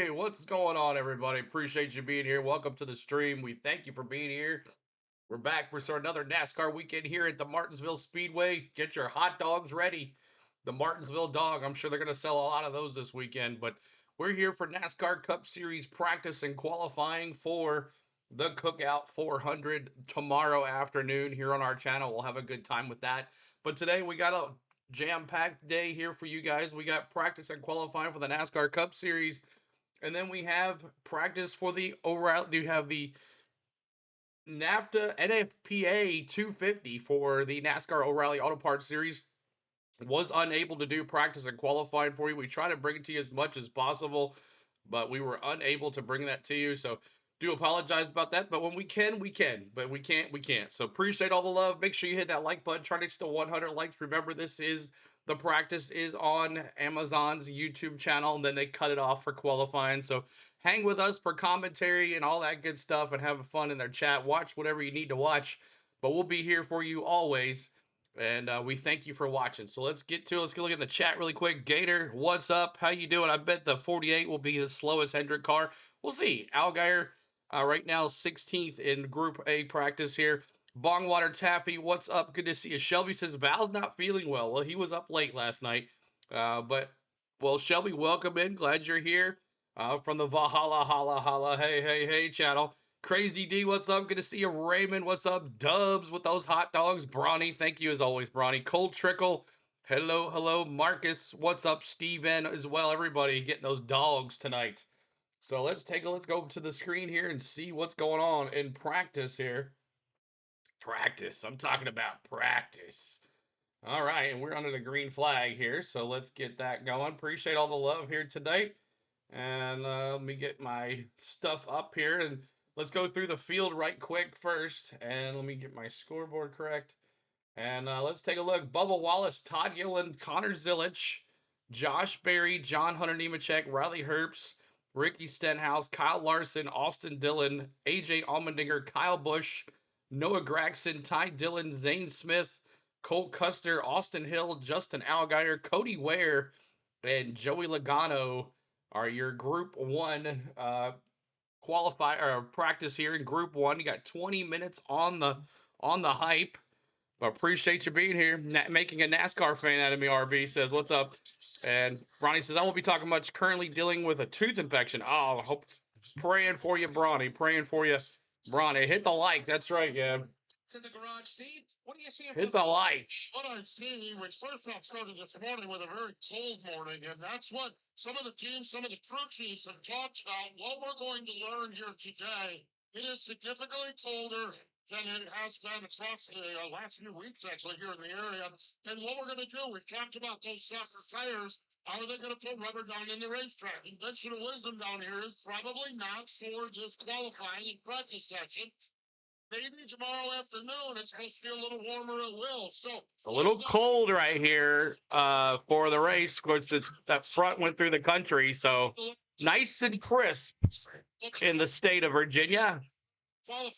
Hey, what's going on, everybody? Appreciate you being here. Welcome to the stream. We thank you for being here. We're back for another NASCAR weekend here at the Martinsville Speedway. Get your hot dogs ready. The Martinsville dog. I'm sure they're going to sell a lot of those this weekend, but we're here for NASCAR Cup Series practice and qualifying for the Cookout 400 tomorrow afternoon here on our channel. We'll have a good time with that. But today we got a jam-packed day here for you guys. We got practice and qualifying for the NASCAR Cup Series, and then we have practice for the O'Reilly. You have the NAFTA NFPA 250 for the NASCAR O'Reilly Auto Parts Series. Was unable to do practice and qualifying for you. We try to bring it to you as much as possible, but we were unable to bring that to you. So do apologize about that. But when we can, we can. But we can't, we can't. So appreciate all the love. Make sure you hit that like button. Try to get to 100 likes. Remember, the practice is on Amazon's YouTube channel, and then they cut it off for qualifying. So hang with us for commentary and all that good stuff and have fun in their chat. Watch whatever you need to watch. But we'll be here for you always. And we thank you for watching. So let's get to it. Let's go look at the chat really quick. Gator, what's up? How you doing? I bet the 48 will be the slowest Hendrick car. We'll see. Algeyer, right now 16th in Group A practice here. Bongwater Taffy, what's up? Good to see you. Shelby says Val's not feeling well. Well, he was up late last night. Well, Shelby, welcome in. Glad you're here. From the Valhalla, holla, holla, hey, hey, hey channel. Crazy D, what's up? Good to see you. Raymond, what's up? Dubs with those hot dogs. Bronny, thank you as always, Bronny. Cold Trickle, hello, hello. Marcus, what's up? Steven as well. Everybody getting those dogs tonight. So let's go to the screen here and see what's going on in practice here. Practice. I'm talking about practice. All right, and we're under the green flag here, so let's get that going. Appreciate all the love here today. And let me get my stuff up here and let's go through the field right quick first. And let me get my scoreboard correct. And let's take a look. Bubba Wallace, Todd Gillen, Connor Zillich, Josh Berry, John Hunter Nemechek, Riley Herbst, Ricky Stenhouse, Kyle Larson, Austin Dillon, AJ Allmendinger, Kyle Busch, Noah Gragson, Ty Dillon, Zane Smith, Cole Custer, Austin Hill, Justin Allgaier, Cody Ware, and Joey Logano are your Group 1 qualify or practice here in Group 1. You got 20 minutes on the hype. But appreciate you being here. Making a NASCAR fan out of me, RB says, what's up? And Ronnie says, I won't be talking much. Currently dealing with a tooth infection. Oh, hope praying for you, Bronny. Praying for you, Bronny. Hit the like. That's right, yeah. It's in the garage, Steve. What are you seeing? Hit the like. What I'm seeing, which first off started this morning with a very cold morning, and that's what some of the teams, some of the crew chiefs have talked about. What we're going to learn here today, it is significantly colder than it has been across the last few weeks, actually, here in the area. And what we're going to do, we've talked about those softer tires. How are they going to put rubber down in the racetrack? Conventional wisdom down here is probably not for this qualifying and practice section. Maybe tomorrow afternoon it's supposed to be a little warmer at will. So a little cold right here for the race. Of course, that front went through the country, so nice and crisp in the state of Virginia. Qualifying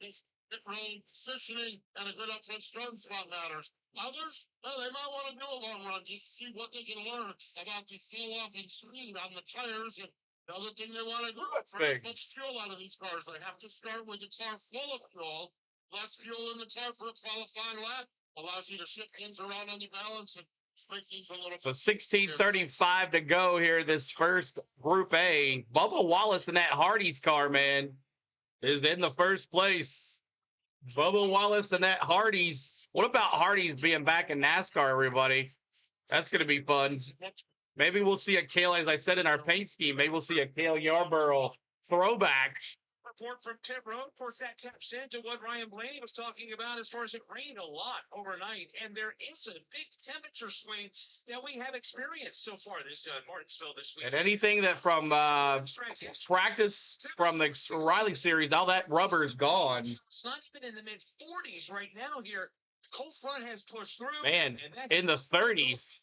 is pit road positioning and a good upfront starting spot matters. Others, well, they might want to do a long run just to see what they can learn about the fall off in speed on the tires. And the other thing they want to do is bring much fuel out of these cars. They have to start with the car full of fuel. Less fuel in the car for a qualifying lap allows you to shift things around on the balance and make things a little. So 16:35 to go here. This first Group A. Bubba Wallace in that Hardy's car, man, is in the first place. Bubba Wallace and that Hardy's. What about Hardy's being back in NASCAR, everybody? That's going to be fun. Maybe we'll see a Cale, as I said in our paint scheme, maybe we'll see a Cale Yarborough throwback. Report from Pit Road. Of course, that taps into what Ryan Blaney was talking about as far as it rained a lot overnight. And there is a big temperature swing that we have experienced so far this Martinsville this week. And anything that from practice from the O'Reilly series, all that rubber is gone. It's not even in the mid-40s right now here. Cold front has pushed through. Man, in the 30s.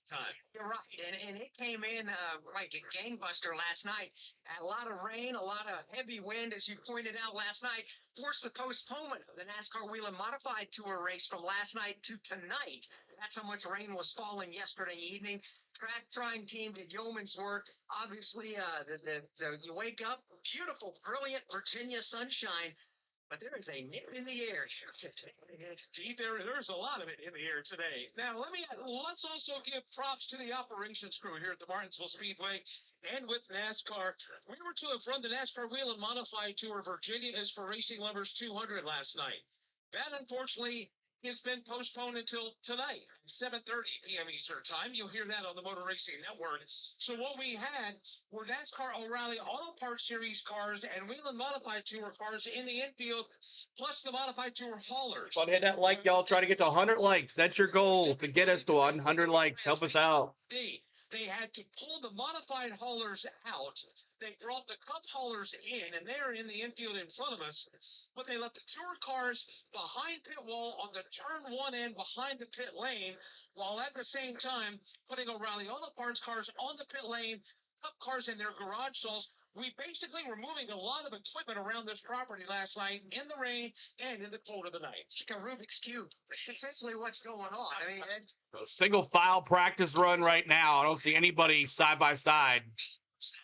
You're right, and it came in like a gangbuster last night. A lot of rain, a lot of heavy wind, as you pointed out last night, forced the postponement of the NASCAR Wheel and Modified Tour race from last night to tonight. That's how much rain was falling yesterday evening. Track trying team did yeoman's work. Obviously, you wake up, beautiful, brilliant Virginia sunshine, but there is a nip in the air here today. Gee, there's a lot of it in the air today. Now, let's also give props to the operations crew here at the Martinsville Speedway and with NASCAR. We were to have run the NASCAR Wheel and Modified Tour. Virginia is for Racing Lovers 200 last night. That, unfortunately, has been postponed until tonight, 7:30 p.m. Eastern Time. You'll hear that on the Motor Racing Network. So what we had were NASCAR O'Reilly Auto Parts Series cars and Wheel and Modified Tour cars in the infield, plus the Modified Tour haulers. But hit that like, y'all. Try to get to 100 likes. That's your goal, to get us to 100 likes. Help us out. They had to pull the modified haulers out. They brought the cup haulers in, and they're in the infield in front of us. But they left the tour cars behind pit wall on the turn one end behind the pit lane, while at the same time putting O'Reilly Auto Parts cars on the pit lane, cup cars in their garage stalls. We basically were moving a lot of equipment around this property last night in the rain and in the cold of the night. Like a Rubik's Cube. That's essentially what's going on. I mean, A single file practice run right now. I don't see anybody side by side.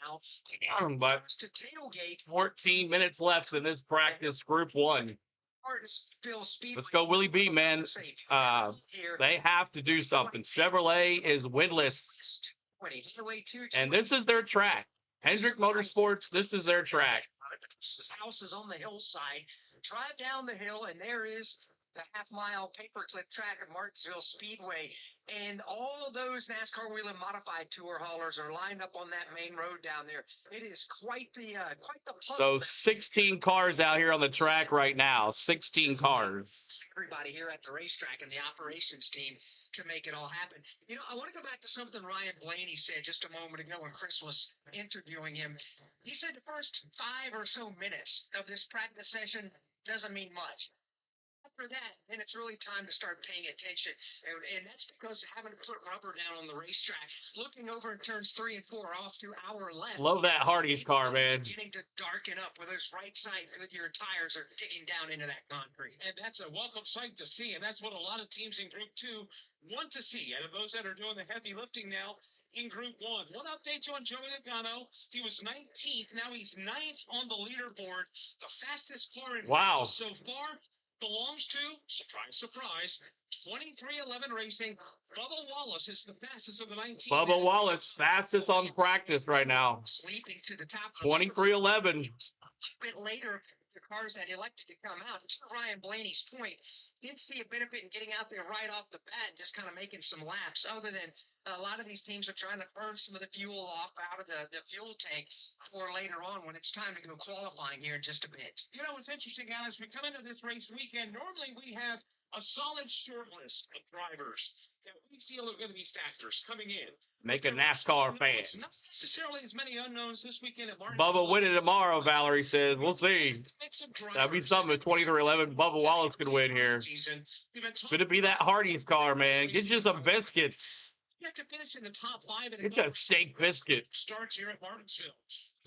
now, But to tailgate 14 minutes left in this practice, Group 1. Martinsville Speedway. Let's go, Willie B, man. They have to do something. Chevrolet is winless. And this is their track. Hendrick Motorsports, this is their track. His house is on the hillside. Drive down the hill, and there is the half-mile paperclip track of Martinsville Speedway. And all of those NASCAR Wheel and Modified Tour haulers are lined up on that main road down there. It is quite the So 16 cars out here on the track right now. 16 cars. Everybody here at the racetrack and the operations team to make it all happen. You know, I want to go back to something Ryan Blaney said just a moment ago when Chris was interviewing him. He said the first 5 or so minutes of this practice session doesn't mean much. After that, then it's really time to start paying attention. And that's because having to put rubber down on the racetrack, looking over in turns 3 and 4 off to our left. Love that Hardy's car, man. Beginning to darken up where those right side Goodyear tires are digging down into that concrete. And that's a welcome sight to see. And that's what a lot of teams in Group 2 want to see. And of those that are doing the heavy lifting now in Group 1. One update on Joey Logano. He was 19th. Now he's 9th on the leaderboard. The fastest car in so far belongs to, surprise, surprise, 2311 Racing. Bubba Wallace is the fastest of the 19. Bubba Wallace, fastest on practice right now. Sleeping to the top. 2311. A bit later, the cars that elected to come out, to Ryan Blaney's point, did see a benefit in getting out there right off the bat and just kind of making some laps, other than a lot of these teams are trying to burn some of the fuel off out of the fuel tank for later on when it's time to go qualifying here in just a bit. You know, it's interesting, Alex. We come into this race weekend. Normally we have a solid short list of drivers that we feel are going to be factors coming in. Make a NASCAR fan. Not necessarily as many unknowns this weekend at Martin. Bubba winning tomorrow, Valerie says. We'll see. That'd be something if 2311 Bubba Wallace could win here. Should it be that Hardy's car, man? Get you some biscuits. You have to finish in the top 5. Get you a steak biscuit. Starts here at Martinsville.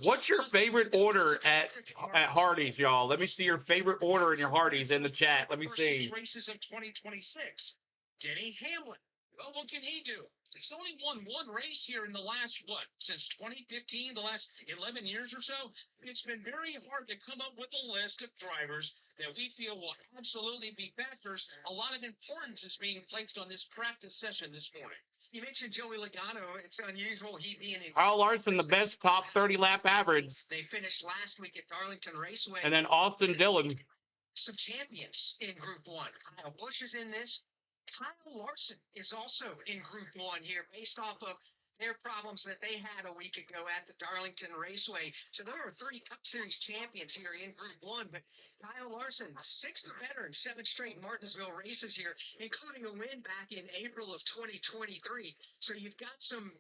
What's your favorite order at Hardy's, y'all? Let me see your favorite order in your Hardy's in the chat. Let me see. Races of 2026. Denny Hamlin. Well, what can he do? He's only won one race here in the last, since 2015, the last 11 years or so? It's been very hard to come up with a list of drivers that we feel will absolutely be factors. A lot of importance is being placed on this practice session this morning. You mentioned Joey Logano. It's unusual he being in. Kyle Larson, the best top 30 lap average. They finished last week at Darlington Raceway. And then Austin Dillon. Some champions in Group 1. Kyle Busch is in this. Kyle Larson is also in Group 1 here based off of their problems that they had a week ago at the Darlington Raceway. So there are 3 Cup Series champions here in Group 1, but Kyle Larson, 6th veteran, 7 straight Martinsville races here, including a win back in April of 2023. So you've got some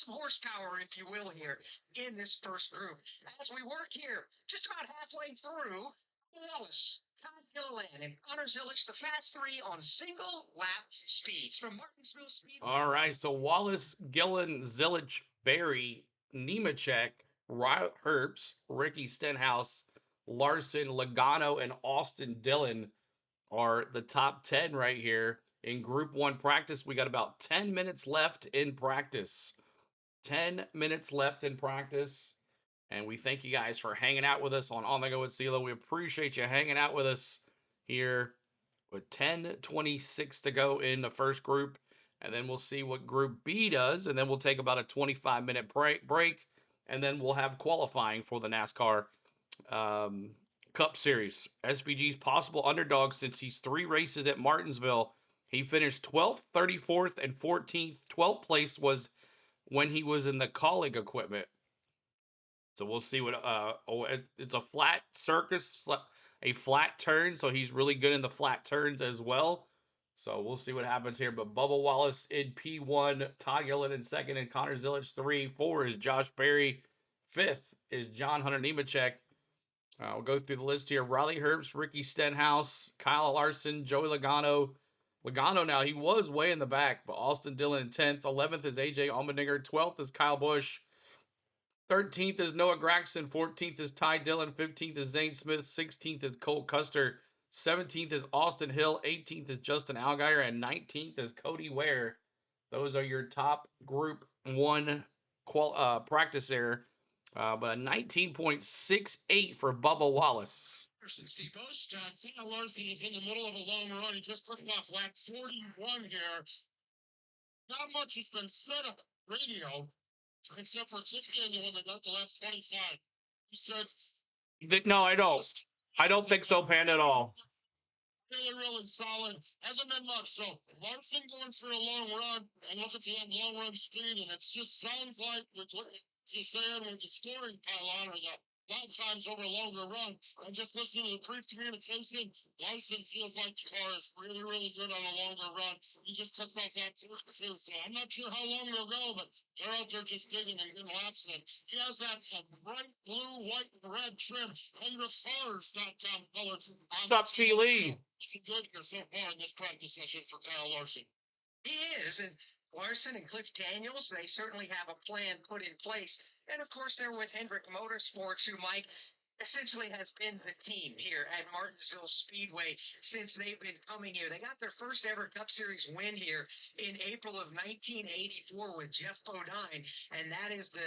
horsepower, if you will, here in this first group. As we work here, just about halfway through, Wallace, Todd Gilliland, and Connor Zilic, the fast 3 on single lap speeds from Martinsville Speedway. All right, so Wallace, Gillen, Zilic, Barry, Nemechek, Herbst, Ricky Stenhouse, Larson, Logano, and Austin Dillon are the top 10 right here. in Group 1 practice. We got about 10 minutes left in practice. 10 minutes left in practice. And we thank you guys for hanging out with us on the Go with CeeLo. We appreciate you hanging out with us here with 10:26 to go in the first group. And then we'll see what Group B does. And then we'll take about a 25-minute break. And then we'll have qualifying for the NASCAR Cup Series. SVG's possible underdog since he's 3 races at Martinsville. He finished 12th, 34th, and 14th. 12th place was when he was in the colleague equipment. So we'll see what it's a flat circus, a flat turn, so he's really good in the flat turns as well. So we'll see what happens here. But Bubba Wallace in P1, Todd Gillen in second, and Connor Zilic 3. 4 is Josh Berry. 5th is John Hunter Nemechek. We'll go through the list here. Riley Herbst, Ricky Stenhouse, Kyle Larson, Joey Logano. Logano now, he was way in the back, but Austin Dillon in 10th. 11th is AJ Allmendinger. 12th is Kyle Busch. 13th is Noah Gragson. 14th is Ty Dillon. 15th is Zane Smith. 16th is Colt Custer. 17th is Austin Hill. 18th is Justin Allgaier. And 19th is Cody Ware. Those are your top Group 1 practice there. But a 19.68 for Bubba Wallace. Steve Post, Kyle Larson is in the middle of a long run. He just pushed off lap 41 here. Not much has been said on the radio, except for Cliff Daniel when they got to lap 25. He said, no, I don't. I don't think so, Panda, at all. Really solid. Hasn't been much. So Larson going for a long run and looking for that long run speed, and it just sounds like with what you're saying with the scoring pile on or the lap times over a longer run. And just listening to the brief communication, Larson feels like the car is really, really good on a longer run. He just took off that too. So I'm not sure how long they'll go, but they're out there just digging and getting laps in. He has that bright blue, white, and red trim and the Fars.com color. What's up, T. Lee? Good here so far in this practice session for Kyle Larson. He is, and Larson and Cliff Daniels, they certainly have a plan put in place. And of course, they're with Hendrick Motorsports, who, Mike, essentially has been the team here at Martinsville Speedway since they've been coming here. They got their first ever Cup Series win here in April of 1984 with Jeff Bodine, and that is the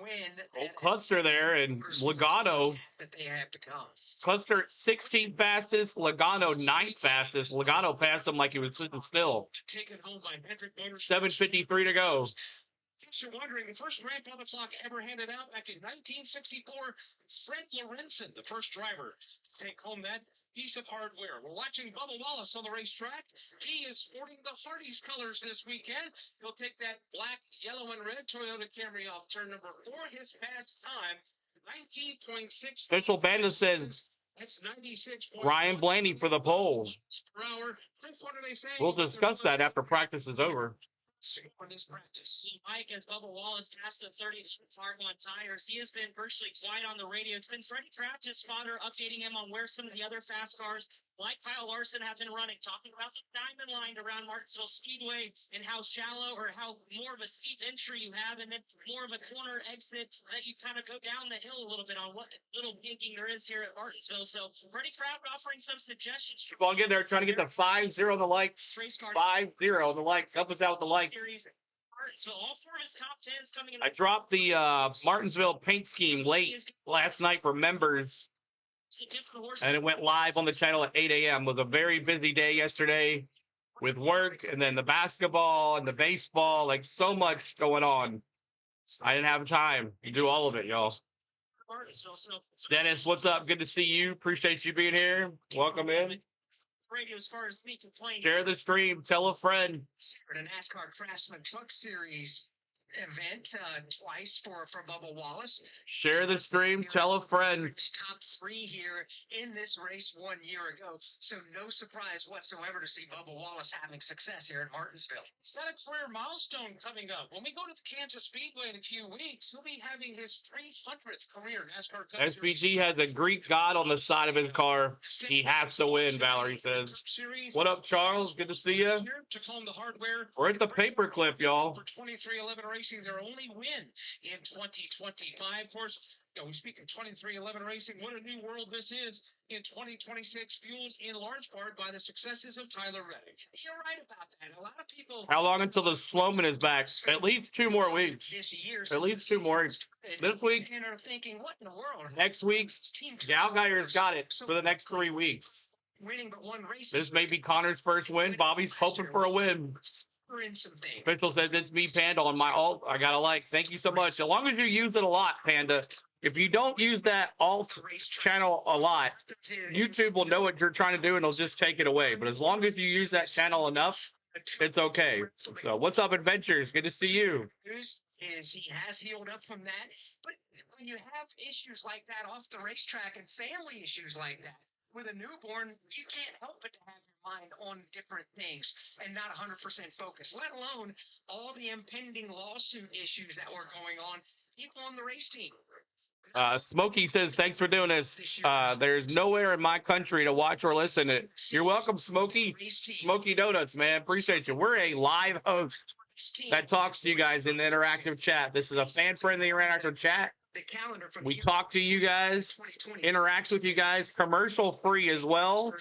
win. Custer there, and Logano. That they have to come. Custer 16th fastest, Logano 9th fastest. Logano passed him like he was sitting still. Taken home by Hendrick Motorsports. 7:53 to go. Since you're wondering, the first grandfather clock ever handed out back in 1964, Fred Lorenzen, the first driver, to take home that piece of hardware. We're watching Bubba Wallace on the racetrack. He is sporting the Hardee's colors this weekend. He'll take that black, yellow, and red Toyota Camry off turn number 4. His pass time, 19.6. Mitchell Bandit says that's 96. Ryan Blaney for the pole. Per hour. Chris, what are they saying? We'll discuss that after practice is over. On this practice. Mike, as Bubba Wallace passed the 30 mark on tires, he has been virtually quiet on the radio. It's been Freddie Kraft, his spotter, updating him on where some of the other fast cars, like Kyle Larson, have been running, talking about the diamond line around Martinsville Speedway and how shallow or how more of a steep entry you have, and then more of a corner exit that you kind of go down the hill a little bit on what little dinking there is here at Martinsville. So Freddie Kraft offering some suggestions. Well, again, they're trying to get the 5-0 on the likes. 5-0 on the likes. Help us out with the likes. So all 4 of his top 10s coming in. I dropped the Martinsville paint scheme late last night for members, and it went live on the channel at 8 a.m. It was a very busy day yesterday with work and then the basketball and the baseball, like so much going on. I didn't have time to do all of it, y'all. Dennis, what's up? Good to see you. Appreciate you being here. Welcome in. Radio as far as the complaints. Share the stream. Tell a friend. The NASCAR Craftsman Truck Series event twice for Bubba Wallace. Share the stream. Tell a friend. Top 3 here in this race 1 year ago. So no surprise whatsoever to see Bubba Wallace having success here at Martinsville. It's got a career milestone coming up. When we go to the Kansas Speedway in a few weeks, he'll be having his 300th career NASCAR Cup SBG has a Greek god on the side of his car. He has to win, Valerie says. What up, Charles? Good to see you. We're at the paperclip, y'all. For 2311 racing, their only win in 2025. Of course, You know, we speak of 2311 Racing. What a new world this is in 2026, fueled in large part by the successes of Tyler Reddick. You're right about that. A lot of people. How long until the Sloman is back? At least 2 more weeks. This year, At least 2 more. This week. And are thinking, what in the world? Next week, Galgeier's got it for the next 3 weeks. Winning but one race. This may be Connor's first win. Bobby's hoping for a win. We're in some things. Official says it's me, Panda, on my alt. I got a like. Thank you so much. As long as you use it a lot, Panda. If you don't use that alt channel a lot, YouTube will know what you're trying to do and they'll just take it away. But as long as you use that channel enough, it's okay. So what's up, Adventures? Good to see you. Is he has healed up from that. But when you have issues like that off the racetrack and family issues like that, with a newborn, you can't help but to have your mind on different things and not 100% focused, let alone all the impending lawsuit issues that were going on, people on the race team. Smokey says, thanks for doing this. There's nowhere in my country to watch or listen to it. You're welcome, Smokey. Smokey Donuts, man. Appreciate you. We're a live host that talks to you guys in the interactive chat. This is a fan-friendly interactive chat. The calendar from we talk to you guys, interact with you guys, commercial free as well.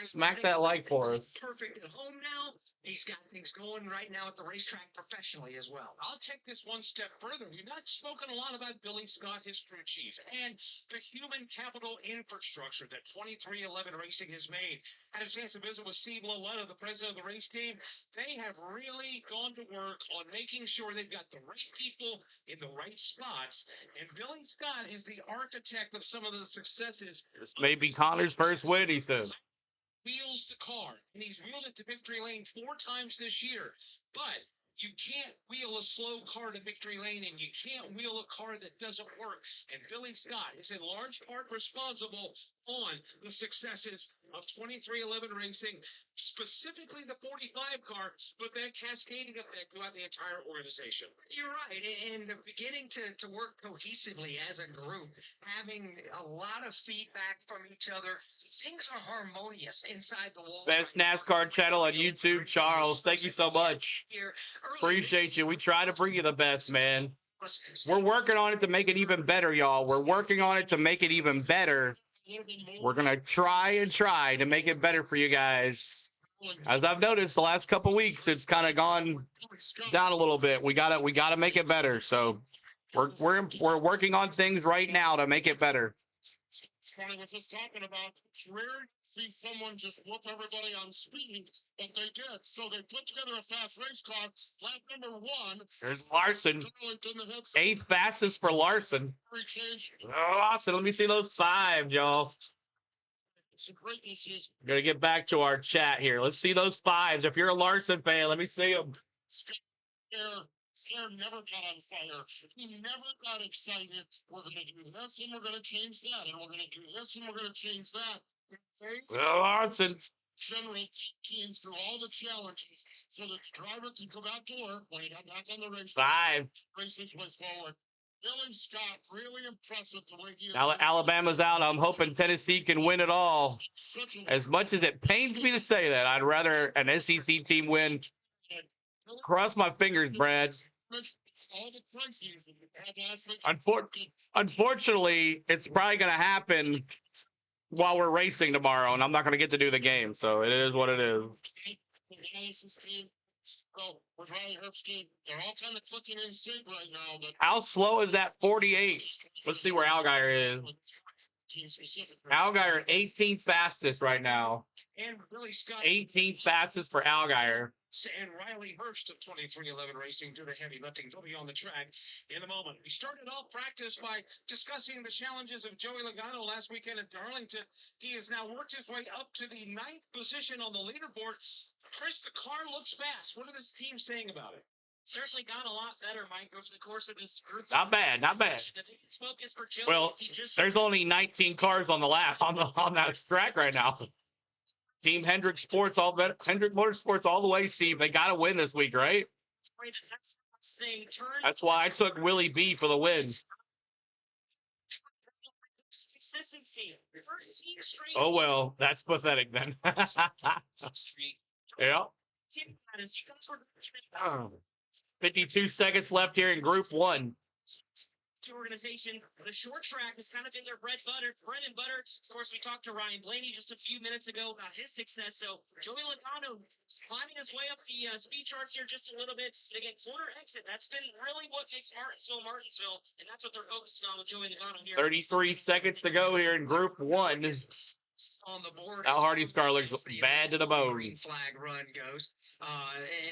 Smack that like for us. Perfect at home now. He's got things going right now at the racetrack professionally as well. I'll take this one step further. We've not spoken a lot about Billy Scott, his crew chief, and the human capital infrastructure that 2311 Racing has made. Had a chance to visit with Steve Loletta, the president of the race team. They have really gone to work on making sure they've got the right people in the right spots. And Billy Scott is the architect of some of the successes. This may be Connor's first win, he says. Wheels the car, and he's wheeled it to victory lane 4 times this year. But you can't wheel a slow car to victory lane, and you can't wheel a car that doesn't work. And Billy Scott is in large part responsible on the successes of 2311 Racing, specifically the 45 car, but that cascading effect throughout the entire organization. You're right, and beginning to work cohesively as a group, having a lot of feedback from each other. Things are harmonious inside the wall. Best NASCAR channel on YouTube, Charles. Thank you so much. Appreciate you. We try to bring you the best, man. We're working on it to make it even better, y'all. We're working on it to make it even better. We're going to try to make it better for you guys. As I've noticed the last couple weeks, it's kind of gone down a little bit. We got to make it better. So we're working on things right now to make it better. Funny was just talking about. It's rare to see someone just whoop everybody on speed, but they did. So they put together a fast race car. Lap number 1. There's Larson. 8th fastest for Larson. Oh, Larson, let me see those 5, y'all. Some great issues. Gonna get back to our chat here. Let's see those 5s. If you're a Larson fan, let me see them. Scare never got on fire. He never got excited. We're going to do this, and we're going to change that, and we're going to do this, and we're going to change that. Larson. General team through all the challenges so that the driver can go back to work when he got back on the race. 5. Race his way forward. Billy Scott, really impressive the way he. Now that Alabama's out, I'm hoping Tennessee can win it all. As much as it pains me to say that, I'd rather an SEC team win. Cross my fingers, Brad. Unfortunately, it's probably going to happen while we're racing tomorrow, and I'm not going to get to do the game, so it is what it is. They're all kind of clicking in sync right now. How slow is that 48? Let's see where Allgaier is. Allgaier, 18th fastest right now. And Billy Scott, 18th fastest for Allgaier. And Riley Hurst of 2311 Racing do the heavy lifting. They'll be on the track in a moment. We started off practice by discussing the challenges of Joey Logano last weekend at Darlington. He has now worked his way up to the 9th position on the leaderboard. Chris, the car looks fast. What is this team saying about it? Certainly got a lot better, Mike, over the course of this group. Not bad, not bad. The biggest focus for Joey, well, there's only 19 cars on the lap on that track right now. Team Hendrick Sports, Hendrick Motorsports all the way, Steve. They got to win this week, right? That's why I took Willie B for the win. Consistency. Oh, well, that's pathetic then. Yeah. 52 seconds left here in Group 1. safety organization. The short track has kind of been their bread and butter. Of course, we talked to Ryan Blaney just a few minutes ago about his success. So Joey Logano climbing his way up the speed charts here just a little bit. And again, corner exit, that's been really what makes Martinsville, and that's what they're focusing on with Joey Logano here. 33 seconds to go here in Group 1. On the board. Al Hardy's car looks bad to the bone. Green flag run goes.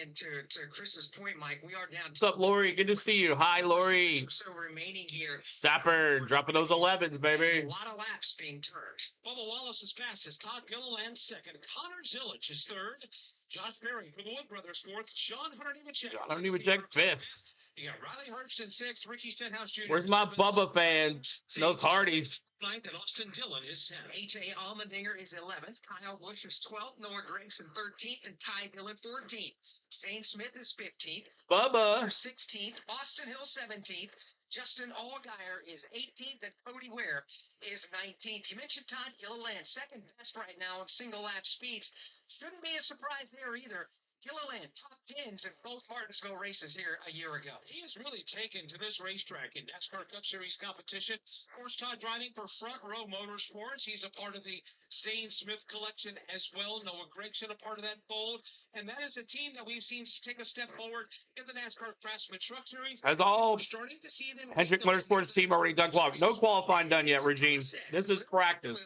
And to Chris's point, Mike, we are down. What's up, Lori? Good to see you. Hi, Lori. So remaining here. Sapper dropping those 11s, baby. A lot of laps being turned. Bubba Wallace is fastest. Todd Gilliland second. Connor Zilic is third. Josh Berry for the Wood Brothers fourth. John Hunter Nemechek. John Hunter Nemechek fifth. You got Riley Herbst in sixth. Ricky Stenhouse Jr. Where's my Bubba fans? Those Hardys. Ninth, and Austin Dillon is 10th. A.J. Allmendinger is 11th. Kyle Busch is 12th. Noah Gragson 13th. And Ty Dillon 14th. Zane Smith is 15th. Bubba 16th. Austin Hill 17th. Justin Allgaier is 18th. And Cody Ware is 19th. You mentioned Todd Gilliland, second best right now in single lap speeds. Shouldn't be a surprise there either. Gilliland, top 10s in both Martinsville races here a year ago. He has really taken to this racetrack in NASCAR Cup Series competition. Of course, Todd driving for Front Row Motorsports. He's a part of the Zane Smith collection as well. Noah Gragson, a part of that fold. And that is a team that we've seen take a step forward in the NASCAR Craftsman Truck Series. As all We're starting to see them. Hendrick Motorsports team already done qualifying. No qualifying done yet, Regine. This is practice.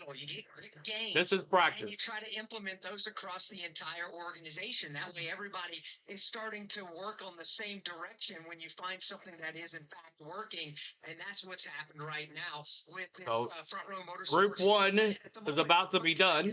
This is practice. And you try to implement those across the entire organization. That way everybody is starting to work on the same direction when you find something that is in fact working. And that's what's happened right now with this, Front Row Motorsports. Group 1 is about to be done.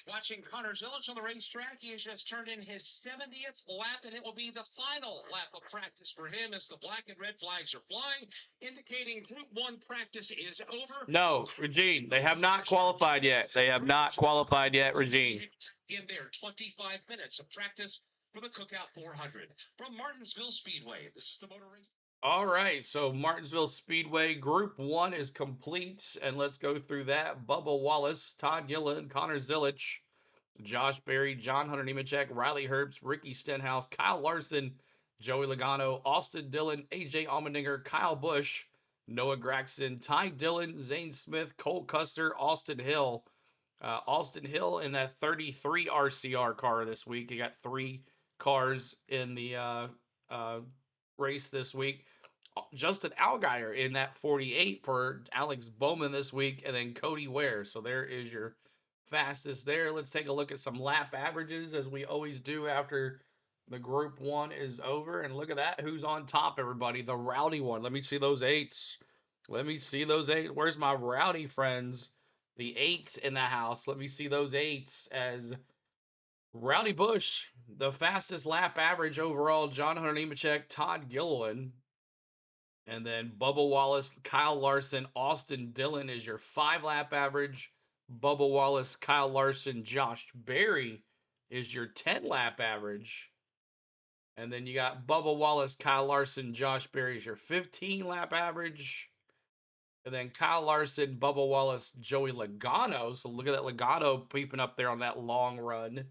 Watching Connor Zilic on the racetrack, he has just turned in his 70th lap, and it will be the final lap of practice for him as the black and red flags are flying, indicating Group 1 practice is over. No, Regine, they have not qualified yet. They have not qualified yet, Regine. In there, 25 minutes of practice for the Cookout 400. From Martinsville Speedway, this is the Motor Race. All right, so Martinsville Speedway Group 1 is complete, and let's go through that. Bubba Wallace, Todd Gilliland, Connor Zilic, Josh Berry, John Hunter Nemechek, Riley Herbst, Ricky Stenhouse, Kyle Larson, Joey Logano, Austin Dillon, A.J. Allmendinger, Kyle Busch, Noah Gragson, Ty Dillon, Zane Smith, Cole Custer, Austin Hill. Austin Hill in that 33 RCR car this week. He got 3 cars in the race this week. Justin Allgaier in that 48 for Alex Bowman this week, and then Cody Ware. So there is your fastest there. Let's take a look at some lap averages, as we always do after the Group 1 is over. And look at that. Who's on top, everybody? The rowdy one. Let me see those 8s. Let me see those 8s. Where's my rowdy friends? The 8s in the house. Let me see those 8s as Rowdy Busch, the fastest lap average overall. John Hunter Nemechek, Todd Gilliland. And then Bubba Wallace, Kyle Larson, Austin Dillon is your 5-lap average. Bubba Wallace, Kyle Larson, Josh Berry is your 10-lap average. And then you got Bubba Wallace, Kyle Larson, Josh Berry is your 15-lap average. And then Kyle Larson, Bubba Wallace, Joey Logano. So look at that Logano peeping up there on that long run.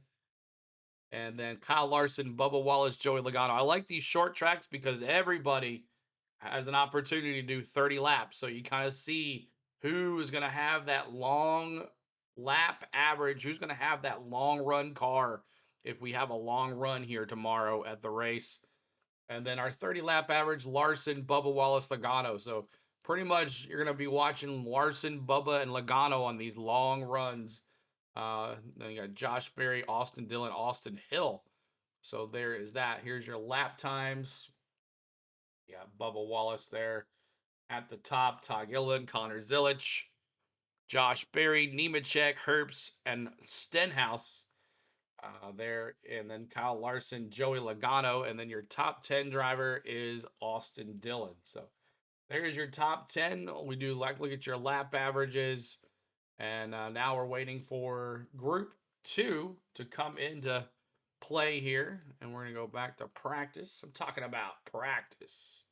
And then Kyle Larson, Bubba Wallace, Joey Logano. I like these short tracks because everybody has an opportunity to do 30 laps. So you kind of see who is going to have that long lap average, who's going to have that long run car if we have a long run here tomorrow at the race. And then our 30 lap average, Larson, Bubba Wallace, Logano. So pretty much you're going to be watching Larson, Bubba, and Logano on these long runs. Then you got Josh Berry, Austin Dillon, Austin Hill. So there is that. Here's your lap times. You got Bubba Wallace there at the top. Todd Gilliland, Connor Zilic, Josh Berry, Nemechek, Herbst, and Stenhouse there. And then Kyle Larson, Joey Logano. And then your top 10 driver is Austin Dillon. So there's your top 10. We do look at your lap averages. And now we're waiting for Group 2 to come into play here. And we're going to go back to practice. I'm talking about practice.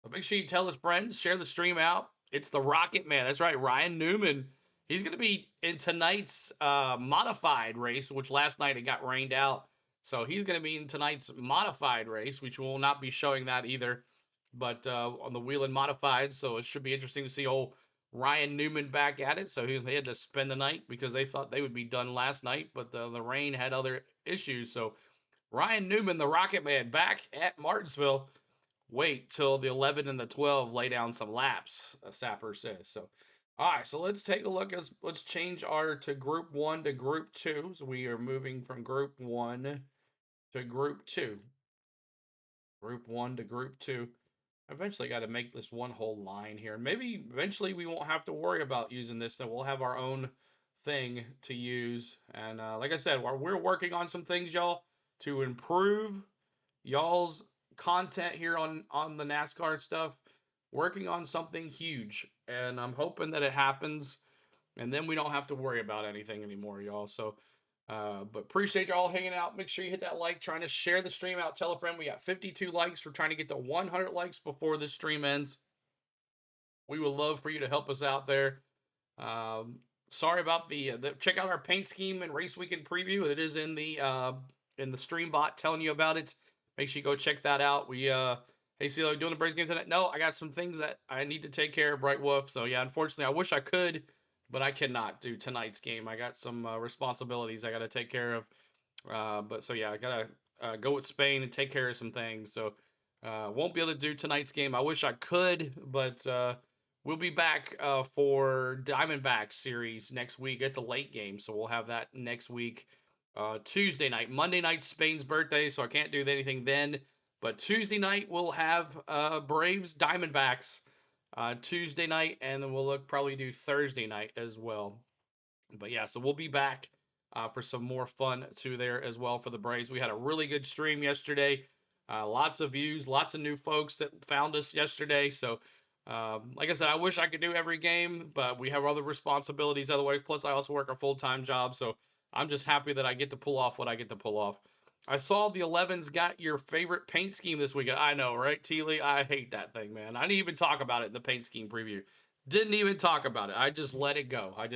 So make sure you tell his friends, share the stream out. It's the Rocket Man. That's right, Ryan Newman. He's going to be in tonight's modified race, which last night it got rained out. So he's going to be in tonight's modified race, which will not be showing that either. but on the Whelen Modified. So it should be interesting to see old Ryan Newman back at it. So they had to spend the night because they thought they would be done last night, but the rain had other issues. So Ryan Newman, the Rocket Man, back at Martinsville. Wait till the 11 and the 12 lay down some laps, a sapper says. So, all right, so let's take a look. Let's change our to Group 1 to Group 2. So we are moving from Group 1 to Group 2. Group 1 to Group 2. Eventually got to make this one whole line here. Maybe eventually we won't have to worry about using this. Then we'll have our own thing to use. And like I said, we're working on some things, y'all, to improve y'all's content here on the NASCAR stuff. Working on something huge, and I'm hoping that it happens, and then we don't have to worry about anything anymore, y'all. So, but appreciate y'all hanging out. Make sure you hit that like. Trying to share the stream out. Tell a friend. We got 52 likes. We're trying to get to 100 likes before this stream ends. We would love for you to help us out there. Sorry about the check out our paint scheme and race weekend preview. It is in the stream bot telling you about it. Make sure you go check that out. We hey CeeLo, doing the Braves game tonight? No, I got some things that I need to take care of, Bright Wolf. So yeah, unfortunately, I wish I could, but I cannot do tonight's game. I got some responsibilities I got to take care of. But so yeah, I gotta go with Spain and take care of some things. So won't be able to do tonight's game. I wish I could, but we'll be back for Diamondbacks series next week. It's a late game, so we'll have that next week. Tuesday night. Monday night, Spain's birthday, so I can't do anything then. But Tuesday night, we'll have Braves Diamondbacks Tuesday night, and then we'll probably do Thursday night as well. But yeah, so we'll be back for some more fun too there as well for the Braves. We had a really good stream yesterday. Lots of views, lots of new folks that found us yesterday. So, like I said, I wish I could do every game, but we have other responsibilities otherwise. Plus, I also work a full-time job. So I'm just happy that I get to pull off what I get to pull off. I saw the 11's got your favorite paint scheme this weekend. I know, right, Teely? I hate that thing, man. I didn't even talk about it in the paint scheme preview. Didn't even talk about it. I just let it go. I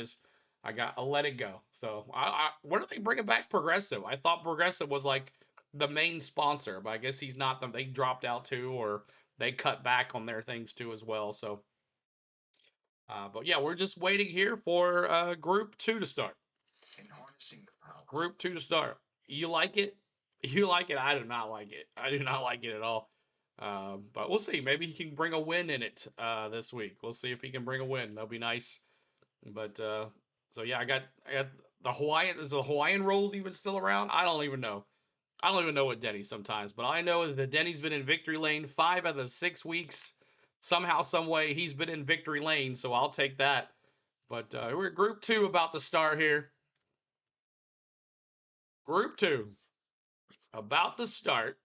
let it go. So when are they bringing back Progressive? I thought Progressive was like the main sponsor, but I guess he's not. Them. They dropped out too, or they cut back on their things too as well. So, but yeah, we're just waiting here for Group 2 to start. Group 2 to start. You like it? You like it? I do not like it. I do not like it at all. But we'll see. Maybe he can bring a win in it this week. We'll see if he can bring a win. That'll be nice. But so yeah, I got the Hawaiian. Is the Hawaiian rolls even still around? I don't even know. I don't even know what Denny sometimes. But all I know is that Denny's been in victory lane 5 out of the 6 weeks. Somehow, some way, he's been in victory lane. So I'll take that. But we're Group 2 about to start here. Group 2 about to start.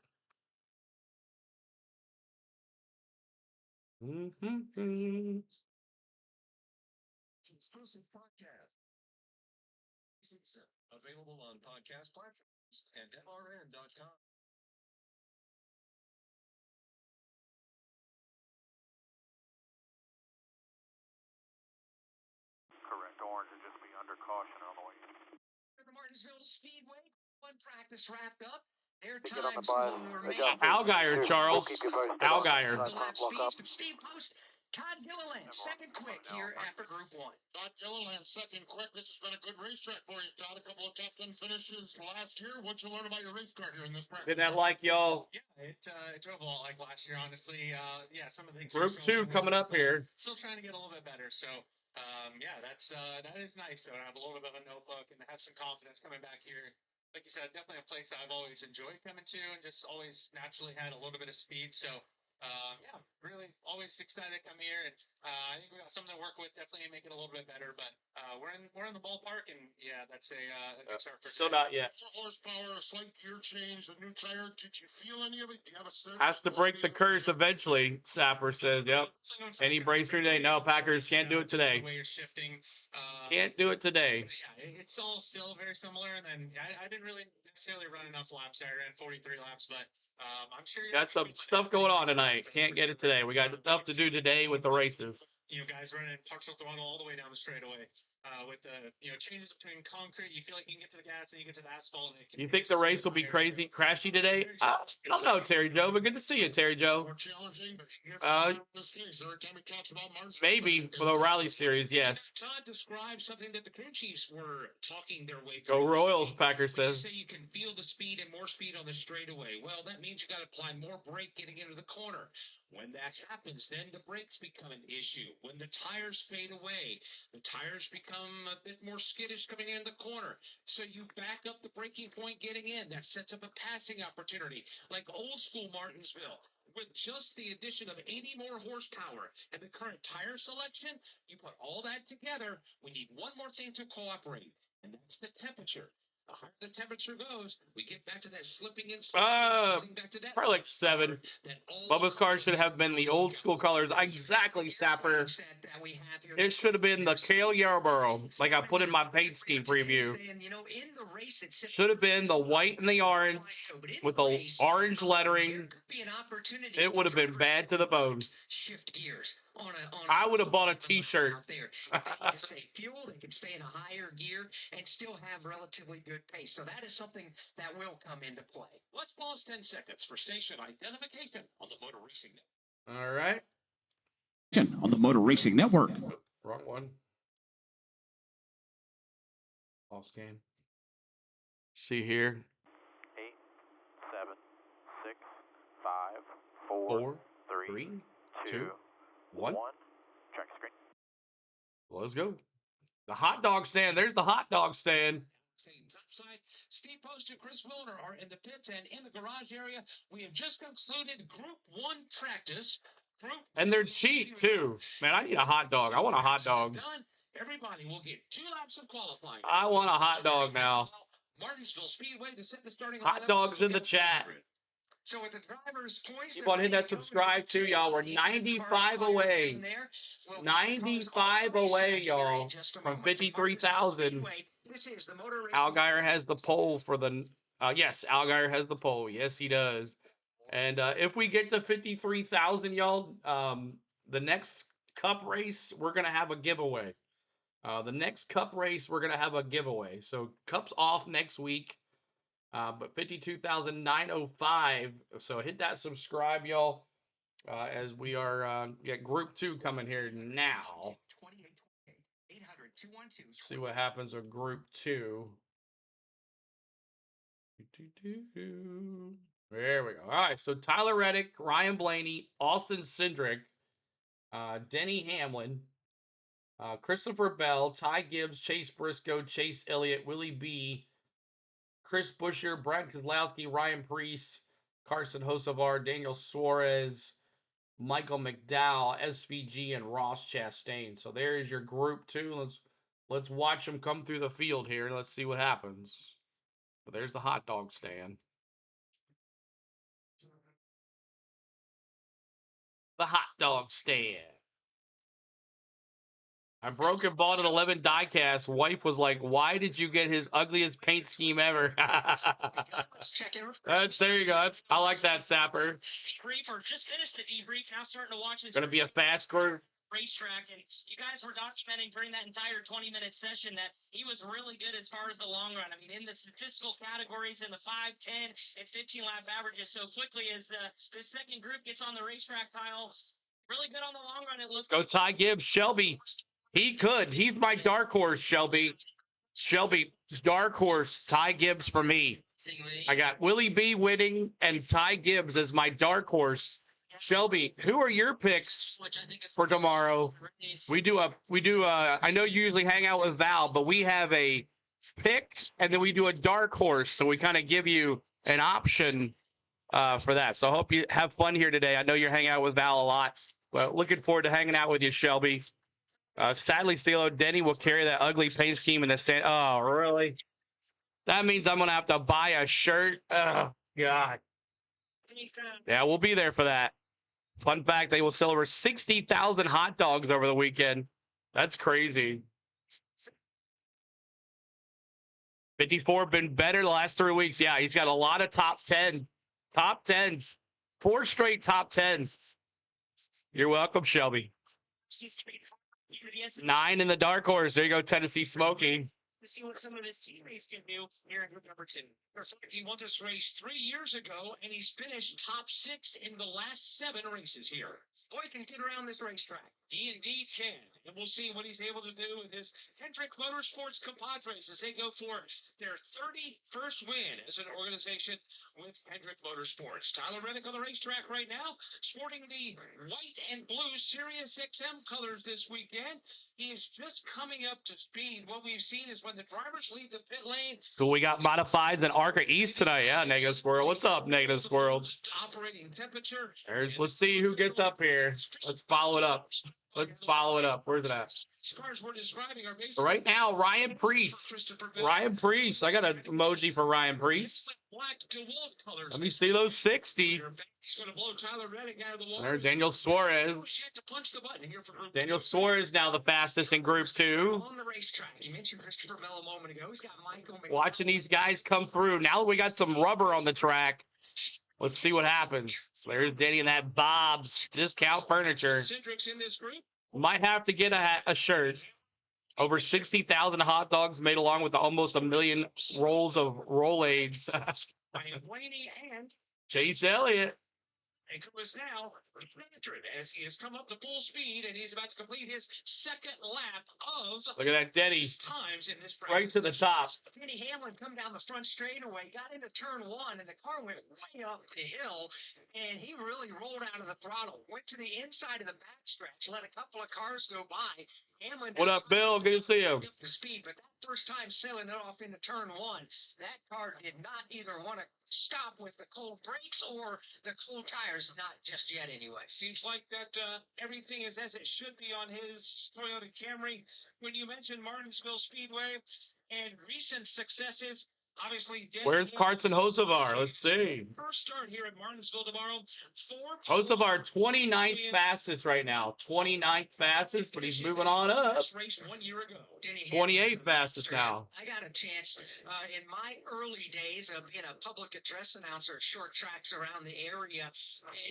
Exclusive podcast. Available on podcast platforms and MRN.com. Correct. Orange would just be under caution on the way. The Martinsville Speedway, one practice wrapped up. Their Get on the times bus. will remain. Algeier, Charles. Algeier. Steve Post, Todd Gilliland, second quick here after Group 1. Todd Gilliland, second quick. This has been a good racetrack for you, Todd. A couple of top 10 finishes last year. What'd you learn about your race car here in this practice? Did that like y'all? Yeah, it drove a lot like last year, honestly. Yeah, some of the things. Group 2 coming up here. Still trying to get a little bit better. So, yeah, that is nice. So I have a little bit of a notebook and have some confidence coming back here. Like you said, definitely a place I've always enjoyed coming to and just always naturally had a little bit of speed. So, yeah, really always excited to come here. And I think we got something to work with. Definitely make it a little bit better. But we're in the ballpark, and yeah, that's a good start for Still today. not yet. More horsepower, a slight gear change, a new tire. Did you feel any of it? Do you have a sense? Has to break the curse eventually, Sapper says. Yep. Any brace today? No, Packers can't do it today. The way you're shifting. Can't do it today. Yeah, it's all still very similar. And then I didn't really necessarily run enough laps. I ran 43 laps, but I'm sure Got some stuff going on tonight. Can't get it today. We got enough to do today with the races. You know, guys running partial throttle all the way down the straightaway. with the changes between concrete, you feel like you can get to the gas and you get to the asphalt. And You think the race will be crazy, crashy today? I don't know, Terry Joe, but good to see you, Terry Joe. More challenging, but this case, every time he talks about Martinsville, Maybe for the rally series, yes. Todd described something that the crew chiefs were talking their way Go through. Royals, Packer When you says. say you can feel the speed and more speed on the straightaway. Well, that means you got to apply more brake getting into the corner. When that happens, then the brakes become an issue. When the tires fade away, the tires become a bit more skittish coming into the corner. So you back up the braking point getting in. That sets up a passing opportunity, like old school Martinsville. With just the addition of 80 more horsepower and the current tire selection, you put all that together, we need one more thing to cooperate, and that's the temperature. The higher the temperature goes, we get back to that slipping and getting back to that. Probably like 7. Bubba's car should have been the old school colors. Exactly, Sapper. It should have been the Cale Yarborough, like I put in my paint scheme preview. Should have been the white and the orange with the orange lettering. It would have been bad to the bone. Shift gears. I would have bought a t-shirt. They need to save fuel. They can stay in a higher gear and still have relatively good pace. So that is something that will come into play. Let's pause 10 seconds for station identification on the Motor Racing Network. All right. On the Motor Racing Network. Oh, wrong one. Off scan. See here. 8, 7, 6, 5, 4, 3, 2, 1. Track screen. Let's go. The hot dog stand. There's the hot dog stand. Topside, Steve Post and Chris Wilner are in the pits and in the garage area. We have just concluded Group 1 practice. And they're cheap too. Man, I need a hot dog. I want a hot dog. Everybody will get 2 laps of qualifying. I want a hot dog now. Martinsville Speedway to set the starting hot dogs in the chat. So with the drivers poised, keep on hitting that subscribe too, y'all. We're 95 away. 95 away, y'all, from 53,000. Algeier has the pole for the. Yes, Algeier has the pole. Yes, he does. And if we get to 53,000, y'all, the next cup race we're gonna have a giveaway. The next cup race we're gonna have a giveaway. So cup's off next week. But 52,905. So hit that subscribe, y'all, as we are Group 2 coming here now. See what happens with Group 2. There we go. All right, so Tyler Reddick, Ryan Blaney, Austin Cindric, Denny Hamlin, Christopher Bell, Ty Gibbs, Chase Briscoe, Chase Elliott, Willie B., Chris Buescher, Brad Keselowski, Ryan Preece, Carson Hocevar, Daniel Suarez, Michael McDowell, SVG, and Ross Chastain. So there is your Group 2. Let's watch them come through the field here. Let's see what happens. But there's the hot dog stand. The hot dog stand. I broke and bought an 11 diecast. Wife was like, "Why did you get his ugliest paint scheme ever?" There you go. I like that, Sapper. Debrief or just finished the debrief. Now starting to watch this. Gonna be a fast group. Racetrack, and you guys were documenting during that entire 20-minute session that he was really good as far as the long run. I mean, in the statistical categories, in the 5, 10, and 15 lap averages. So quickly as the second group gets on the racetrack, Kyle, really good on the long run. It looks. Go Ty Gibbs, Shelby. He could. He's my dark horse, Shelby. Shelby, dark horse, Ty Gibbs for me. I got Willie B winning and Ty Gibbs as my dark horse. Shelby, who are your picks for tomorrow? We do I know you usually hang out with Val, but we have a pick and then we do a dark horse. So we kind of give you an option for that. So I hope you have fun here today. I know you're hanging out with Val a lot. Well, looking forward to hanging out with you, Shelby. Sadly, Stilo, Denny will carry that ugly paint scheme in the sand. Oh, really? That means I'm going to have to buy a shirt. Oh, God. Yeah, we'll be there for that. Fun fact, they will sell over 60,000 hot dogs over the weekend. That's crazy. 54 been better the last 3 weeks. Yeah, he's got a lot of top 10s. Top 10s. 4 straight top 10s. You're welcome, Shelby. Yes, 9 in the dark horse. There you go, Tennessee Smoking. to see what some of his teammates can do here in group number 2. He won this race 3 years ago, and he's finished top 6 in the last 7 races here. Boy can get around this racetrack. He indeed can. And we'll see what he's able to do with his Hendrick Motorsports compadres as they go for their 31st win as an organization with Hendrick Motorsports. Tyler Reddick on the racetrack right now, sporting the white and blue Sirius XM colors this weekend. He is just coming up to speed. What we've seen is when the drivers leave the pit lane. So we got modifieds in Arca East tonight. Yeah, Negative Squirrel. What's up, Negative Squirrel? Operating temperature. Let's see who gets up here. Let's follow it up. Where's it at? Cars we're describing are So right now, Ryan Priest. Ryan Priest. I got an emoji for Ryan Priest. Black DeWalt colors. Let me see those 60. He's going to blow Tyler Reddick out of the water. There's Daniel Suarez. To punch the button here for group Daniel 2. Suarez now the fastest in Group 2. On the racetrack, you mentioned Christopher Bell a moment ago. He's got Michael McDonald. Watching these guys come through. Now that we got some rubber on the track, let's see what happens. There's Denny and that Bob's Discount Furniture. Cindric's in this group. Might have to get a shirt. Over 60,000 hot dogs made along with almost 1 million rolls of Rolaids. Ryan Blaney and Chase Elliott. And Chris now, as he has come up to full speed and he's about to complete his second lap of Look at that Denny. times in this Right to the top. Denny Hamlin come down the front straightaway, got into turn 1, and the car went way up the hill, and he really rolled out of the throttle, went to the inside of the backstretch, let a couple of cars go by. Hamlin. What up, Bill? Good to see you. Up to speed, but that first time sailing it off into turn 1, that car did not either want to stop with the cold brakes or the cold tires, not just yet anyway. Seems like that everything is as it should be on his Toyota Camry. When you mentioned Martinsville Speedway and recent successes, obviously. Where's Carson Hocevar? Let's see. First start here at Martinsville tomorrow. Hocevar 29th fastest right now. 29th fastest, but he's moving on up. Race 1 year ago. 28th fastest now. I got a chance in my early days of being a public address announcer at short tracks around the area.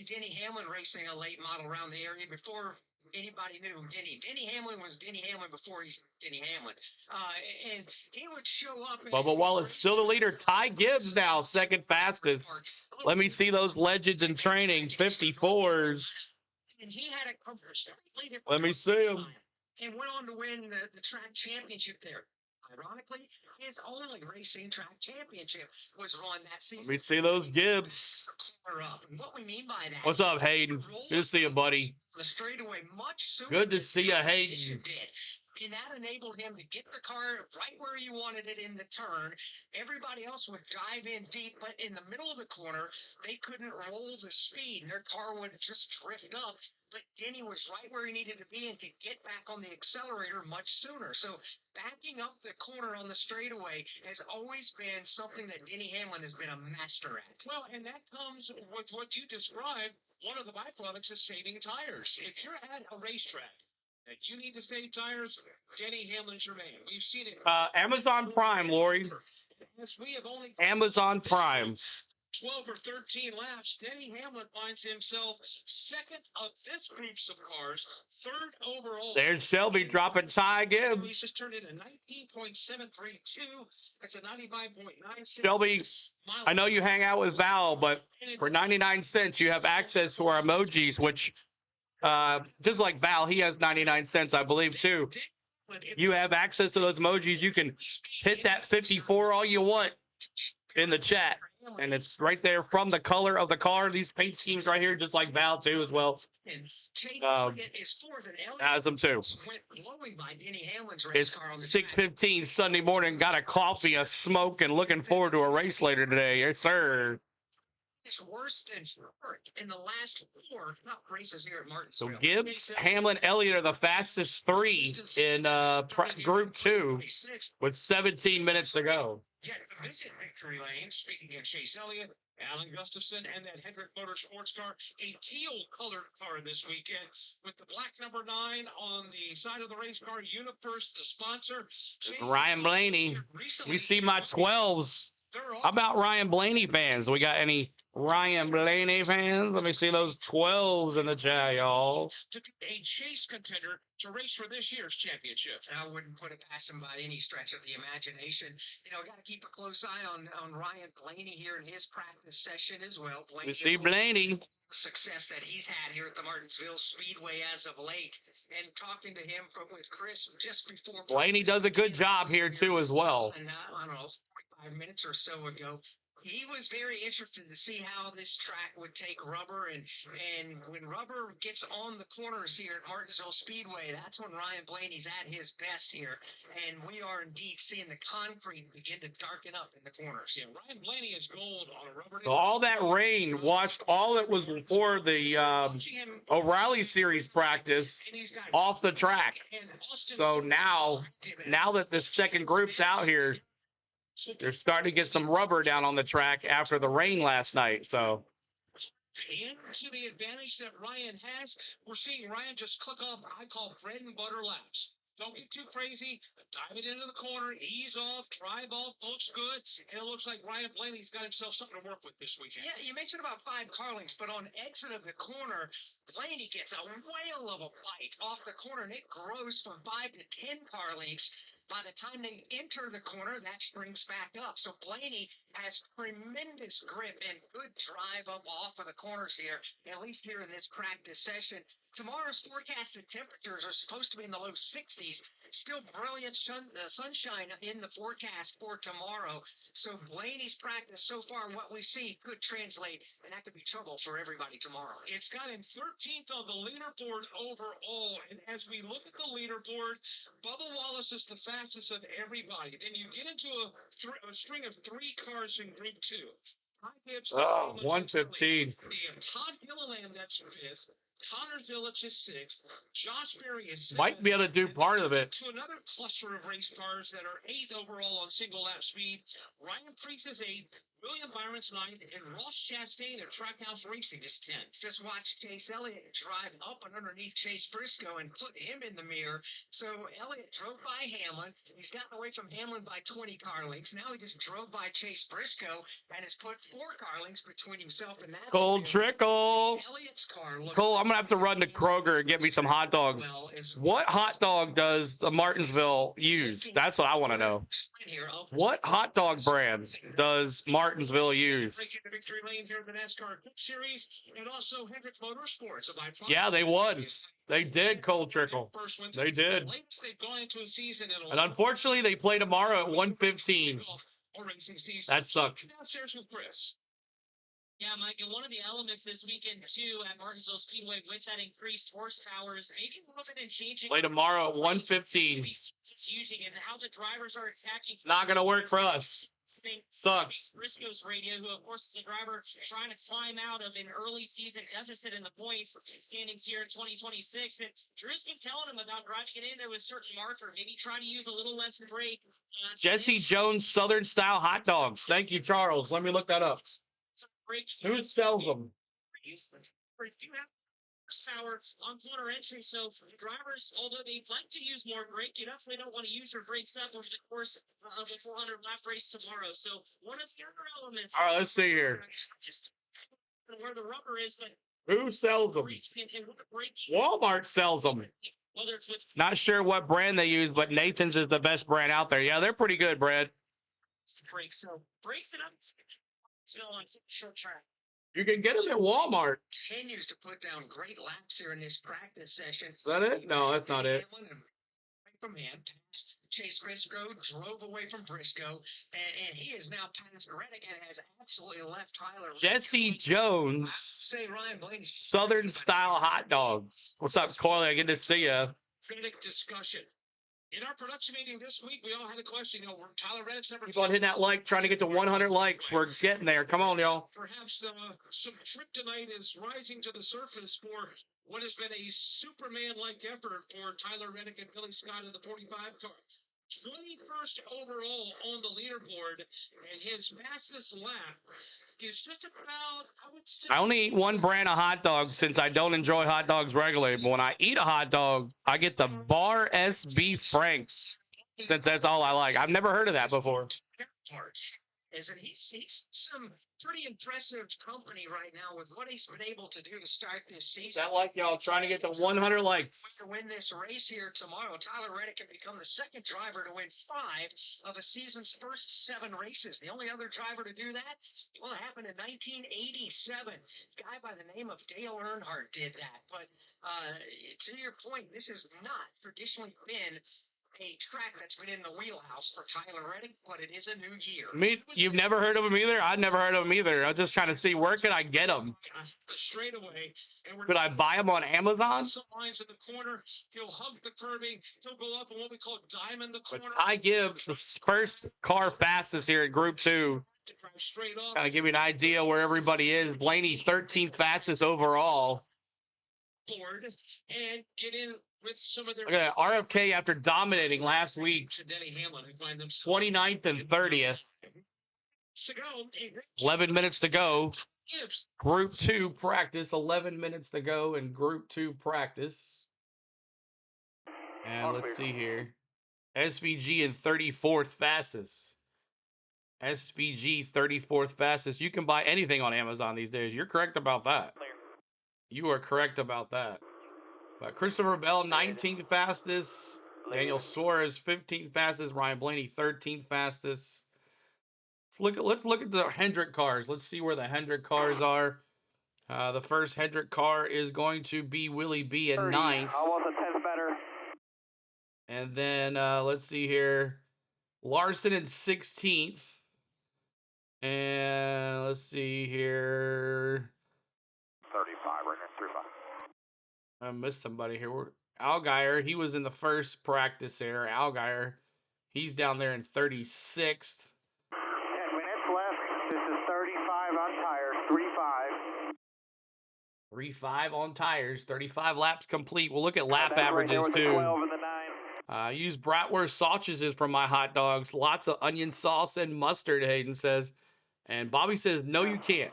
Denny Hamlin racing a late model around the area before anybody knew Denny. Denny Hamlin was Denny Hamlin before he's Denny Hamlin. And he would show up. Bubba Wallace still the leader. Ty Gibbs now second fastest. Let me see those legends in training. 54s. And he had a completely different. Let me see him. And went on to win the track championship there. Ironically, his only racing track championship was run that season. Let me see those Gibbs. And what we mean by that. What's up, Hayden? Good to see you, buddy. The straightaway much sooner. Good to see you, Hayden. Did. And that enabled him to get the car right where he wanted it in the turn. Everybody else would dive in deep, but in the middle of the corner, they couldn't roll the speed, and their car would just drift up. But Denny was right where he needed to be and could get back on the accelerator much sooner. So backing up the corner on the straightaway has always been something that Denny Hamlin has been a master at. Well, and that comes with what you described. One of the byproducts is saving tires. If you're at a racetrack that you need to save tires, Denny Hamlin's your man. We've seen it. Amazon Prime, Lori. Yes, we have only Amazon Prime. 12 or 13 laps. Denny Hamlin finds himself second of this groups of cars, third overall. There's Shelby dropping Ty Gibbs. He's just turned in a 19.732. That's a 95.96. Shelby, I know you hang out with Val, but for 99 cents, you have access to our emojis, which, just like Val, he has 99 cents, I believe, too. You have access to those emojis. You can hit that 54 all you want in the chat. And it's right there from the color of the car. These paint schemes right here, just like Val, too, as well. Has them, too. It's 6:15 Sunday morning. Got a coffee, a smoke, and looking forward to a race later today. Yes, sir. It's worse than in the last 4 top races here at Martinsville. So Gibbs, Hamlin, Elliott are the fastest 3 in Group 2 with 17 minutes to go. Yet to visit victory lane, speaking of Chase Elliott, Alan Gustafson, and that Hendrick Motorsports car, a teal-colored car this weekend with the black number 9 on the side of the race car. UniFirst, the sponsor. Ryan Blaney. We see my 12s. How about Ryan Blaney fans? We got any Ryan Blaney fans, let me see those 12s in the chat, y'all. To be a chase contender to race for this year's championship. I wouldn't put it past him by any stretch of the imagination. You know, got to keep a close eye on Ryan Blaney here in his practice session as well. Blaney, You see Blaney. Success that he's had here at the Martinsville Speedway as of late, and talking to him with Chris just before Blaney does a good job here too as well. And I don't know, 45 minutes or so ago, he was very interested to see how this track would take rubber, and when rubber gets on the corners here at Martinsville Speedway, that's when Ryan Blaney's at his best here, and we are indeed seeing the concrete begin to darken up in the corners. Yeah, Ryan Blaney is gold on a rubber. So all that rain, watched all it was before the O'Reilly Series practice off the track. So now that the second group's out here, they're starting to get some rubber down on the track after the rain last night. So, and to the advantage that Ryan has, we're seeing Ryan just click off, I call bread and butter laps. Don't get too crazy. Dive it into the corner, ease off, drive off, looks good. And it looks like Ryan Blaney's got himself something to work with this weekend. Yeah, you mentioned about 5 car lengths, but on exit of the corner, Blaney gets a whale of a bite off the corner, and it grows from 5 to 10 car lengths. By the time they enter the corner, that springs back up. So Blaney has tremendous grip and good drive up off of the corners here, at least here in this practice session. Tomorrow's forecasted temperatures are supposed to be in the low 60s. Still brilliant sunshine in the forecast for tomorrow. So Blaney's practice so far, what we see, could translate, and that could be trouble for everybody tomorrow. It's got him 13th on the leaderboard overall. And as we look at the leaderboard, Bubba Wallace is the fastest of everybody. Then you get into a string of 3 cars in Group 2. 115. We have Todd Gilliland, that's 5th. Connor Village is 6th. Josh Berry is 7th. Might be able to do part of it. To another cluster of race cars that are 8th overall on single lap speed. Ryan Preece is 8th. William Byron's 9th, and Ross Chastain of Trackhouse Racing is 10th. Just watch Chase Elliott drive up and underneath Chase Briscoe and put him in the mirror. So Elliott drove by Hamlin. He's gotten away from Hamlin by 20 car lengths. Now he just drove by Chase Briscoe and has put 4 car lengths between himself and that. Cold Trickle. Elliott's car. Cole, I'm going to have to run to Kroger and get me some hot dogs. What hot dog does the Martinsville use? That's what I want to know. What hot dog brands does Martinsville use? Breaking the victory lane here in the NASCAR Cup Series, and also Hendrick Motorsports. Yeah, they won. They did, Cold Trickle. They did. They've gone into a season, and unfortunately, they play tomorrow at 1:15. That sucked. Downstairs with Chris. Yeah, Mike, and one of the elements this weekend, too, at Martinsville Speedway with that increased horsepower is maybe a little bit in changing. Play tomorrow at 1:15. Using and how the drivers are attacking. Not going to work for us. Sucks. Briscoe's radio, who, of course, is a driver trying to climb out of an early season deficit in the points standings here in 2026. And Drew's been telling him about driving it in there with certain marker, maybe try to use a little less brake. Jesse Jones Southern Style Hot Dogs. Thank you, Charles. Let me look that up. Who sells them? Horsepower on corner entry, so drivers, although they'd like to use more brake, you definitely don't want to use your brakes up over the course of a 400 lap race tomorrow. So one of the other elements. All right, let's see here. Just where the rubber is, but who sells them? Walmart sells them. Whether it's with not sure what brand they use, but Nathan's is the best brand out there. Yeah, they're pretty good, Brad. Brakes, so brakes it up. Still on short track. You can get them at Walmart. Continues to put down great laps here in this practice session. Is that it? No, that's not it. From him, Chase Briscoe drove away from Briscoe, and he is now past Reddick and has absolutely left Tyler. Jesse Jones, say Ryan Blaney, Southern Style Hot Dogs. What's up, Corley? Good to see you. Reddick discussion. In our production meeting this week, we all had a question. You know, Tyler Reddick's number. Keep on hitting that like, trying to get to 100 likes. We're getting there. Come on, y'all. Perhaps some kryptonite is rising to the surface for what has been a Superman-like effort for Tyler Reddick and Billy Scott in the 45 car. 21st overall on the leaderboard, and his fastest lap is just about, I would say. I only eat one brand of hot dogs since I don't enjoy hot dogs regularly. But when I eat a hot dog, I get the Bar SB Franks, since that's all I like. I've never heard of that before. is that he's some pretty impressive company right now with what he's been able to do to start this season. That like y'all trying to get to 100 likes. To win this race here tomorrow, Tyler Reddick can become the second driver to win 5 of a season's first 7 races. The only other driver to do that, well, it happened in 1987. A guy by the name of Dale Earnhardt did that. But to your point, this has not traditionally been a track that's been in the wheelhouse for Tyler Reddick, but it is a new year. You've never heard of him either? I'd never heard of him either. I'm just trying to see, where can I get him? Straightaway. Could I buy him on Amazon? Some lines at the corner. He'll hug the curbing. He'll go up in what we call diamond the corner. But Ty Gibbs, the first car fastest here at Group 2. To drive straight off. Kind of give you an idea where everybody is. Blaney, 13th fastest overall. Board and get in with some of their. Look at that. RFK, after dominating last week, Denny Hamlin, who find themselves 29th and 30th. to go. 11 minutes to go. Group 2 practice. 11 minutes to go in Group 2 practice. And let's see here. SVG in 34th fastest. SVG 34th fastest. You can buy anything on Amazon these days. You're correct about that. You are correct about that. But Christopher Bell, 19th fastest. Daniel Suarez, 15th fastest. Ryan Blaney, 13th fastest. Let's look at the Hendrick cars. Let's see where the Hendrick cars are. The first Hendrick car is going to be Willie B in 9th. Almost a 10 better. And then let's see here. Larson in 16th. And let's see here. 35, right now, 35. I missed somebody here. Allgaier, he was in the first practice there. Allgaier, he's down there in 36th. 10 minutes left. This is 35 on tires. 3.5. 3.5 on tires. 35 laps complete. We'll look at lap averages too. 12 and the 9. Use bratwurst sausages for my hot dogs. Lots of onion sauce and mustard, Hayden says. And Bobby says, no, you can't.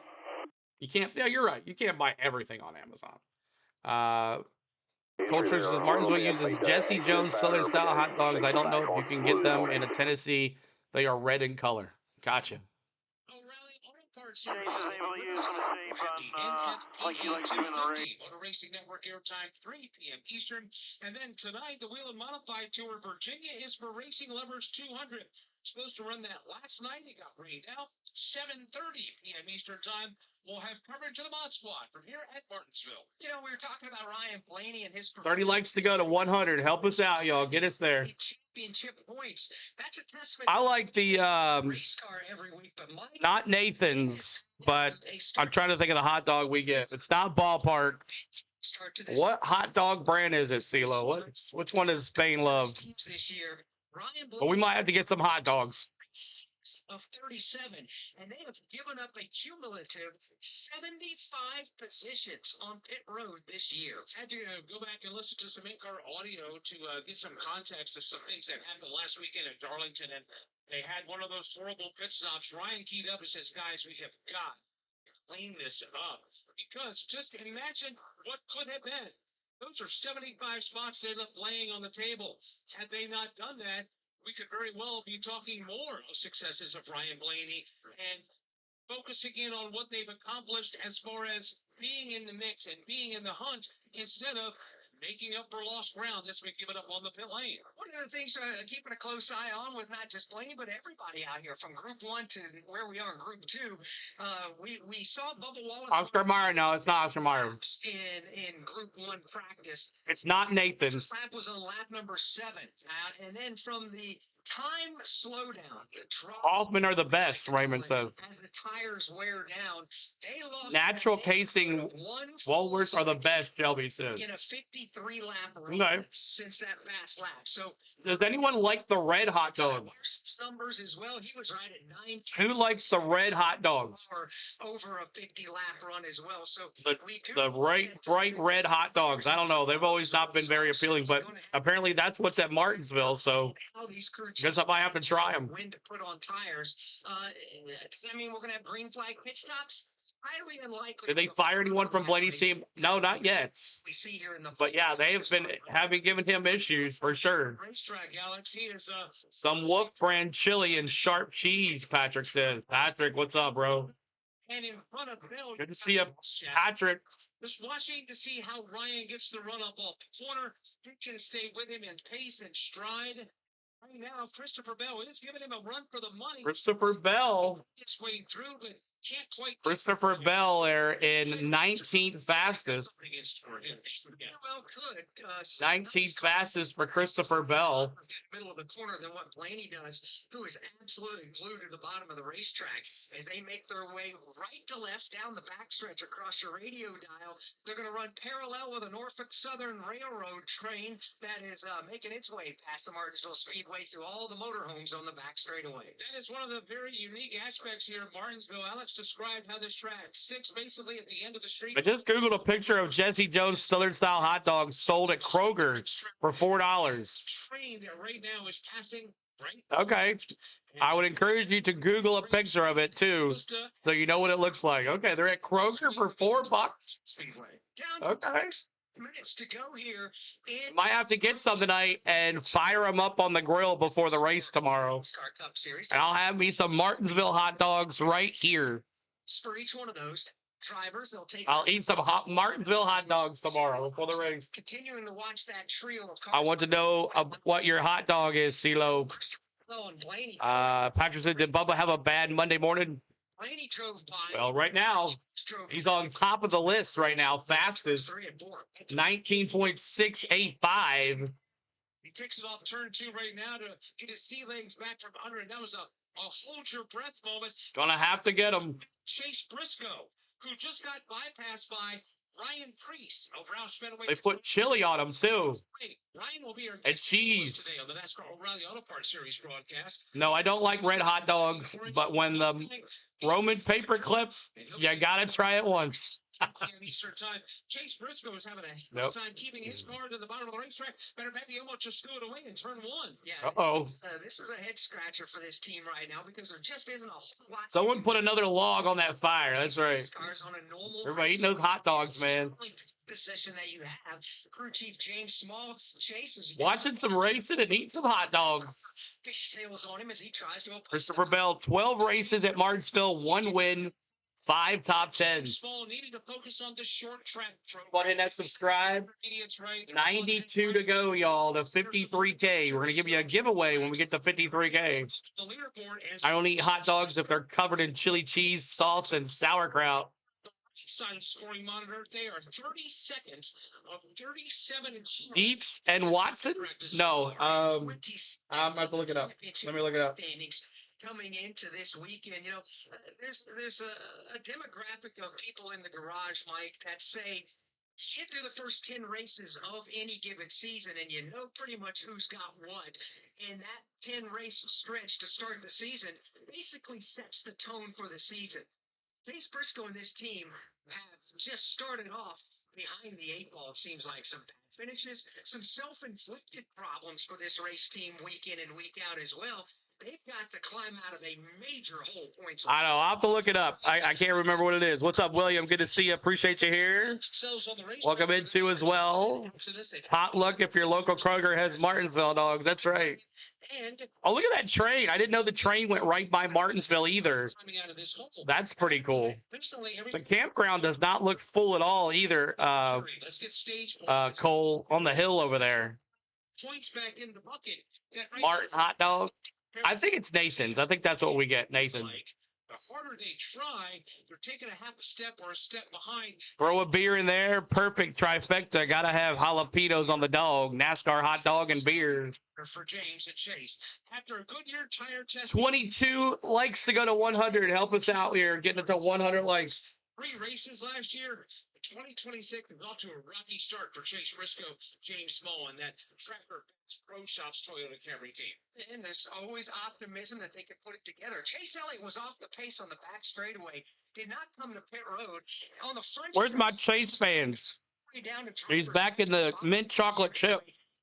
You can't. Yeah, you're right. You can't buy everything on Amazon. Culture says Martinsville uses Jesse Jones Southern style hot dogs. I don't know if you can get them in a Tennessee. They are red in color. Gotcha. James is able to use some tape on, like you like to do in the race. Motor Racing Network airtime 3 p.m. Eastern. And then tonight, the Wheel and Modified Tour, Virginia is for Racing Lovers 200. Supposed to run that last night. It got rained out. 7:30 p.m. Eastern time. We'll have coverage of the Mod Squad from here at Martinsville. You know, we were talking about Ryan Blaney and his 30 likes to go to 100. Help us out, y'all. Get us there. Championship points. That's a testament. I like the race car every week, but not Nathan's, but I'm trying to think of the hot dog we get. It's not Ballpark. What hot dog brand is it, CeeLo? Which one does Spain love? This year, But we might have to get some hot dogs. Of 37, and they have given up a cumulative 75 positions on pit road this year. Had to go back and listen to some in-car audio to get some context of some things that happened last weekend at Darlington, and they had one of those horrible pit stops. Ryan keyed up and says, guys, we have got to clean this up, because just imagine what could have been. Those are 75 spots they left laying on the table. Had they not done that, we could very well be talking more of successes of Ryan Blaney and focusing in on what they've accomplished as far as being in the mix and being in the hunt instead of making up for lost ground that's been given up on the pit lane. One of the things keeping a close eye on with not just Blaney, but everybody out here from Group 1 to where we are in Group 2, we saw Bubba Wallace. Oscar Mayer, no, it's not Oscar Mayer. In Group 1 practice. It's not Nathan's. His lap was on lap number 7. And then from the time slowdown, the drop. Hoffman are the best, Raymond says. As the tires wear down, they lost. Natural casing Woolworths are the best, Shelby says. In a 53 lap run since that fast lap. So does anyone like the red hot dog? Numbers as well. He was right at 9. Who likes the red hot dogs? Over a 50 lap run as well. So the bright red hot dogs. I don't know. They've always not been very appealing, but apparently that's what's at Martinsville. So guess I might have to try them. When to put on tires. Does that mean we're going to have green flag pit stops? highly unlikely. Did they fire anyone from Blaney's team? No, not yet. We see here in the But yeah, they have been giving him issues for sure. Racetrack, Alex. He is Some Wolf brand chili and sharp cheese, Patrick said. Patrick, what's up, bro? and in front of Bill. Good to see you, Patrick. Just watching to see how Ryan gets the run up off the corner. Who can stay with him in pace and stride. Right now, Christopher Bell is giving him a run for the money. Christopher Bell. It's way through, but can't quite. Christopher Bell there in 19th fastest. Well, could. 19th fastest for Christopher Bell. Middle of the corner than what Blaney does, who is absolutely glued to the bottom of the racetrack as they make their way right to left down the backstretch across your radio dial. They're going to run parallel with a Norfolk Southern Railroad train that is making its way past the Martinsville Speedway through all the motorhomes on the back straightaway. That is one of the very unique aspects here of Martinsville. Alex described how this track sits basically at the end of the street. I just Googled a picture of Jesse Jones Southern style hot dogs sold at Kroger for $4. Train that right now is passing right. Okay. I would encourage you to Google a picture of it too, so you know what it looks like. Okay, they're at Kroger for $4. Speedway. Down to Okay. 6 minutes to go here. In Might have to get some tonight and fire them up on the grill before the race tomorrow. Nascar Cup Series. And I'll have me some Martinsville hot dogs right here. For each one of those drivers, they'll take. I'll eat some Martinsville hot dogs tomorrow before the race. Continuing to watch that trio of cars. I want to know what your hot dog is, CeeLo. And Blaney. Patrick said, did Bubba have a bad Monday morning? Blaney drove by. Well, right now, he's on top of the list right now. Fastest, 3 and 4. 19.685. He takes it off turn 2 right now to get his sea legs back from under it. That was a hold your breath moment. Gonna have to get him. Chase Briscoe, who just got bypassed by Ryan Priest of Roush Fenway. They put chili on him, too. Ryan will be our And guest cheese. today on the NASCAR O'Reilly Auto Parts Series broadcast. No, I don't like red hot dogs, but when the Roman paperclip, you gotta try it once. Eastern time. Chase Briscoe is having a Nope. time keeping his car to the bottom of the racetrack. Better bet he almost just threw it away in turn 1. Yeah. Uh-oh. This is a head scratcher for this team right now because there just isn't a whole lot. Someone put another log on that fire. That's right. Cars on a normal. Everybody eating those hot dogs, man. Position that you have. Crew Chief James Small chases. Watching some racing and eating some hot dogs. Fishtails on him as he tries to. Christopher Bell, 12 races at Martinsville, 1 win, 5 top 10s. Small needed to focus on the short track. Go ahead and that subscribe. 92 to go, y'all, to 53K. We're going to give you a giveaway when we get to 53K. The leaderboard is I don't eat hot dogs if they're covered in chili cheese, sauce, and sauerkraut. side of scoring monitor. They are 30 seconds of 37 and Dietz and Watson? No. I'm about to look it up. Let me look it up. Coming into this weekend, you know, there's a demographic of people in the garage, Mike, that say get through the first 10 races of any given season and you know pretty much who's got what. And that 10 race stretch to start the season basically sets the tone for the season. Chase Briscoe and this team have just started off behind the 8 ball. It seems like some bad finishes, some self-inflicted problems for this race team week in and week out as well. They've got to climb out of a major hole points. I know. I'll have to look it up. I can't remember what it is. What's up, William? Good to see you. Appreciate you here. Welcome in too as well. Potluck if your local Kroger has Martinsville dogs. That's right. Oh, look at that train. I didn't know the train went right by Martinsville either. That's pretty cool. The campground does not look full at all either, Cole, on the hill over there. Points back in the bucket. Martin's hot dog. I think it's Nathan's. I think that's what we get, Nathan. The harder they try, they're taking a half a step or a step behind. Throw a beer in there. Perfect trifecta. Got to have jalapenos on the dog. NASCAR hot dog and beer. For James and Chase. After a good year tire test. 22 likes to go to 100. Help us out here. Getting it to 100 likes. 3 races last year. 2026 is off to a rocky start for Chase Briscoe, James Small, and that Tracker Pro Shops Toyota Camry team. And there's always optimism that they can put it together. Chase Elliott was off the pace on the back straightaway. Did not come to pit road. On the front. Where's my Chase fans? He's back in the mint chocolate chip.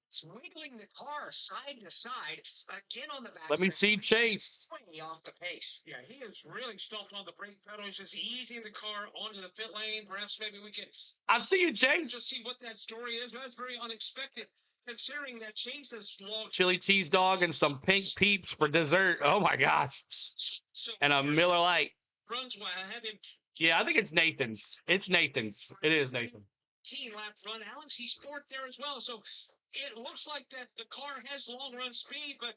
It's wiggling the car side to side. Again on the back. Let me see Chase. Way off the pace. Yeah, he is really stumped on the brake pedal. He's just easing the car onto the pit lane. Perhaps maybe we can I see you, Chase. just see what that story is. That's very unexpected, considering that Chase has long Chili cheese dog and some pink peeps for dessert. Oh my gosh. so And a Miller Lite. runs while I have him Yeah, I think it's Nathan's. It's Nathan's. It is Nathan. 18-lap run. Alex, he's fourth there as well. So it looks like that the car has long run speed, but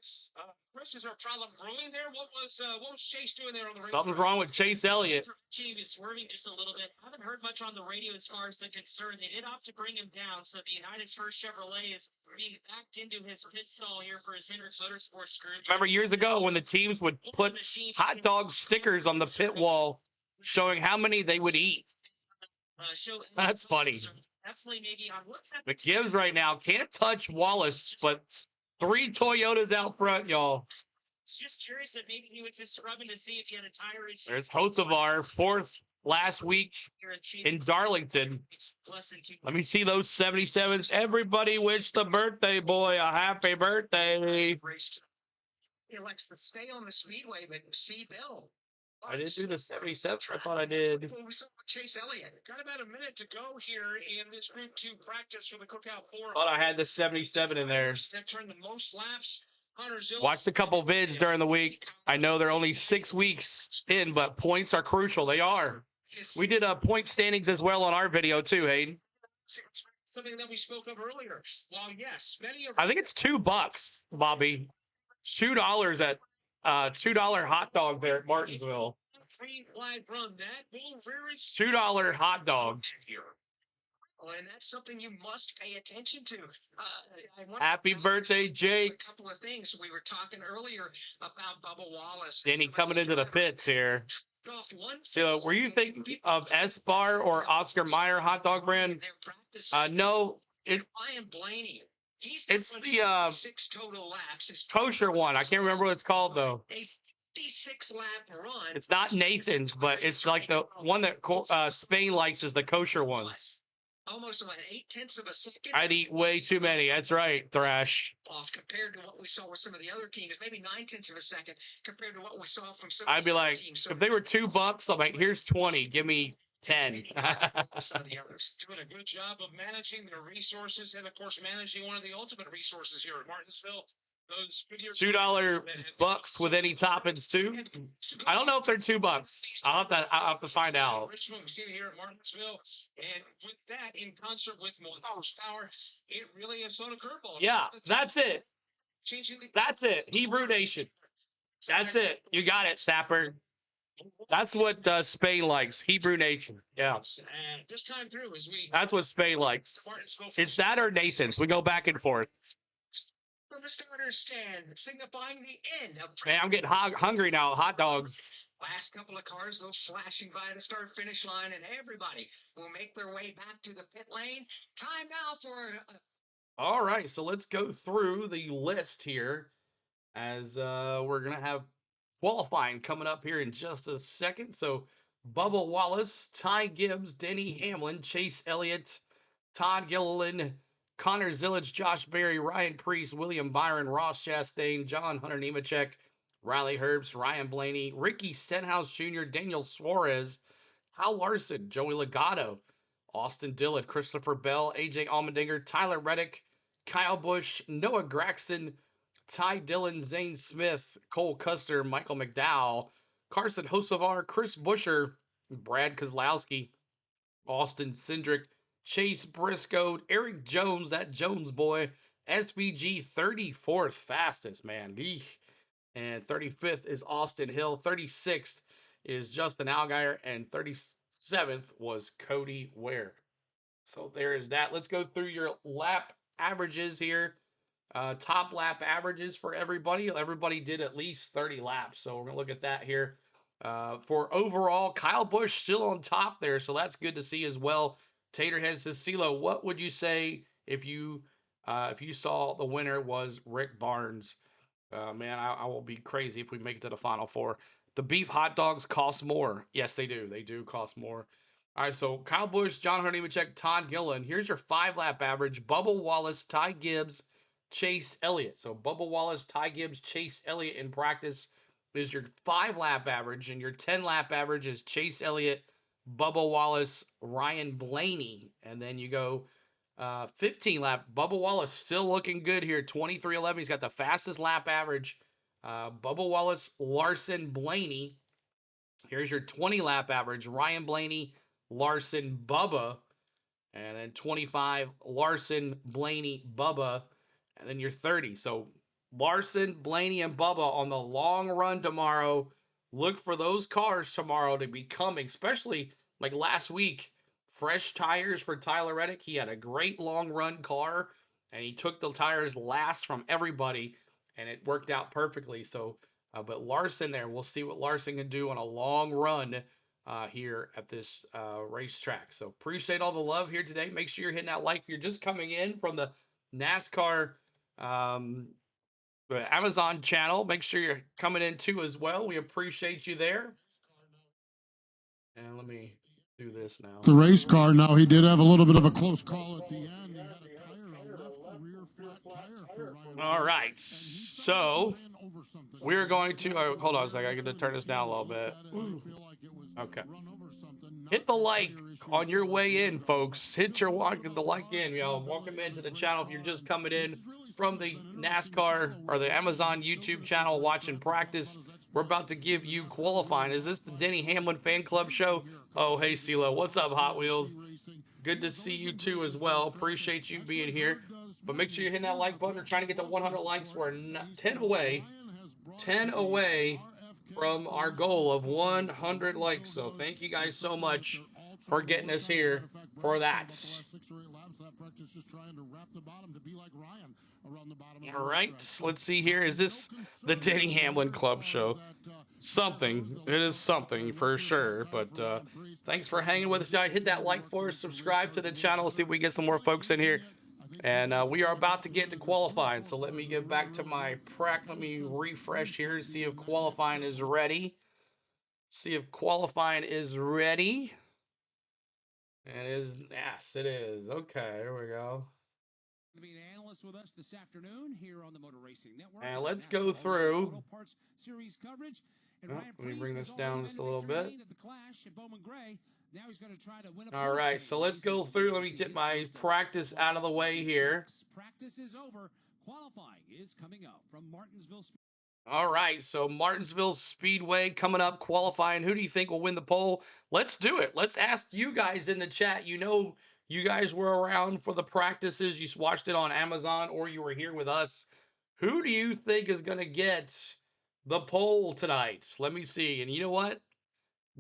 Chris, is there a problem brewing there? What was Chase doing there on the radio? Something's wrong with Chase Elliott. He was swerving just a little bit. I haven't heard much on the radio as far as the concern. They did opt to bring him down, so the United First Chevrolet is being backed into his pit stall here for his Hendrick Motorsports crew. Remember years ago when the teams would put hot dog stickers on the pit wall showing how many they would eat? That's funny. Definitely maybe on what The Gibbs right now can't touch Wallace, but 3 Toyotas out front, y'all. Just curious that maybe he was just scrubbing to see if he had a tire issue. There's Hocevar, 4th last week in Darlington. Less than 2. Let me see those 77s. Everybody wish the birthday boy a happy birthday. He likes to stay on the speedway, but see Bill. I didn't do the 77. I thought I did. We saw Chase Elliott. Got about a minute to go here in this Group 2 practice for the Cookout 4. Thought I had the 77 in there. That turned the most laps. Watched a couple vids during the week. I know they're only 6 weeks in, but points are crucial. They are. We did point standings as well on our video too, Hayden. Something that we spoke of earlier. While yes, many of I think it's $2, Bobby. $2 at $2 hot dog there at Martinsville. free flag run, that being very $2 hot dog. Oh, and that's something you must pay attention to. Happy birthday, Jake. A couple of things we were talking earlier about Bubba Wallace. Danny coming into the pits here. So, were you thinking of S-Bar or Oscar Mayer hot dog brand? No, Ryan Blaney. It's the 6 total laps. kosher one. I can't remember what it's called though. A 56-lap run. It's not Nathan's, but it's like the one that Spain likes is the kosher one. Almost about 0.8 of a second. I'd eat way too many. That's right, Thrash. Off compared to what we saw with some of the other teams, maybe 0.9 of a second compared to what we saw from some. I'd be like, teams. if they were $2, I'm like, here's 20. Give me 10. Some of the others doing a good job of managing their resources and, of course, managing one of the ultimate resources here at Martinsville. Those $2 bucks with any toppings too. I don't know if they're $2. I'll have to find out. Richmond, we see it here at Martinsville, and with that, in concert with more horsepower, it really is on a curveball. Yeah, that's it. That's it. Hebrew Nation. That's it. You got it, Sapper. That's what Spain likes. Hebrew Nation. Yeah. And this time through, as we that's what Spain likes. It's that or Nathan's. We go back and forth. From the starter's stand, signifying the end of. Man, I'm getting hungry now. Hot dogs. Last couple of cars go flashing by the start-finish line, and everybody will make their way back to the pit lane. Time now for. All right, so let's go through the list here, as we're gonna have qualifying coming up here in just a second. So, Bubba Wallace, Ty Gibbs, Denny Hamlin, Chase Elliott, Todd Gilliland, Connor Zillage, Josh Berry, Ryan Priest, William Byron, Ross Chastain, John Hunter Nemechek, Riley Herbst, Ryan Blaney, Ricky Stenhouse Jr., Daniel Suarez, Kyle Larson, Joey Logano, Austin Dillard, Christopher Bell, AJ Allmendinger, Tyler Reddick, Kyle Busch, Noah Gragson, Ty Dillon, Zane Smith, Cole Custer, Michael McDowell, Carson Hocevar, Chris Buescher, Brad Kozlowski, Austin Cindric, Chase Briscoe, Eric Jones, that Jones boy, SVG 34th fastest, man. Eek. And 35th is Austin Hill. 36th is Justin Allgaier. And 37th was Cody Ware. So there is that. Let's go through your lap averages here. Top lap averages for everybody. Everybody did at least 30 laps. So we're going to look at that here. For overall, Kyle Busch still on top there. So that's good to see as well. Taterhead says, CeeLo, what would you say if you saw the winner was Rick Barnes? Man, I will be crazy if we make it to the Final Four. The beef hot dogs cost more. Yes, they do. They do cost more. All right, so Kyle Busch, John Hunter Nemechek, Todd Gilliland. Here's your 5-lap average. Bubba Wallace, Ty Gibbs, Chase Elliott. So Bubba Wallace, Ty Gibbs, Chase Elliott in practice is your 5-lap average, and your 10-lap average is Chase Elliott, Bubba Wallace, Ryan Blaney. And then you go 15-lap. Bubba Wallace still looking good here, 23:11. He's got the fastest lap average. Bubba Wallace, Larson, Blaney. Here's your 20-lap average. Ryan Blaney, Larson, Bubba. And then 25, Larson, Blaney, Bubba. And then your 30. So Larson, Blaney, and Bubba on the long run tomorrow. Look for those cars tomorrow to be coming, especially like last week. Fresh tires for Tyler Reddick. He had a great long run car, and he took the tires last from everybody, and it worked out perfectly. So, but Larson there, we'll see what Larson can do on a long run here at this racetrack. So appreciate all the love here today. Make sure you're hitting that like if you're just coming in from the NASCAR the Amazon channel. Make sure you're coming in too as well. We appreciate you there. And let me do this now. The race car now, he did have a little bit of a close call at the end. He had a tire, a left rear flat tire for Ryan. All right. So we're going to hold on a second. I got to turn this down a little bit. Okay. Hit the like on your way in, folks. Hit the like in. Welcome into the channel if you're just coming in from the NASCAR or the Amazon YouTube channel watching practice. We're about to give you qualifying. Is this the Denny Hamlin Fan Club show? Oh, hey, CeeLo. What's up, Hot Wheels? Good to see you too as well. Appreciate you being here. But make sure you're hitting that like button. We're trying to get to 100 likes. We're 10 away. 10 away from our goal of 100 likes. So thank you guys so much for getting us here for that. All right, let's see here. Is this the Denny Hamlin Club show? Something. It is something for sure. But thanks for hanging with us, guys. Hit that like for us. Subscribe to the channel. See if we get some more folks in here. And we are about to get to qualifying. So let me get back to my prac. Let me refresh here and see if qualifying is ready. See if qualifying is ready. And it is, yes, it is. Okay, here we go. To be an analyst with us this afternoon here on the Motor Racing Network. And let's go through. Let me bring this down just a little bit. All right, so let's go through. Let me get my practice out of the way here. Practice is over. Qualifying is coming up from Martinsville. All right, so Martinsville Speedway coming up, qualifying. Who do you think will win the poll? Let's do it. Let's ask you guys in the chat. You know, you guys were around for the practices. You watched it on Amazon or you were here with us. Who do you think is going to get the poll tonight? Let me see. And you know what?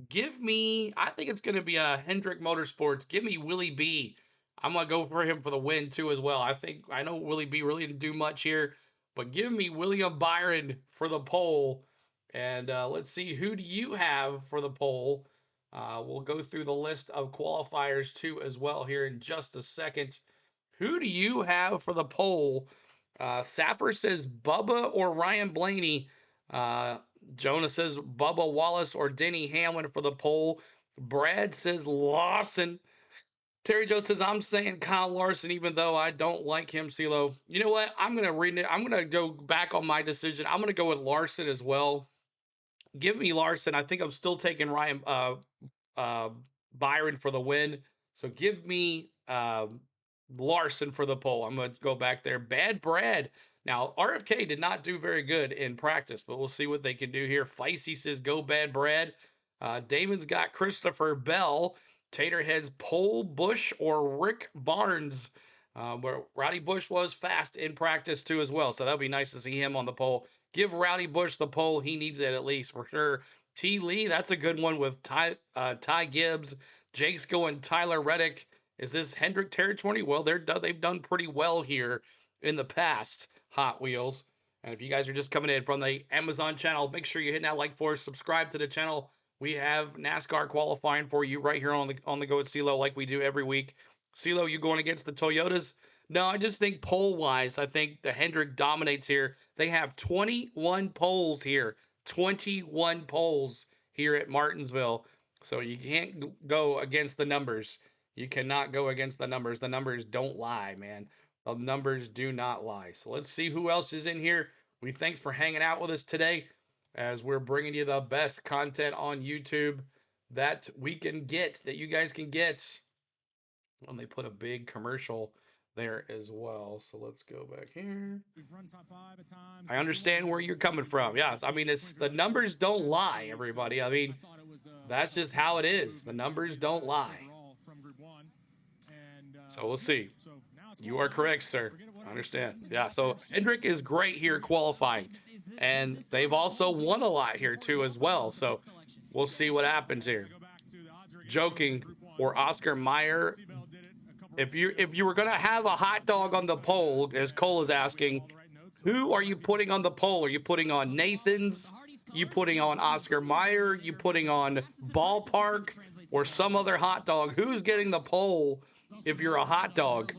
Give me, I think it's going to be a Hendrick Motorsports. Give me Willie B. I'm going to go for him for the win too as well. I know Willie B really didn't do much here, but give me William Byron for the poll. And let's see, who do you have for the poll? We'll go through the list of qualifiers too as well here in just a second. Who do you have for the poll? Sapper says Bubba or Ryan Blaney. Jonah says Bubba Wallace or Denny Hamlin for the poll. Brad says Larson. Terry Joe says, I'm saying Kyle Larson, even though I don't like him, CeeLo. You know what? I'm going to read it. I'm going to go back on my decision. I'm going to go with Larson as well. Give me Larson. I think I'm still taking Ryan Byron for the win. So give me Larson for the poll. I'm going to go back there. Bad Brad. Now, RFK did not do very good in practice, but we'll see what they can do here. Feisty says, go Bad Brad. Damon's got Christopher Bell. Taterhead's Pole Bush or Rick Barnes. Where Rowdy Bush was fast in practice too as well. So that'll be nice to see him on the pole. Give Rowdy Bush the pole. He needs it at least for sure. T. Lee, that's a good one with Ty Gibbs. Jake's going Tyler Reddick. Is this Hendrick territory? Well, they've done pretty well here in the past, Hot Wheels. And if you guys are just coming in from the Amazon channel, make sure you're hitting that like for us. Subscribe to the channel. We have NASCAR qualifying for you right here on the Go at CeeLo like we do every week. CeeLo, you going against the Toyotas? No, I just think poll-wise, I think the Hendrick dominates here. They have 21 polls here. 21 polls here at Martinsville. So you can't go against the numbers. You cannot go against the numbers. The numbers don't lie, man. The numbers do not lie. So let's see who else is in here. We thanks for hanging out with us today as we're bringing you the best content on YouTube that we can get, that you guys can get. And they put a big commercial there as well. So let's go back here. I understand where you're coming from. Yes, I mean, it's the numbers don't lie, everybody. I mean, that's just how it is. The numbers don't lie. So we'll see. You are correct, sir. I understand. Yeah, so Hendrick is great here qualifying. And they've also won a lot here, too, as well. So we'll see what happens here. Joking, or Oscar Mayer. If you were going to have a hot dog on the pole, as Cole is asking, who are you putting on the pole? Are you putting on Nathan's? You putting on Oscar Mayer? You putting on Ballpark? Or some other hot dog? Who's getting the pole if you're a hot dog?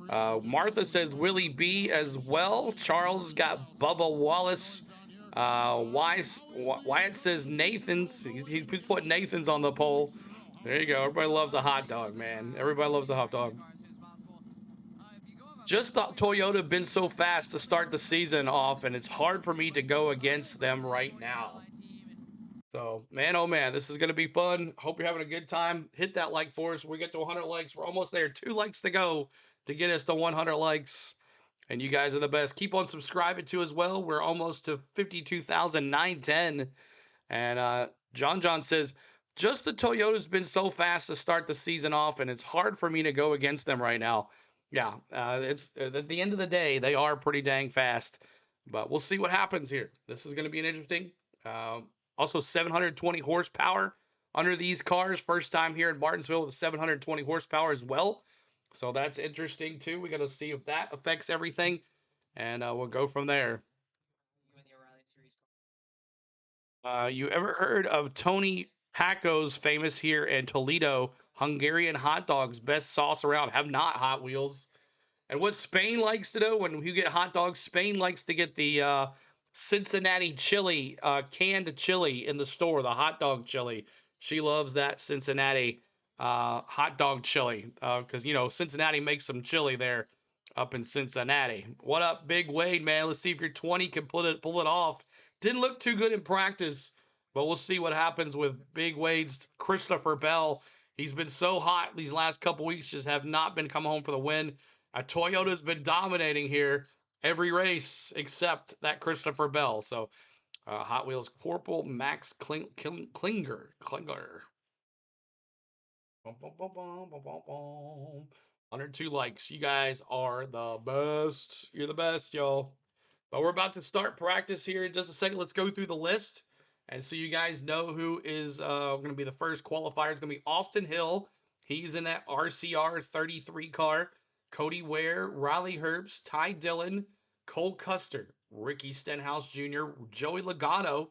Martha says Willie B as well. Charles got Bubba Wallace. Wyatt says Nathan's. He's put Nathan's on the pole. There you go. Everybody loves a hot dog, man. Everybody loves a hot dog. Just thought Toyota been so fast to start the season off, and it's hard for me to go against them right now. So, man, oh man, this is going to be fun. Hope you're having a good time. Hit that like for us. We get to 100 likes. We're almost there. 2 likes to go to get us to 100 likes. And you guys are the best. Keep on subscribing to as well. We're almost to 52,910. And John says, just the Toyota's been so fast to start the season off, and it's hard for me to go against them right now. Yeah, it's at the end of the day, they are pretty dang fast. But we'll see what happens here. This is going to be an interesting. Also, 720 horsepower under these cars. First time here in Martinsville with 720 horsepower as well. So that's interesting too. We got to see if that affects everything, and we'll go from there. You ever heard of Tony Paco's famous here in Toledo Hungarian hot dogs? Best sauce around. Have not, Hot Wheels. And what Spain likes to do when you get hot dogs, Spain likes to get the Cincinnati chili, canned chili in the store, the hot dog chili. She loves that Cincinnati hot dog chili because, you know, Cincinnati makes some chili there up in Cincinnati. What up, Big Wade, man? Let's see if your 20 can pull it off. Didn't look too good in practice, but we'll see what happens with Big Wade's Christopher Bell. He's been so hot these last couple weeks, just have not been coming home for the win. Toyota's been dominating here every race except that Christopher Bell. So Hot Wheels Corporal Max Klinger. 102 likes. You guys are the best. You're the best, y'all. But we're about to start practice here in just a second. Let's go through the list. And so you guys know who is going to be the first qualifier. It's going to be Austin Hill. He's in that RCR 33 car. Cody Ware, Riley Herbst, Ty Dillon, Cole Custer, Ricky Stenhouse Jr., Joey Logano,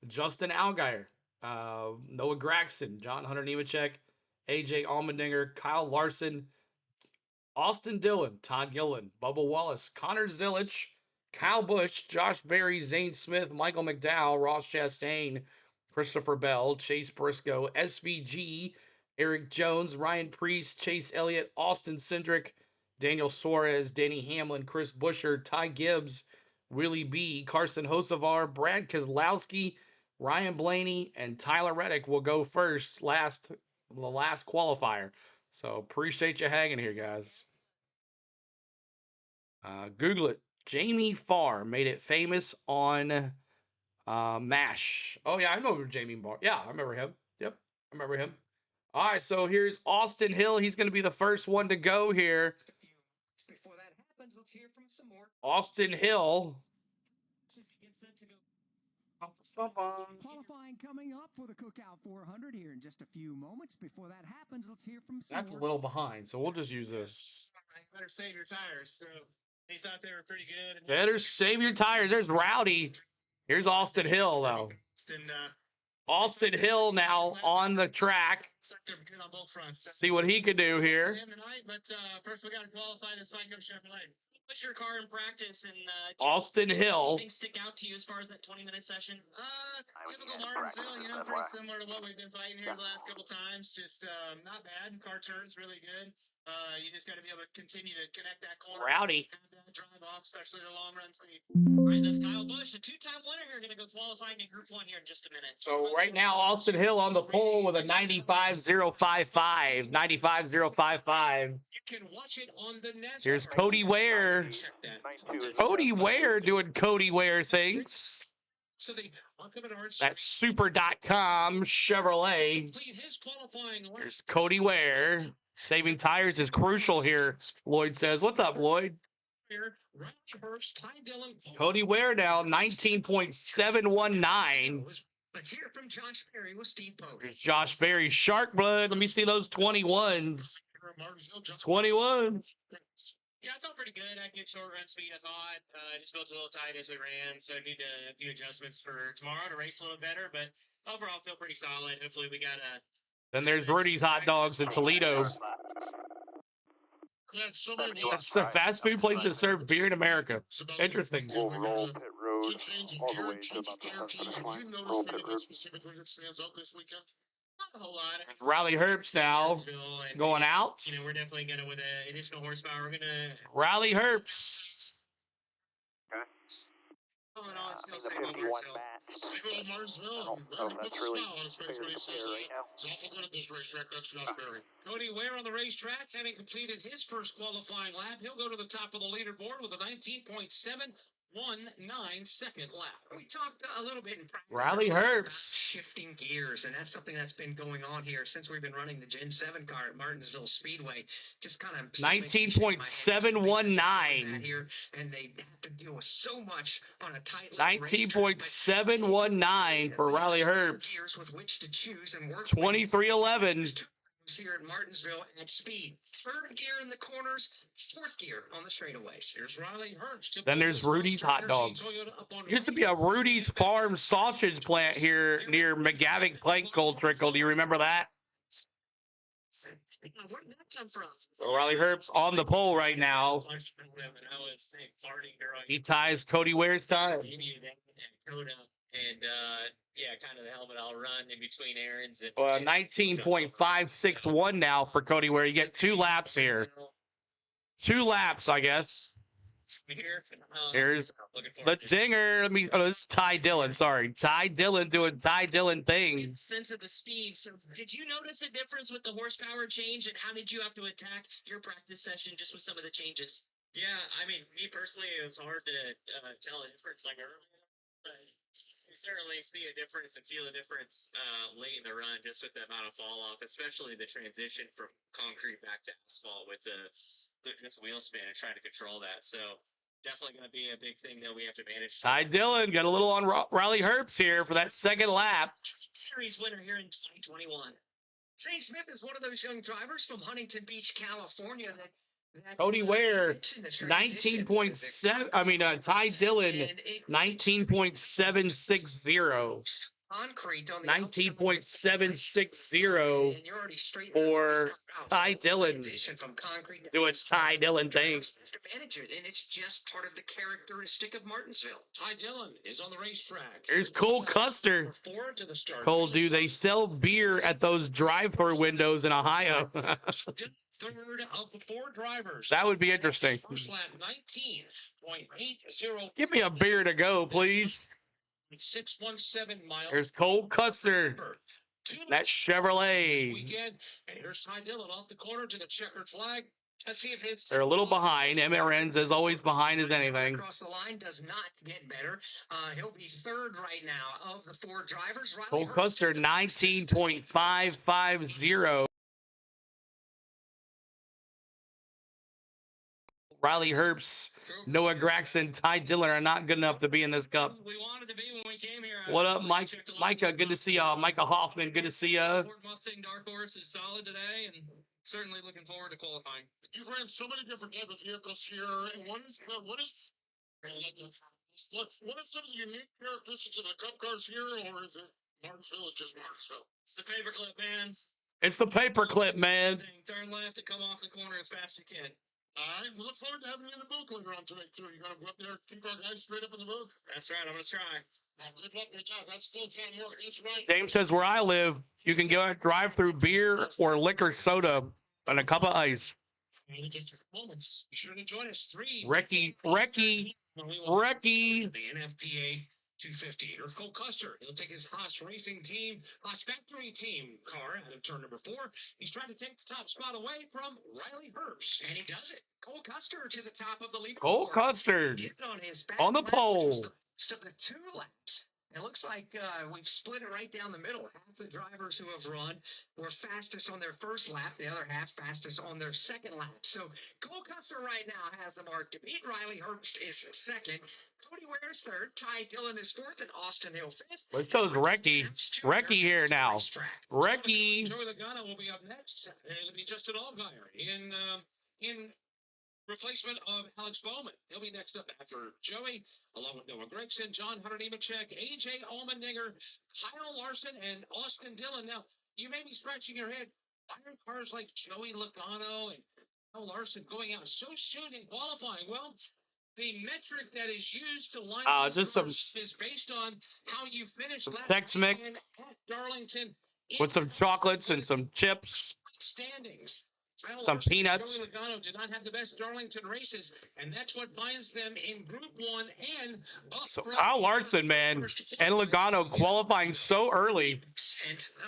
Justin Allgaier, Noah Gregson, John Hunter Nemechek, AJ Allmendinger, Kyle Larson, Austin Dillon, Todd Gillen, Bubba Wallace, Connor Zillich, Kyle Busch, Josh Berry, Zane Smith, Michael McDowell, Ross Chastain, Christopher Bell, Chase Briscoe, SVG, Eric Jones, Ryan Priest, Chase Elliott, Austin Cindric, Daniel Suarez, Danny Hamlin, Chris Buescher, Ty Gibbs, Willie B, Carson Hocevar, Brad Keselowski, Ryan Blaney, and Tyler Reddick will go first, the last qualifier. So appreciate you hanging here, guys. Google it. Jamie Farr made it famous on MASH. Oh, yeah, I remember Jamie Farr. Yeah, I remember him. Yep, I remember him. All right, so here's Austin Hill. He's going to be the first one to go here. Before that happens, let's hear from some more. Austin Hill. Qualifying coming up for the Cookout 400 here in just a few moments. Before that happens, let's hear from some That's more. a little behind, so we'll just use this. Better save your tires. So they thought they were pretty good. Better save your tires. There's Rowdy. Here's Austin Hill, though. Austin Hill now on the track. On both fronts. See what he could do here. Tonight, but first we got to qualify this Psycho Chevrolet. What's your car in practice? And Austin Hill. Anything stick out to you as far as that 20-minute session? Typical Martinsville, you know, pretty similar to what we've been fighting here the last couple times. Just not bad. Car turns really good. You just got to be able to continue to connect that corner. Rowdy. Have that drive off, especially the long run speed. All right, that's Kyle Busch, a two-time winner here, going to go qualifying in Group 1 here in just a minute. So right now, Austin Hill on the pole with a 95.055. 95.055. You can watch it on the Nascar. Here's Cody Ware. Cody Ware doing Cody Ware things. So the That's super.com Chevrolet. his qualifying lap. Here's Cody Ware. Saving tires is crucial here, Lloyd says. What's up, Lloyd? First, Ty Dillon. Cody Ware now, 19.719. Let's hear from Josh Berry with Steve Pogue. Here's Josh Berry. Shark blood. Let me see those 21s. 21. Yeah, I felt pretty good. I had good short run speed, I thought. Just felt a little tight as we ran, so I need a few adjustments for tomorrow to race a little better. But overall, I feel pretty solid. Hopefully, we got a. Then there's Rudy's Hot Dogs in Toledo. Yeah, so many That's a fast food place that serves beer in America. Interesting. We'll roll pit road Two chains all of the way gear, to change about of the gear front change. center Have line. you Roll noticed pit anything road. specifically that stands out this weekend? Not a whole lot. Riley Herbst now going out. You know, we're definitely going to, with additional horsepower, we're going to. Riley Herbst. All in all, it's still The same old 51 Martinsville. Well, Martinsville, Oh, that's really smile on his face when he says right now. it's awful good at this racetrack. That's Josh Berry. Cody Ware on the racetrack, having completed his first qualifying lap. He'll go to the top of the leaderboard with a 19.719 second lap. We talked a little bit in practice Riley about Herbst. shifting gears, and that's something that's been going on here since we've been running the Gen 7 car at Martinsville Speedway. Just kind of 19.719. here, and they have to deal with so much on a tight 19.719 for Riley Herbst. Gears with which to choose and work 23.11. here at Martinsville at speed. Third gear in the corners, fourth gear on the straightaways. Here's Riley Herbst. Then there's Rudy's Hot Dogs. Used to be a Rudy's Farm sausage plant here near McGavick Plank Gold Trickle. Do you remember that? Where did that come from? So Riley Herbst on the pole right now. He ties Cody Ware's tie. And yeah, kind of the helmet I'll run in between errands. And, 19.561 now for Cody Ware. You get 2 laps here. 2 laps, I guess. Here's the dinger. This is Ty Dillon. Sorry. Ty Dillon doing Ty Dillon things. Sense of the speed. So did you notice a difference with the horsepower change, and how did you have to attack your practice session just with some of the changes? Yeah, I mean, me personally, it was hard to tell a difference like earlier. But you certainly see a difference and feel a difference late in the run just with the amount of fall off, especially the transition from concrete back to asphalt with the just wheel spin and trying to control that. So definitely going to be a big thing that we have to manage. Ty Dillon got a little on Riley Herbst here for that second lap. Series winner here in 2021. St. Smith is one of those young drivers from Huntington Beach, California that Cody Ware, 19.7. I mean, Ty Dillon, 19.760. Concrete on the 19.760 for Ty Dillon. Doing Ty Dillon things. Manage it, and it's just part of the characteristic of Martinsville. Ty Dillon is on the racetrack. Here's Cole Custer. Forward to the start. Cole, do they sell beer at those drive-through windows in Ohio? Third of the 4 drivers. That would be interesting. First lap, 19.80. Give me a beer to go, please. 617 miles. There's Cole Custer. That's Chevrolet. Weekend. And here's Ty Dillon off the corner to the checkered flag. Let's see if his. They're a little behind. MRN's as always behind as anything. Across the line does not get better. He'll be third right now of the 4 drivers. Cole Custer, 19.550. Riley Herbst, Noah Graxton, Ty Dillon are not good enough to be in this cup. We wanted to be when we came here. What up, Micah? Good to see y'all. Micah Hoffman, good to see ya. Ford Mustang Dark Horse is solid today, and certainly looking forward to qualifying. You've ran so many different type of vehicles here, and what are some of the unique characteristics of the Cup cars here, or is it Martinsville is just Martinsville? It's the paperclip, man. It's the paperclip, man. Turn left and come off the corner as fast as you can. All right, we look forward to having you in the booth later on tonight, too. You're going to go up there and keep our guys straight up in the booth? That's right, I'm going to try. Good luck with that. That's still trying to work. That's right. James says where I live, you can go drive through beer or liquor soda and a cup of ice. In just a few moments, be sure to join us. Recce. The NFPA 250. Here's Cole Custer. He'll take his Haas Racing team, Haas Factory team car out of turn number 4. He's trying to take the top spot away from Riley Herbst. And he does it. Cole Custer to the top of the leaderboard. Cole Custer He did it on his back on the lap, which was pole. the first of the 2 laps. It looks like we've split it right down the middle. Half the drivers who have run were fastest on their first lap, the other half fastest on their second lap. So Cole Custer right now has the mark to beat. Riley Herbst is second. Cody Ware is third. Ty Dillon is fourth, and Austin Hill fifth. Let's show Recce. Recce here now. Recce. Joey Logano will be up next. It'll be Justin Allgaier in replacement of Alex Bowman. He'll be next up after Joey, along with Noah Gregson, John Hunter Nemechek, AJ Allmendinger, Kyle Larson, and Austin Dillon. Now, you may be scratching your head. Why are cars like Joey Logano and Kyle Larson going out so soon in qualifying? Well, the metric that is used to line up just some is based on how you finish Tex Mex at Darlington with some chocolates and some chips, standings. some peanuts. Joey Logano did not have the best Darlington races, and that's what finds them in Group 1 and So Kyle Larson, man, and Logano qualifying so early.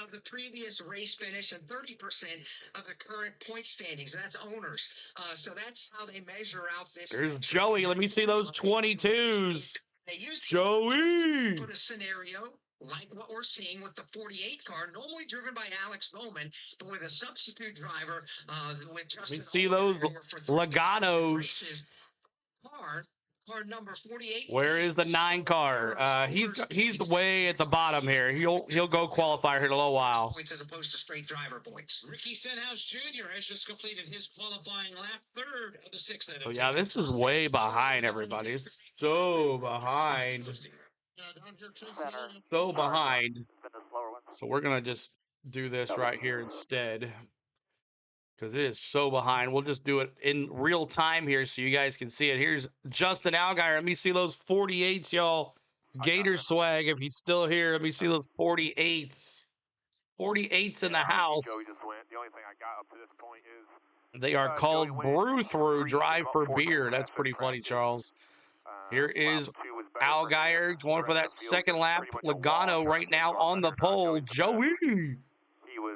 Of the previous race finish and 30% of the current point standings. That's owners. So that's how they measure out this. There's Joey. Let me see those 22s. They used Joey. put a scenario like what we're seeing with the 48 car, normally driven by Alex Bowman, but with a substitute driver with Justin. Let me see those Loganos. Car number 48. Where is the 9 car? He's way at the bottom here. He'll go qualifier here in a little while. Points as opposed to straight driver points. Ricky Stenhouse Jr. has just completed his qualifying lap, 3rd of the 6th. Oh yeah, this is way behind everybody. It's so behind. So behind. So we're gonna just do this right here instead, because it is so behind. We'll just do it in real time here so you guys can see it. Here's Justin Allgaier. Let me see those 48s, y'all. Gator swag, if he's still here. Let me see those 48s. 48s in the house. The only thing I got up to this point is they are called Brew Through Drive for Beer. That's pretty funny, Charles. Here is Allgaier going for that second lap. Logano right now on the pole. Joey.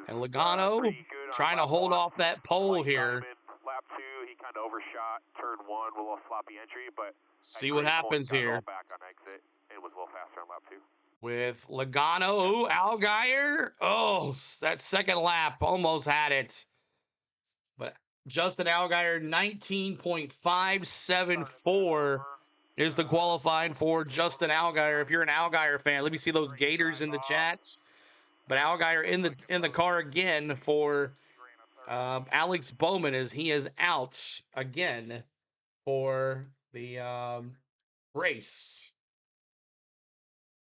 And Logano trying to hold off that pole here. Lap 2, he kind of overshot turn 1 with a little sloppy entry, but see what happens here. Back on exit and was a little faster on lap 2. With Logano, ooh, Allgaier. Oh, that second lap almost had it. But Justin Allgaier, 19.574 is the qualifying for Justin Allgaier. If you're an Allgaier fan, let me see those Gators in the chats. But Allgaier in the car again for Alex Bowman, as he is out again for the race.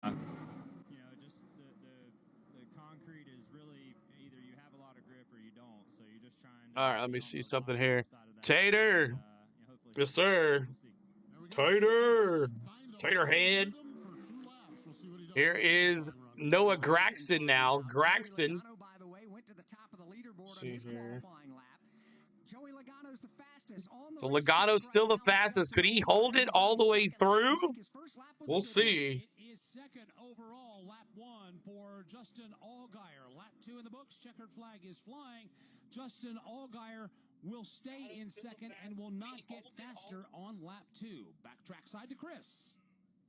You know, just the concrete is really either you have a lot of grip or you don't. So you're just trying to. All right, let me see something here. Tater. Yes, sir. Tater head. Here is Noah Gregson now. Gregson. See here. So Logano's still the fastest. Could he hold it all the way through? We'll see. It is second overall, lap 1 for Justin Allgaier. Lap 2 in the books. Checkered flag is flying. Justin Allgaier will stay in second and will not get faster on lap 2. Backtrack side to Chris.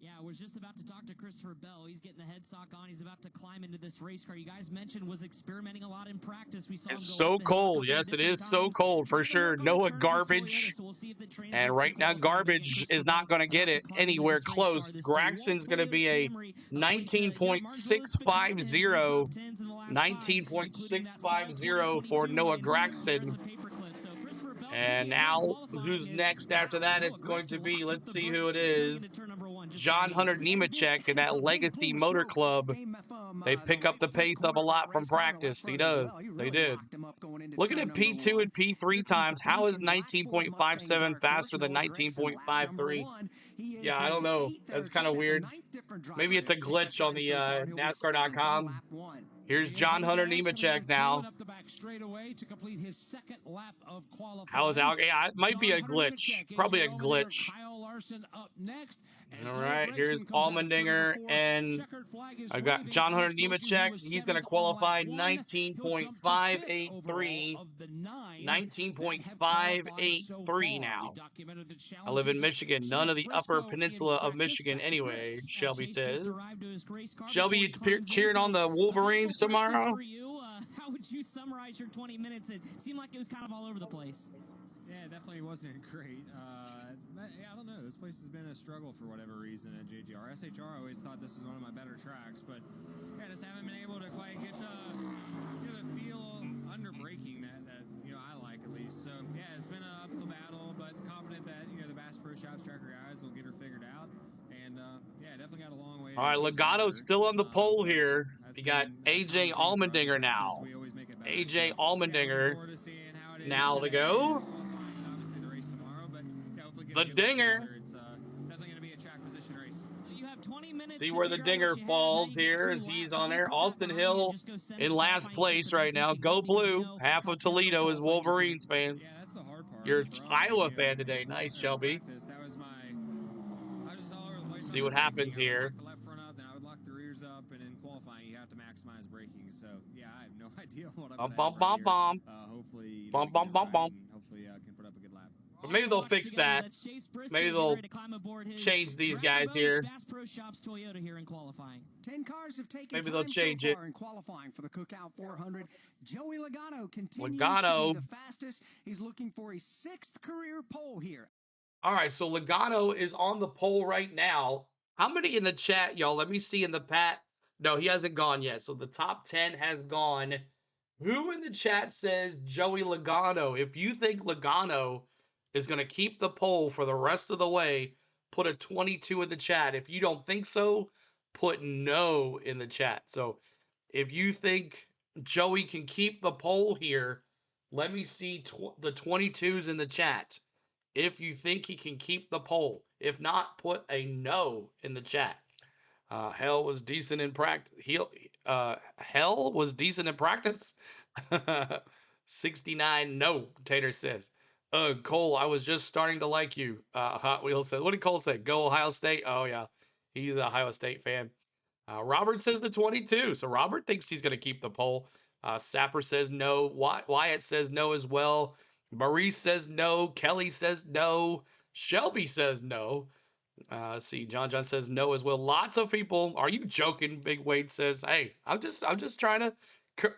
Yeah, I was just about to talk to Christopher Bell. He's getting the head sock on. Is about to climb into this race car. You guys mentioned was experimenting a lot in practice. We saw it's so cold. Yes, it is so cold for sure. Noah Garbage. And right now, Garbage is not going to get it anywhere close. Gregson's going to be a 19.650. 19.650 for Noah Gregson. And now, who's next after that? It's going to be, let's see who it is. John Hunter Nemechek in that Legacy Motor Club. They pick up the pace up a lot from practice. He does. They did. Looking at P2 and P3 times, how is 19.57 faster than 19.53? Yeah, I don't know. That's kind of weird. Maybe it's a glitch on the NASCAR.com. Here's John Hunter Nemechek now. Up the back straightaway to complete his second lap of qualifying. How is Al? Yeah, it might be a glitch. Probably a glitch. Kyle Larson up next. All right, here's Allmendinger, and I got John Hunter Nemechek. He's going to qualify 19.583. 19.583 now. I live in Michigan. None of the upper peninsula of Michigan anyway, Shelby says. Shelby, you cheering on the Wolverines tomorrow? How would you summarize your 20 minutes? It seemed like it was kind of all over the place. Yeah, it definitely wasn't great. I don't know. This place has been a struggle for whatever reason at JGR. SHR, I always thought this was one of my better tracks, but yeah, just haven't been able to quite get the feel under braking that I like at least. So yeah, it's been an uphill battle, but confident that the Bass Pro Shops tracker guys will get her figured out. And yeah, definitely got a long way. All right, Legato's still on the pole here. You got AJ Allmendinger now. AJ Allmendinger now to go. The dinger. See where the dinger falls here as he's on there. Austin Hill in last place right now. Go Blue. Half of Toledo is Wolverines fans. You're an Iowa fan today. Nice, Shelby. See what happens here. Left front up, then I would lock the rears up, and in qualifying, you have to maximize braking. So yeah, I have no idea what I'm Hopefully, hopefully I can put up a good lap. But maybe they'll fix that. Maybe they'll change these guys here. Bass Pro Shops Toyota here in qualifying. 10 cars have taken Maybe they'll change it. in qualifying for the Cookout 400. Joey Logano continues Logano. to be the fastest. He's looking for a 6th career pole here. All right, so Logano is on the pole right now. How many in the chat, y'all? Let me see in the pat. No, he hasn't gone yet. So the top 10 has gone. Who in the chat says Joey Logano? If you think Logano is going to keep the pole for the rest of the way, put a 22 in the chat. If you don't think so, put no in the chat. So if you think Joey can keep the pole here, let me see the 22s in the chat. If you think he can keep the pole. If not, put a no in the chat. Hell was decent in practice. Hell was decent in practice. 69 no, Tater says. Cole, I was just starting to like you. Hot Wheels says. What did Cole say? Go Ohio State? Oh, yeah. He's an Ohio State fan. Robert says the 22. So Robert thinks he's going to keep the pole. Sapper says no. Wyatt says no as well. Maurice says no. Kelly says no. Shelby says no. See, John says no as well. Lots of people. Are you joking? Big Wade says, hey, I'm just trying to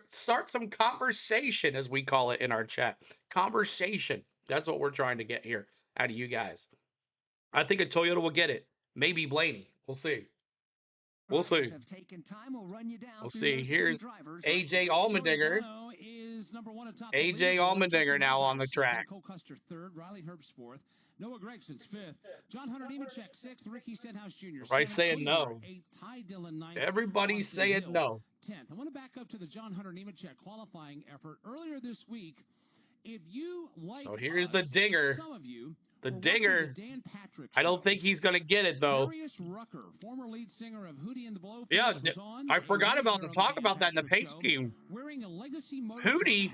start some conversation, as we call it in our chat. Conversation. That's what we're trying to get here out of you guys. I think a Toyota will get it. Maybe Blaney. We'll see. We'll see. We'll see. Here's AJ Allmendinger. AJ Allmendinger now on the track. Cole Custer third, Riley Herbst fourth, Noah Gregson's fifth, John Hunter Nemechek sixth, Ricky Stenhouse Jr. Everybody's saying no. Everybody's saying no. 10th. I want to back up to the John Hunter Nemechek qualifying effort earlier this week. If you like, so here's the dinger. Some of you the dinger. I don't think he's going to get it, though. Rucker, former lead singer of Hootie and the Blowfish, yeah, I forgot about to talk about that in the paint scheme. Hootie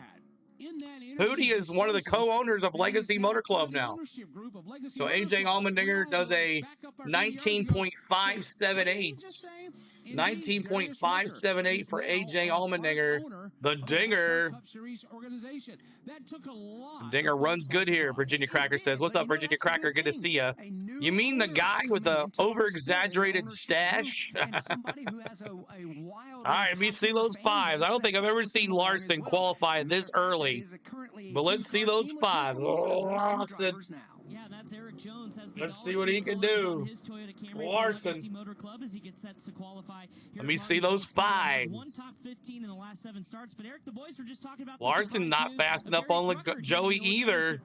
is one of the co-owners of Legacy Motor Club now. So AJ Allmendinger does a 19.578. 19.578 for AJ Allmendinger. The dinger. Dinger runs good here, Virginia Cracker says. What's up, Virginia Cracker? Good to see ya. You mean the guy with the over-exaggerated stash? All right, let me see those fives. I don't think I've ever seen Larson qualify this early. But let's see those fives. Oh, Larson. Yeah, that's Eric Jones. Let's see what he can do. Larson. Let me see those fives. Top 15 in the last 7 starts, but Eric, the boys were just talking about Larson not fast enough on Joey either.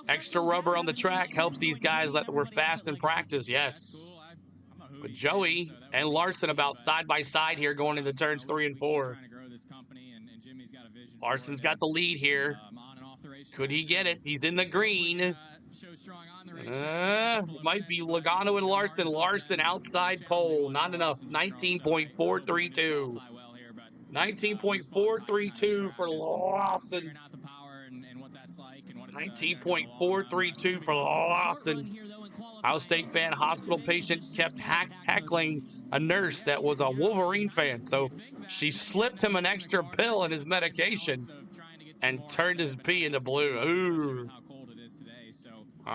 Extra rubber on the track helps these guys that were fast in practice. Yes. But Joey and Larson about side by side here going into turns 3 and 4. Larson's got the lead here. Could he get it? He's in the green. Might be Logano and Larson. Larson outside pole. Not enough. 19.432. 19.432 for Lawson. Figuring out the power and what that's like and what it's 19.432 for Lawson. Ohio State fan, hospital patient kept heckling a nurse that was a Wolverine fan, so she slipped him an extra pill in his medication and turned his pee into blue. Ooh.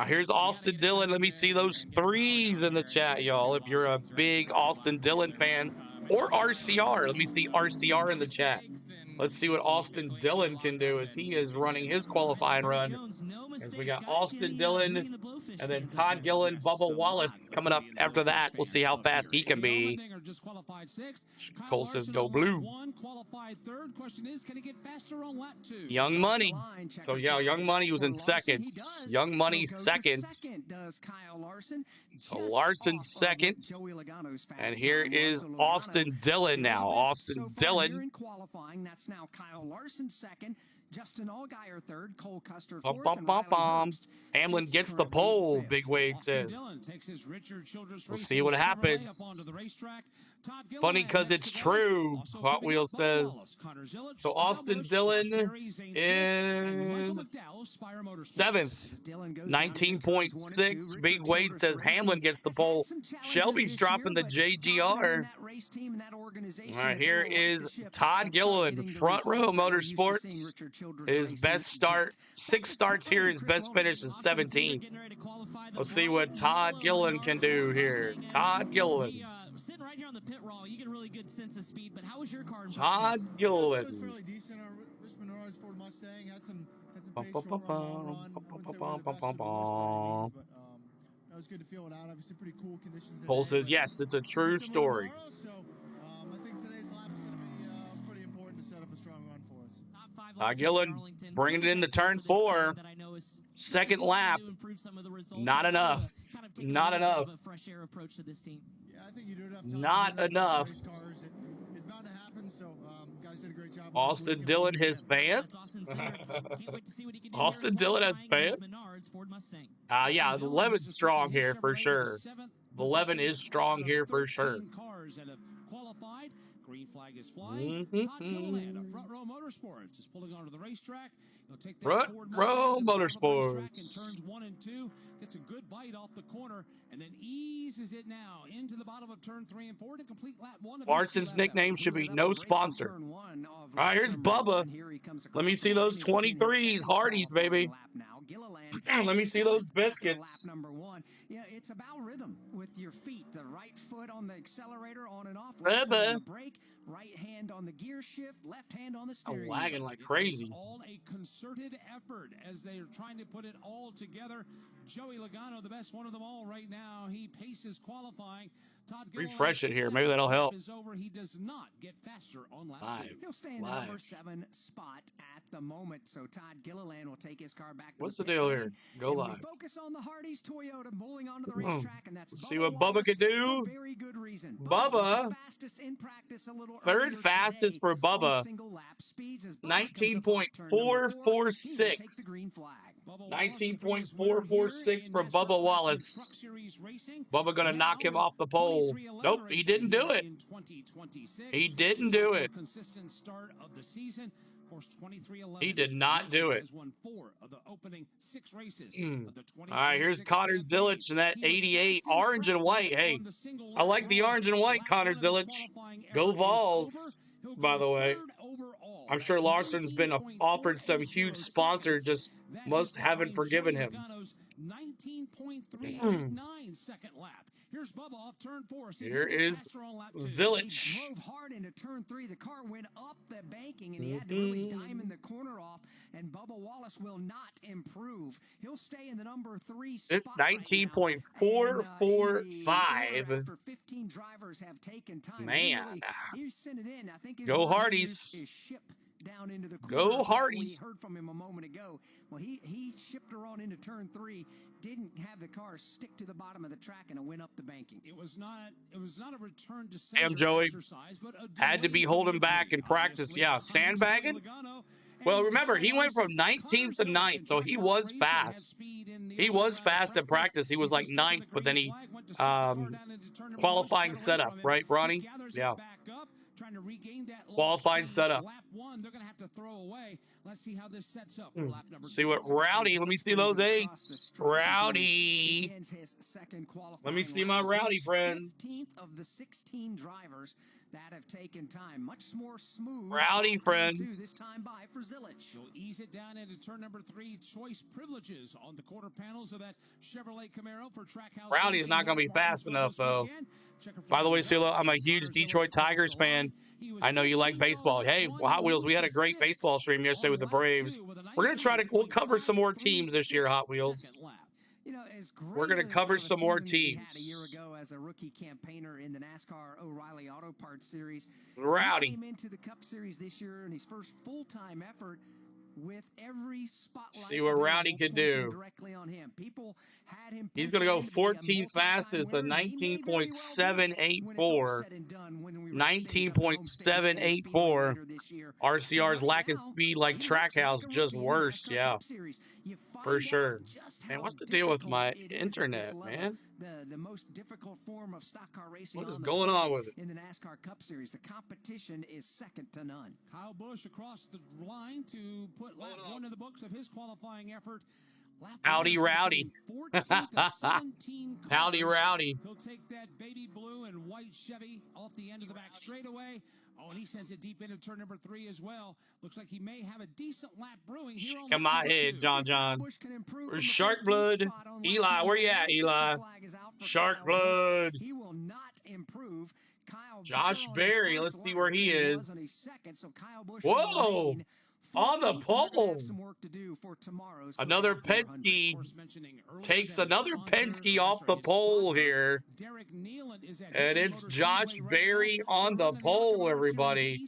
Here's Austin Dillon. Let me see those threes in the chat, y'all. If you're a big Austin Dillon fan or RCR, let me see RCR in the chat. Let's see what Austin Dillon can do as he is running his qualifying run. As we got Austin Dillon and then Todd Gillen, Bubba Wallace coming up after that. We'll see how fast he can be. Cole says go blue. Young Money. So yeah, Young Money was in second. Young Money second. So Larson second. And here is Austin Dillon now. Austin Dillon. That's now Kyle Larson second, Justin Allgaier third, Cole Custer Bum, fourth, bum, bum, bum. Hamlin gets the pole, Big Wade says. We'll see what happens. Funny because it's true, Hot Wheels says. So Austin Dillon is seventh, 19.6. Big Wade says Hamlin gets the pole. Shelby's dropping the JGR. All right, here is Todd Gilliland, Front Row Motorsports. His best start, 6 starts here. His best finish is 17th. Let's see what Todd Gilliland can do here. Todd Gilliland. Sitting right here on the pit roll, you get a really good sense of speed. But how was your car? Todd Gilliland. It was fairly decent. Our Richmond Norris Ford Mustang had some pace short run, long run. I wouldn't say we were the best of the worst by any means, but that was good to feel it out. Obviously, pretty cool conditions. Cole says yes, it's a true story. So I think today's lap is going to be pretty important to set up a strong run for us. Todd Gilliland bringing it into turn 4. Second lap. Not enough. Not enough. Yeah, I think you do enough. Not enough. It's bound to happen. So guys did a great job. Austin Dillon, his fans. Austin Dillon has fans. Yeah, the 11's strong here for sure. The 11 is strong here for sure. Green flag is flying. Todd Gilliland of Front Row Motorsports is pulling onto the racetrack. He'll take Front Row Motorsports. Turns 1 and 2. Gets a good bite off the corner and then eases it now into the bottom of turn 3 and 4 to complete lap 1. Larson's nickname should be no sponsor. All right, here's Bubba. Let me see those 23s, Hardys, baby. Let me see those biscuits. Number 1. Yeah, it's about rhythm with your feet. The right foot on the accelerator, on and off. Right foot on the brake, right hand on the gear shift, left hand on the steering wheel. Lagging like crazy. All a concerted effort as they are trying to put it all together. Joey Logano, the best one of them all right now. He paces qualifying. Todd refresh it here. Maybe that'll help. He does not get faster on lap 2. He'll stay in the number 7 spot at the moment. So Todd Gilliland will take his car back. What's the deal here? Go live. Focus on the Hardee's Toyota pulling onto the racetrack, and that's see what Bubba could do. Very good reason. Bubba, fastest in practice a little third fastest for Bubba. 19.446. 19.446 for Bubba Wallace. Bubba gonna knock him off the pole. Nope, he didn't do it. He didn't do it. He did not do it. All right, here's Connor Zilich in that 88 orange and white. Hey, I like the orange and white, Connor Zilich. Go Vols, by the way. I'm sure Larson's been offered some huge sponsor, just must haven't forgiven him. 19.389 second lap. Here's Bubba off turn 4. Here is Zilich. Drove hard into turn 3. The car went up the banking, and he had to really diamond the corner off. And Bubba Wallace will not improve. He'll stay in the number 3 spot. 19.445. For 15 drivers have taken time. Man, He sent it in. I think go Hardys. Down into the go Hardys. We heard from him a moment ago. Well, he shipped her on into turn 3, didn't have the car stick to the bottom of the track, and it went up the banking. It was not a return to Damn, Joey had to be holding back in practice. Yeah, sandbagging. Well, remember, he went from 19th to 9th, so he was fast. He was fast in practice. He was like 9th, but then he qualifying setup, right, Bronny? Yeah. trying to regain that Qualifying lost setup. lap 1. They're going to have to throw away. Let's see how this sets up for lap number 2. See what Rowdy. Let me see those 8s. Rowdy. Let me see my Rowdy friend. 15th of the 16 drivers that have taken time. Much more smooth. Rowdy friends. This time by for Zilich. You'll ease it down into turn number 3. Choice privileges on the quarter panels of that Chevrolet Camaro for Trackhouse. Rowdy's not going to be fast enough, though. By the way, CeeLo, I'm a huge Detroit Tigers fan. I know you like baseball. Hey, well, Hot Wheels, we had a great baseball stream yesterday with the Braves. We're going to try to we'll cover some more teams this year, Hot Wheels. You know, as great We're going to cover some more teams. He had a year ago as a rookie campaigner in the NASCAR O'Reilly Auto Parts Series. Rowdy. He came into the Cup Series this year in his first full-time effort with every spotlight. See what Rowdy could do. Directly on him. People had him. He's going to go 14th fastest, a 19.784. 19.784. RCR's lacking speed like Trackhouse, just worse. Yeah, for sure. Man, what's the deal with my internet, man? The most difficult form of stock car racing. What is going on with it? In the NASCAR Cup Series, the competition is second to none. Kyle Busch across the line to put lap 1 in the books of his qualifying effort. Howdy Rowdy. Howdy Rowdy. He'll take that baby blue and white Chevy off the end of the back straightaway. Oh, and he sends it deep into turn number 3 as well. Looks like he may have a decent lap brewing here on Come my head, John. Where's Shark Blood? Eli, where you at, Eli? Shark Blood. He will not improve. Josh Berry, let's see where he is. Whoa! On the pole. Another Penske takes another Penske off the pole here. And it's Josh Berry on the pole, everybody.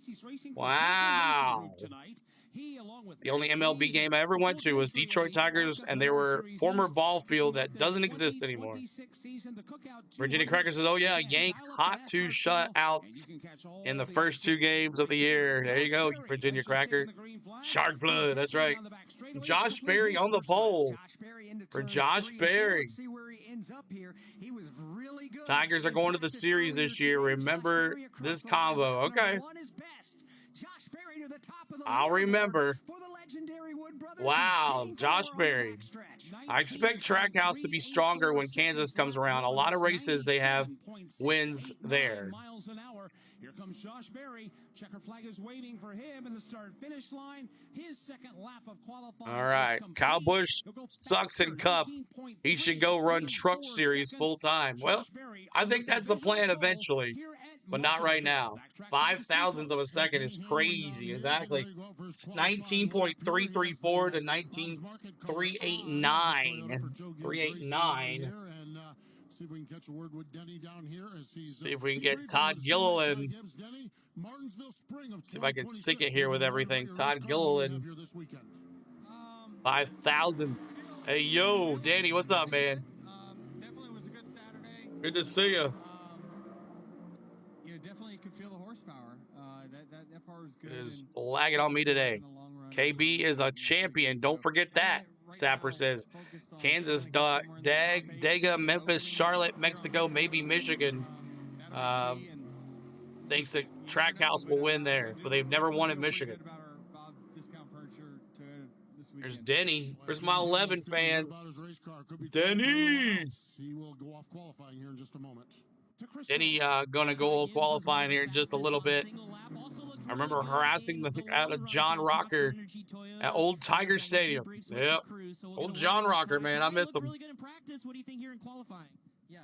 Wow. The only MLB game I ever went to was Detroit Tigers, and they were former ball field that doesn't exist anymore. Virginia Cracker says, oh yeah, Yanks hot 2 shutouts in the first 2 games of the year. There you go, Virginia Cracker. Shark Blood, that's right. Josh Berry on the pole for Josh Berry. Tigers are going to the series this year. Remember this combo. Okay. I'll remember. Wow, Josh Berry. I expect Trackhouse to be stronger when Kansas comes around. A lot of races they have wins there. Here comes Josh Berry. Checker flag is waiting for him in the start-finish line. His second lap of qualifying. All right, Kyle Busch sucks in Cup. He should go run Truck Series full time. Well, I think that's the plan eventually, but not right now. 0.005 of a second is crazy. Exactly. 19.334 to 19.389. 389. See if we can catch a word with Denny down here as he's see if we can get Todd Gilliland. See if I can sync it here with everything. Todd Gilliland. 5,000s. Hey, yo, Danny, what's up, man? Definitely was a good Saturday. Good to see you. You know, definitely could feel the horsepower. That part was good. It is lagging on me today. KB is a champion. Don't forget that. Sapper says Kansas, Dega, Memphis, Charlotte, Mexico, maybe Michigan. Thinks that Trackhouse will win there, but they've never won at Michigan. There's Denny. There's my 11 fans. Denny. He will go off qualifying here in just a moment. Denny gonna go qualifying here in just a little bit. I remember harassing the out of John Rocker at Old Tiger Stadium. Yep. Old John Rocker, man. I miss him. Really good in practice. What do you think here in qualifying? Yeah,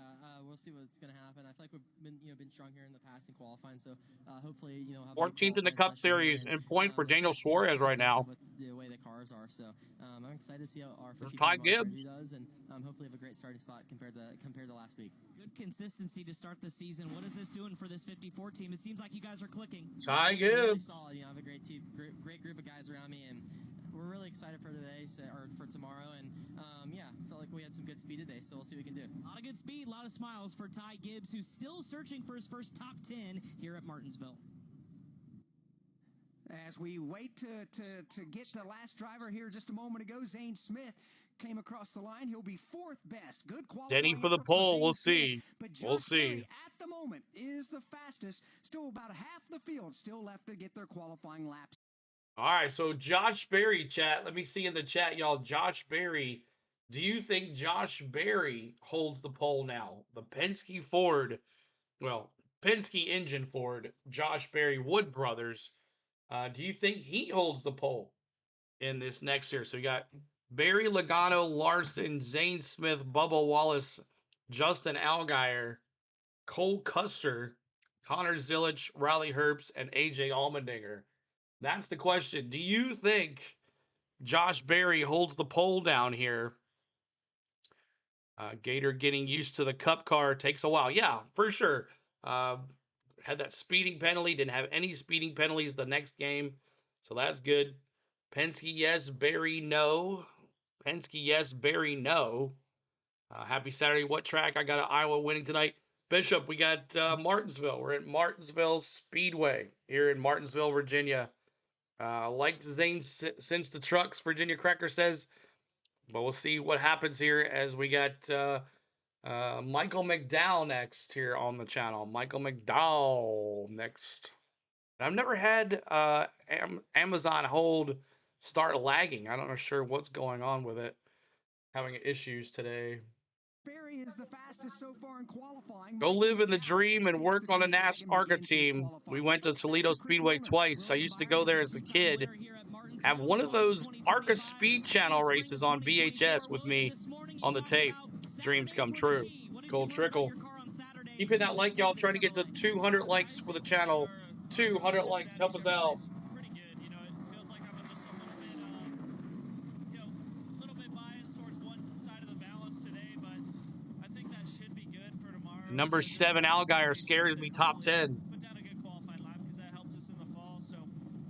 we'll see what's going to happen. I feel like we've been strong here in the past in qualifying, so hopefully, have 14th in the Cup Series and point for Daniel Suarez right now. With the way the cars are, so I'm excited to see how our Ty Gibbs does, and hopefully have a great starting spot compared to last week. Good consistency to start the season. What is this doing for this 54 team? It seems like you guys are clicking. Ty Gibbs. Really solid. I have a great team, great group of guys around me, and we're really excited for today or for tomorrow. And felt like we had some good speed today, so we'll see what we can do. A lot of good speed, a lot of smiles for Ty Gibbs, who's still searching for his first top 10 here at Martinsville. As we wait to get the last driver here just a moment ago, Zane Smith came across the line. He'll be fourth best. Good Denny qualifying for the effort pole. Zane We'll Smith, see. but We'll Josh see. Berry at the moment is the fastest. Still about half the field still left to get their qualifying laps. All right, so Josh Berry, chat. Let me see in the chat, y'all. Josh Berry, do you think Josh Berry holds the pole now? The Penske Ford, well, Penske engine Ford, Josh Berry Wood Brothers. Do you think he holds the pole in this next year? So you got Barry Logano, Larson, Zane Smith, Bubba Wallace, Justin Allgaier, Cole Custer, Connor Zillich, Riley Herbst, and AJ Allmendinger. That's the question. Do you think Josh Berry holds the pole down here? Gator getting used to the cup car takes a while. Yeah, for sure. Had that speeding penalty. Didn't have any speeding penalties the next game. So that's good. Penske, yes. Berry, no. Penske, yes. Berry, no. Happy Saturday. What track? I got an Iowa winning tonight. Bishop, we got Martinsville. We're at Martinsville Speedway here in Martinsville, Virginia. Like Zane since the trucks, Virginia Cracker says. But we'll see what happens here as we got Michael McDowell next here on the channel. Michael McDowell next. I've never had Amazon start lagging. I'm not sure what's going on with it. Having issues today. Berry is the fastest so far in qualifying. Go live in the dream and work on a NASCAR team. We went to Toledo Speedway twice. I used to go there as a kid. Have one of those ARCA Speed Channel races on VHS with me on the tape. Dreams come true. Cole Trickle. Keep hitting that like, y'all. Trying to get to 200 likes for the channel. 200 likes. Help us out. Pretty good. You know, it feels like I'm just a little bit biased towards one side of the balance today, but I think that should be good for tomorrow. Number 7 Allgaier scares me top 10. Put down a good qualifying lap because that helped us in the fall, so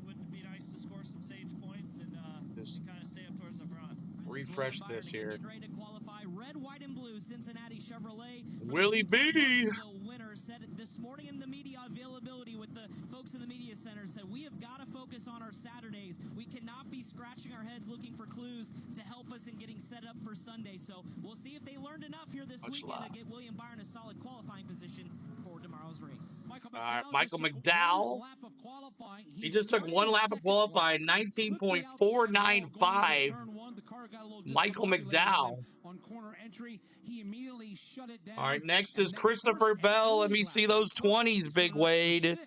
wouldn't it be nice to score some sage points and kind of stay up towards the front. Refresh this here. Ready to qualify. Red, white, and blue. Cincinnati Chevrolet. Willie B. Winner said this morning in the media availability with the folks in the media center said we have got to focus on our Saturdays. We cannot be scratching our heads looking for clues to help us in getting set up for Sunday. So we'll see if they learned enough here this weekend to get William Byron a solid qualifying position for tomorrow's race. Michael McDowell. He just took one lap of qualifying, 19.495. Michael McDowell. On corner entry, he immediately shut it down. All right, next is Christopher Bell. Let me see those 20s, Big Wade.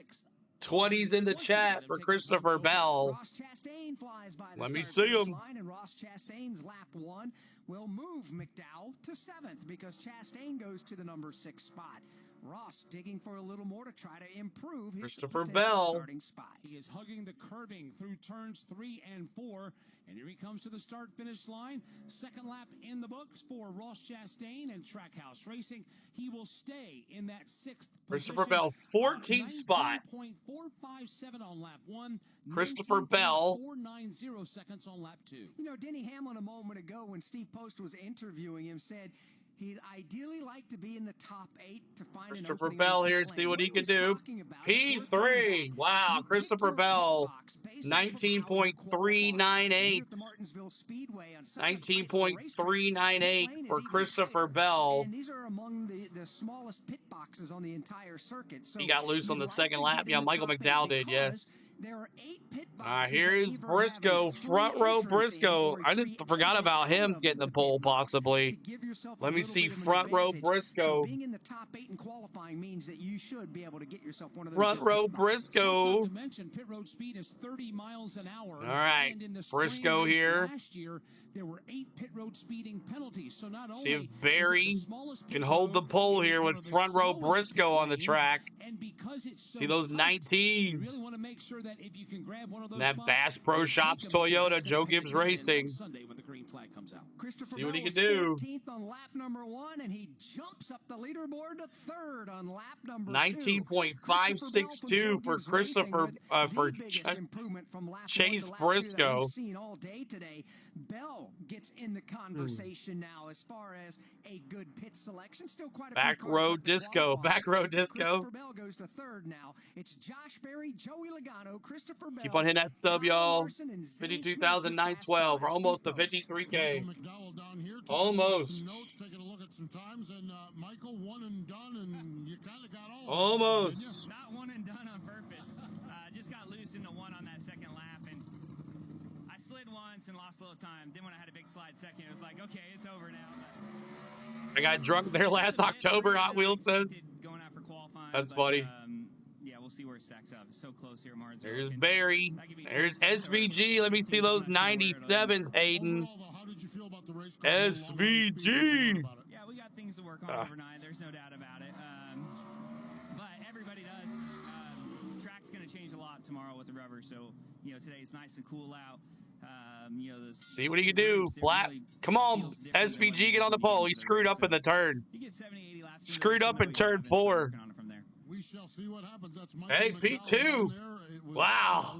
20s in the chat for Christopher Bell. Ross Chastain flies by the Let me see him. line, and Ross Chastain's lap 1 will move McDowell to 7th because Chastain goes to the number 6 spot. Ross digging for a little more to try to improve his Christopher potential Bell. starting spot. He is hugging the curbing through turns 3 and 4. And here he comes to the start-finish line. Second lap in the books for Ross Chastain and Trackhouse Racing. He will stay in that 6th Christopher position. Bell, 14th spot. 19.457 on lap 1. Christopher Bell. 490 seconds on lap 2. You know, Denny Hamlin a moment ago when Steve Post was interviewing him said he'd ideally like to be in the top 8 to find Christopher an Bell on here, the see what he can can do. P3. Wow, Christopher Bell. 19.398. 19.398 for Christopher Bell. And these are among the smallest pit boxes on the entire circuit. So he got loose on the second lap. Yeah, Michael McDowell did, yes. There are 8 pit All right, boxes. here is Briscoe, front row Briscoe. I forgot about him getting the pole possibly. Let me see front row Briscoe. So being in the top 8 in qualifying means that you should be able to get yourself one of those front row Briscoe. To mention, pit road speed is 30 miles an hour. All right, and in the Briscoe here. Last year, there were 8 pit road speeding penalties. So not only see if Barry can hold the pole here with front row Briscoe on the track. And because it's so see those 19s. You really want to make sure that if you can grab one of those that Bass Pro Shops Toyota, Joe Gibbs Racing. Sunday when the green flag comes out. See what he can do. 13th on lap number number 1, and he jumps up the leaderboard to 3rd on lap number 2. 19.562 for Christopher for Chase Briscoe. We've seen all day today. Bell gets in the conversation now as far as a good pit selection. Still quite a back few row disco. Back row disco. Christopher Bell goes to 3rd now. It's Josh Berry, Joey Logano, Christopher Bell. Keep on hitting that sub, y'all. 52,912. We're almost to 53K. Almost. Notes, taking a look at some times, and Michael, one and done, and you kind of got all. Almost. Not one and done on purpose. Just got loose into one on that second lap, and I slid once and lost a little time. Then when I had a big slide second, it was like, okay, it's over now. I got drunk there last October, Hot Wheels says. Going out for qualifying. That's funny. Yeah, we'll see where it stacks up. It's so close here, Martinsville. There's Barry. There's SVG. Let me see those 97s, Hayden. SVG. Yeah, we got things to work on overnight. There's no doubt about it. But everybody does. Track's going to change a lot tomorrow with the rubber. So, you know, today it's nice and cool out. You know, see what he can do. Flat. Really Come on, SVG, get on the pole. He screwed up in the turn. Screwed up in turn 4. We shall see what happens. That's hey, P2. Wow.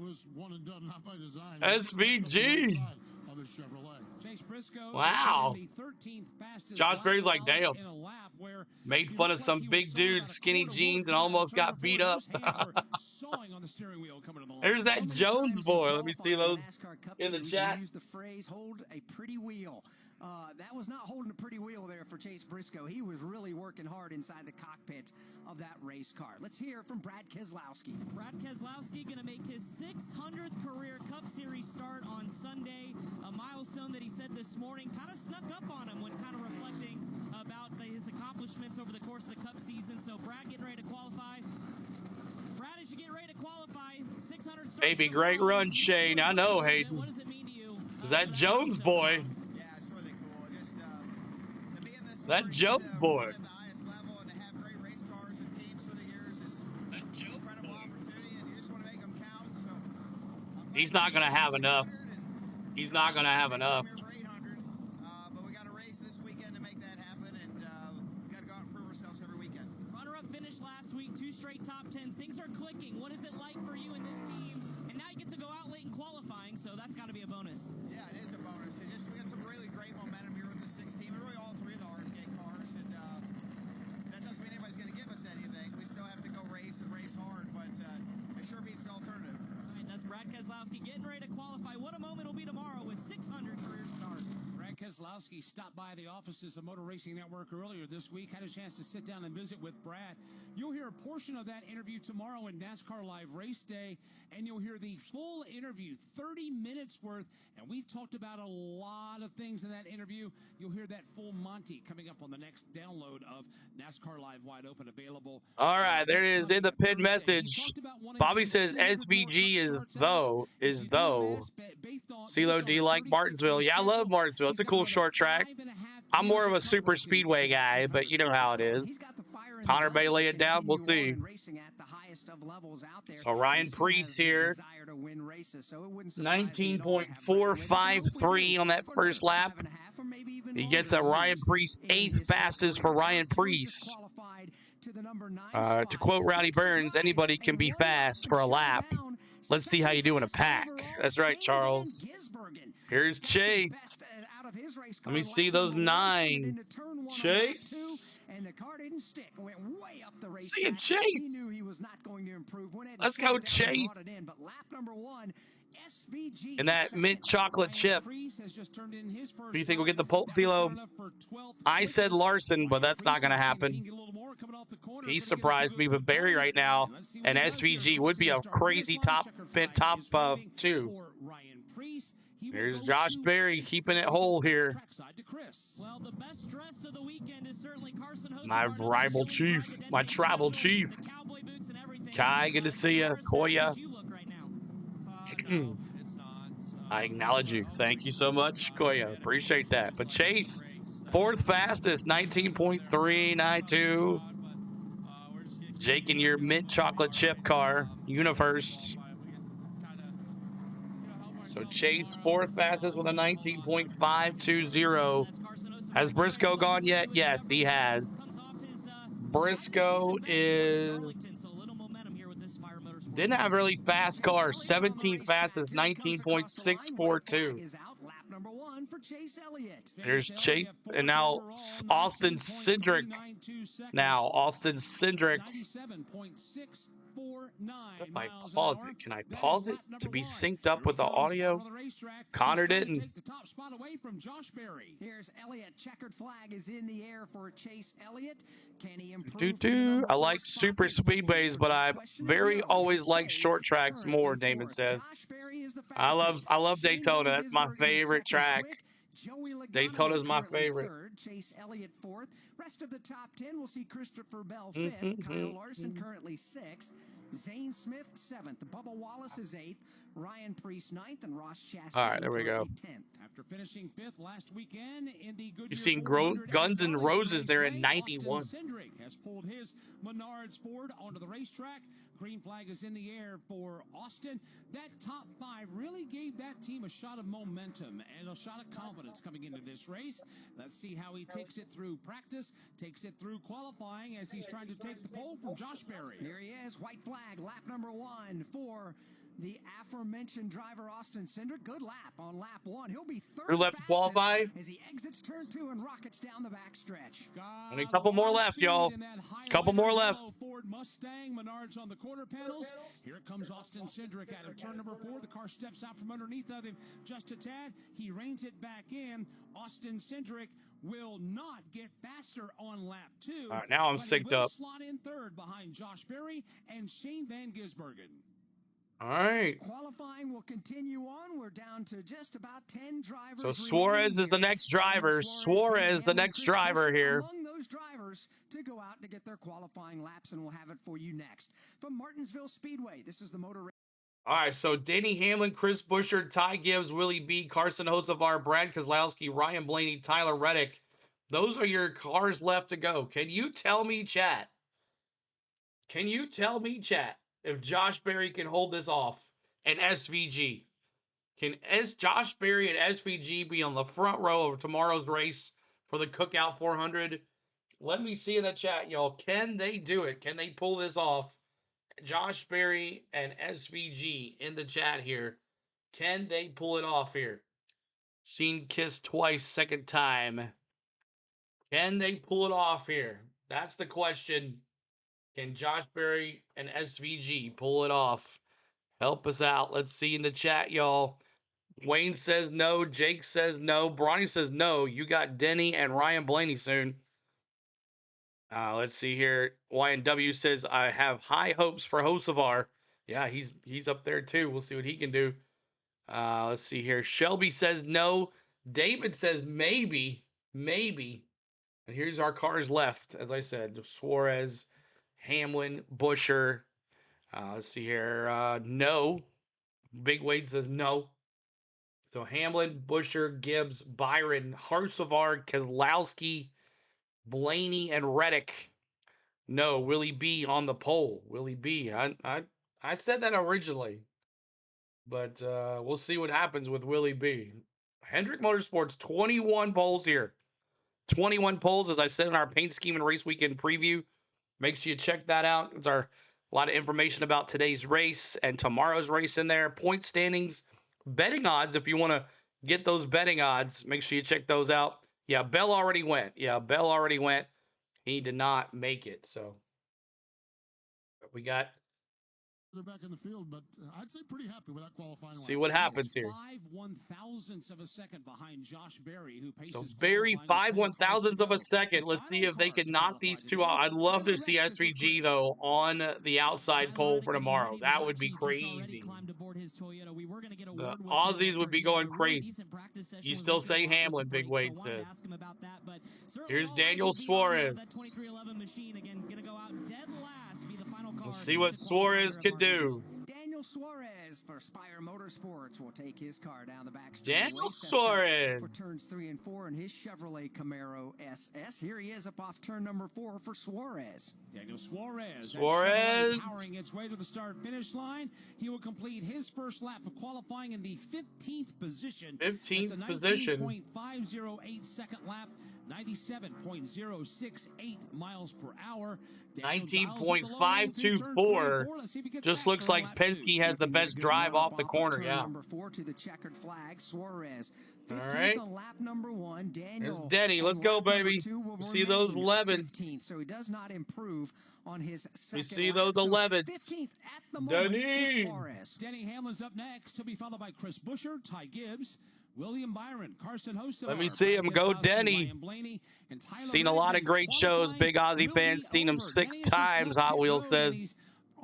SVG. Wow. Josh Berry's like, damn. Made fun of some big dude, skinny jeans, and almost got beat up. There's that Jones boy. Let me see those in the chat. Use the phrase "hold a pretty wheel." That was not holding a pretty wheel there for Chase Briscoe. He was really working hard inside the cockpit of that race car. Let's hear from Brad Keselowski. Brad Keselowski going to make his 600th career Cup Series start on Sunday, a milestone that he said this morning kind of snuck up on him when kind of reflecting about his accomplishments over the course of the Cup season. So Brad getting ready to qualify. Brad, as you get ready to qualify, 600 starts. Baby, great run, Shane. I know, Hayden. What does it mean to you? Is that Jones boy? That Jones boy. He's not going to have enough. He's not going to have enough. But we got a race this weekend to make that happen, and we got to go out and prove ourselves every weekend. Runner-up finish last week, 2 straight top 10s. Things are clicking. What is it like for you and this team? And now you get to go out late in qualifying, so that's got to be a bonus. Yeah, it is a bonus. We got some really great momentum here with the 6 team, and really all 3 of the RFK cars, and that doesn't mean anybody's going to give us anything. We still have to go race and race hard, but it sure beats the alternative. All right, that's Brad Keselowski getting ready to qualify. What a moment it'll be tomorrow with 600 career starts. Brad Keselowski stopped by the offices of Motor Racing Network earlier this week, had a chance to sit down and visit with Brad. You'll hear a portion of that interview tomorrow in NASCAR Live Race Day, and you'll hear the full interview, 30 minutes worth, and we've talked about a lot of things in that interview. You'll hear that full Monty coming up on the next download of NASCAR Live Wide Open, available. All right, there it is in the pin message. Bobby says SVG is though. CeeLo, do you like Martinsville? Yeah, I love Martinsville. It's a cool short track. I'm more of a super speedway guy, but you know how it is. Connor may lay it down. We'll see. So Ryan Preece here. 19.453 on that first lap. He gets a Ryan Preece 8th fastest for Ryan Preece. To quote Rowdy Burns, anybody can be fast for a lap. Let's see how you do in a pack. That's right, Charles. Here's Chase. Let me see those 9s. Chase. See it, Chase. Let's go, Chase. And that mint chocolate chip. Who do you think will get the pole, CeeLo? I said Larson, but that's not going to happen. He surprised me with Barry right now, and SVG would be a crazy top 2. Here's Josh Berry keeping it whole here. Well, the best dress of the weekend is certainly Carson Hosevar. My rival chief, my tribal chief. Kai, good to see you. Koya. I acknowledge you. Thank you so much, Koya. Appreciate that. But Chase, 4th fastest, 19.392. Jake in your mint chocolate chip car, Universe. So Chase 4th fastest with a 19.520. Has Briscoe gone yet? Yes, he has. Briscoe is didn't have really fast cars. 17 fastest, 19.642. Here's Chase, and now Austin Cindric. Now Austin Cindric. If I pause it, can I pause it to be synced up with the audio? Connor didn't. Here's Elliott. Checkered flag is in the air for Chase Elliott. Can he improve? I like super speedways, but I always like short tracks more, Damon says. I love Daytona. That's my favorite track. Daytona's my favorite. Third, Chase Elliott fourth. Rest of the top 10, we'll see Christopher Bell fifth. Kyle Larson currently sixth. Zane Smith seventh. Bubba Wallace is eighth. Ryan Preece ninth, and Ross Chastain. All right, there we go. 10th. After finishing fifth last weekend in the Goodyear, you've seen Guns N' Roses there in 91. Austin Cindric has pulled his Menards Ford onto the racetrack. Green flag is in the air for Austin. That top five really gave that team a shot of momentum and a shot of confidence coming into this race. Let's see how he takes it through practice, takes it through qualifying as he's trying to take the pole from Josh Berry. Here he is, white flag, lap number 1 for the aforementioned driver Austin Cindric. Good lap on lap 1. He'll be third. Who left to qualify? As he exits turn 2 and rockets down the backstretch. Only a couple more left, y'all. Couple more left. Ford Mustang, Menards on the quarter panels. Here comes Austin Cindric out of turn number 4. The car steps out from underneath of him just a tad. He reins it back in. Austin Cindric will not get faster on lap 2. All right, now I'm synced up. Slot in third behind Josh Berry and Shane Van Gisbergen. All right. Qualifying will continue on. We're down to just about 10 drivers. So Suarez is the next driver. Suarez, the next driver here. Among those drivers to go out to get their qualifying laps, and we'll have it for you next. From Martinsville Speedway, this is the Motor. All right, so Denny Hamlin, Chris Buescher, Ty Gibbs, Willie B, Carson Hocevar, Brad Keselowski, Ryan Blaney, Tyler Reddick. Those are your cars left to go. Can you tell me, chat? Can you tell me, chat, if Josh Berry can hold this off and SVG? Can Josh Berry and SVG be on the front row of tomorrow's race for the Cookout 400? Let me see in the chat, y'all. Can they do it? Can they pull this off? Josh Berry and SVG in the chat here. Can they pull it off here? Seen Kiss twice, second time. Can they pull it off here? That's the question. Can Josh Berry and SVG pull it off? Help us out. Let's see in the chat, y'all. Wayne says no. Jake says no. Bronny says no. You got Denny and Ryan Blaney soon. Let's see here. YNW says, I have high hopes for Hocevar. Yeah, he's up there too. We'll see what he can do. Let's see here. Shelby says no. David says maybe. Maybe. And here's our cars left. As I said, Suarez, Hamlin, Buescher. Let's see here. No. Big Wade says no. So Hamlin, Buescher, Gibbs, Byron, Hocevar, Keselowski, Blaney, and Reddick. No. Willie B on the pole. Willie B. I said that originally. But we'll see what happens with Willie B. Hendrick Motorsports, 21 poles here. 21 poles, as I said in our paint scheme and race weekend preview. Make sure you check that out. It's a lot of information about today's race and tomorrow's race in there. Point standings, betting odds. If you want to get those betting odds, make sure you check those out. Yeah, Bell already went. He did not make it. So we got. They're back in the field, but I'd say pretty happy with that qualifying. See what happens here. 5/1000ths of a second behind Josh Berry, who paces. So Berry 5/1000ths of a second. Let's see if they can knock these two out. I'd love to see SVG though on the outside pole for tomorrow. That would be crazy. The Aussies would be going crazy. You still say Hamlin, Big Wade says. Here's Daniel Suarez. We'll see what Suarez could do. Daniel Suarez for Spire Motorsports will take his car down the back. Daniel Suarez for turns 3 and 4 in his Chevrolet Camaro SS. Here he is up off turn number 4 for Suarez. Daniel Suarez. Powering its way to the start-finish line. He will complete his first lap of qualifying in the 15th position. 15th position. 19.508 second lap. 97.068 miles per hour. 19.524. Just looks like Penske has the best drive off the corner. Yeah. Number 4 to the checkered flag, Suarez. 15th All right. on lap number 1. Daniel. There's Denny. Let's go, baby. We see those 11s. 15th, so he does not improve on his second We see lap. those So 11s. 15th at the moment Denny. for Suarez. Denny Hamlin's up next. He'll be followed by Chris Buescher, Ty Gibbs, William Byron, Carson Hocevar. Let me see him go, Denny. Seen a lot of great shows. Big Aussie fans. Seen him 6 times, Hot Wheels says.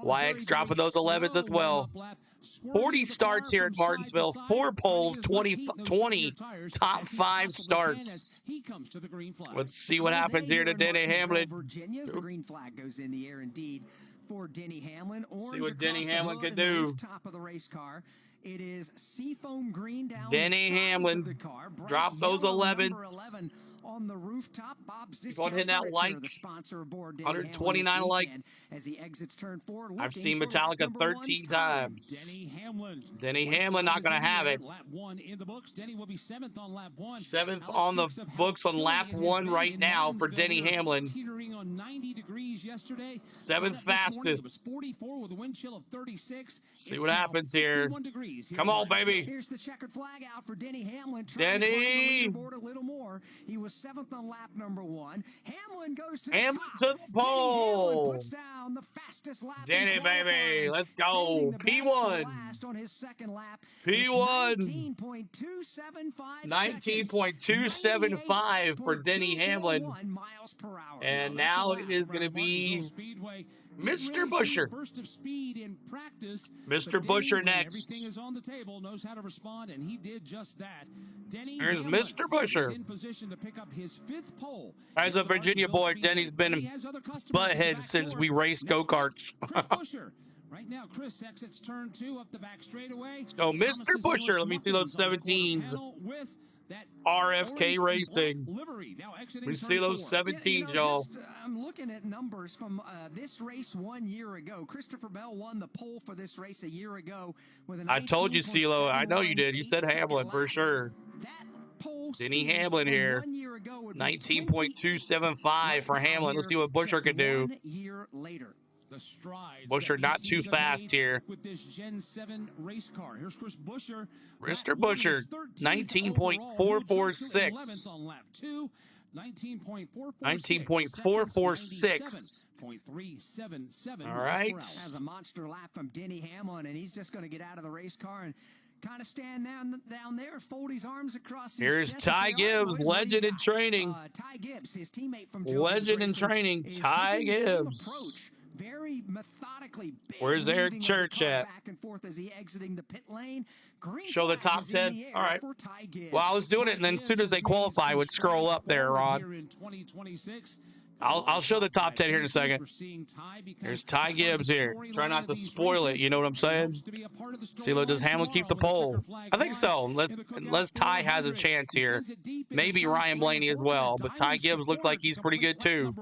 YX dropping those 11s as well. 40 starts here at Martinsville. 4 poles, 20 top 5 starts. Let's see what happens here to Denny Hamlin. Virginia, the green flag goes in the air indeed for Denny Hamlin. See what Denny Hamlin can do. Top of the race car. It is seafoam green down Denny Hamlin. the car. Drop those 11s. 11 on the rooftop. Bob's Keep on hitting that like. the sponsor aboard Denny 129 Hamlin likes. as he exits turn 4. I've seen Metallica 13 times. Denny Hamlin not going to have it. Lap 1 in the books. Denny will be 7th on lap 1. 7th on the books on lap 1 right now for Denny Hamlin. Teetering on 90 degrees yesterday. 7th fastest. 44 with a wind chill of 36. See what happens here. Come on, baby. Here's the checkered flag out for Denny Hamlin. Denny. To board a little more. He was 7th on lap number 1. Hamlin goes to Hamlin the top. to the pole. Puts down the fastest lap. Denny, baby. Let's go. P1. Last on his second lap. P1. 19.275. 19.275 for Denny Hamlin. Miles per hour. And now it is going to be Mr. Buescher. Burst of speed in practice. Mr. Buescher next. Everything is on the table, knows how to respond, and he did just that. Denny There's Hamlin Mr. Buescher. is in position to pick up his 5th pole. As a Virginia boy, Denny's been a butthead since we raced go-karts. Chris Buescher. Right now, Chris exits turn 2 up the back straightaway. So, Mr. Buescher, let me see those 17s. RFK Racing. We see those 17s, y'all. I'm looking at numbers from this race 1 year ago. Christopher Bell won the pole for this race a year ago with an. I told you, CeeLo. I know you did. You said Hamlin for sure. Denny Hamlin here. 19.275 for Hamlin. Let's see what Buescher can do. 1 year later. The strides Buescher not too fast here. With this Gen 7 race car. Here's Chris Buescher. Mr. Buescher, 19.446. On lap 2, 19.446. 0.377. All right. Has a monster lap from Denny Hamlin, and he's just going to get out of the race car and kind of stand down there, fold his arms across his Here's chest. Ty Gibbs, legend in training. Ty Gibbs, his teammate from Legend in training, Ty Gibbs. Very methodically. Where's Eric Church at? Back and forth as he exiting the pit lane. Show the top 10. All right. Well, I was doing it, and then as soon as they qualify, I would scroll up there, Ron. I'll show the top 10 here in a second. There's Ty Gibbs here. Try not to spoil it, you know what I'm saying? CeeLo, does Hamlin keep the pole? I think so, unless Ty has a chance here. Maybe Ryan Blaney as well, but Ty Gibbs looks like he's pretty good too.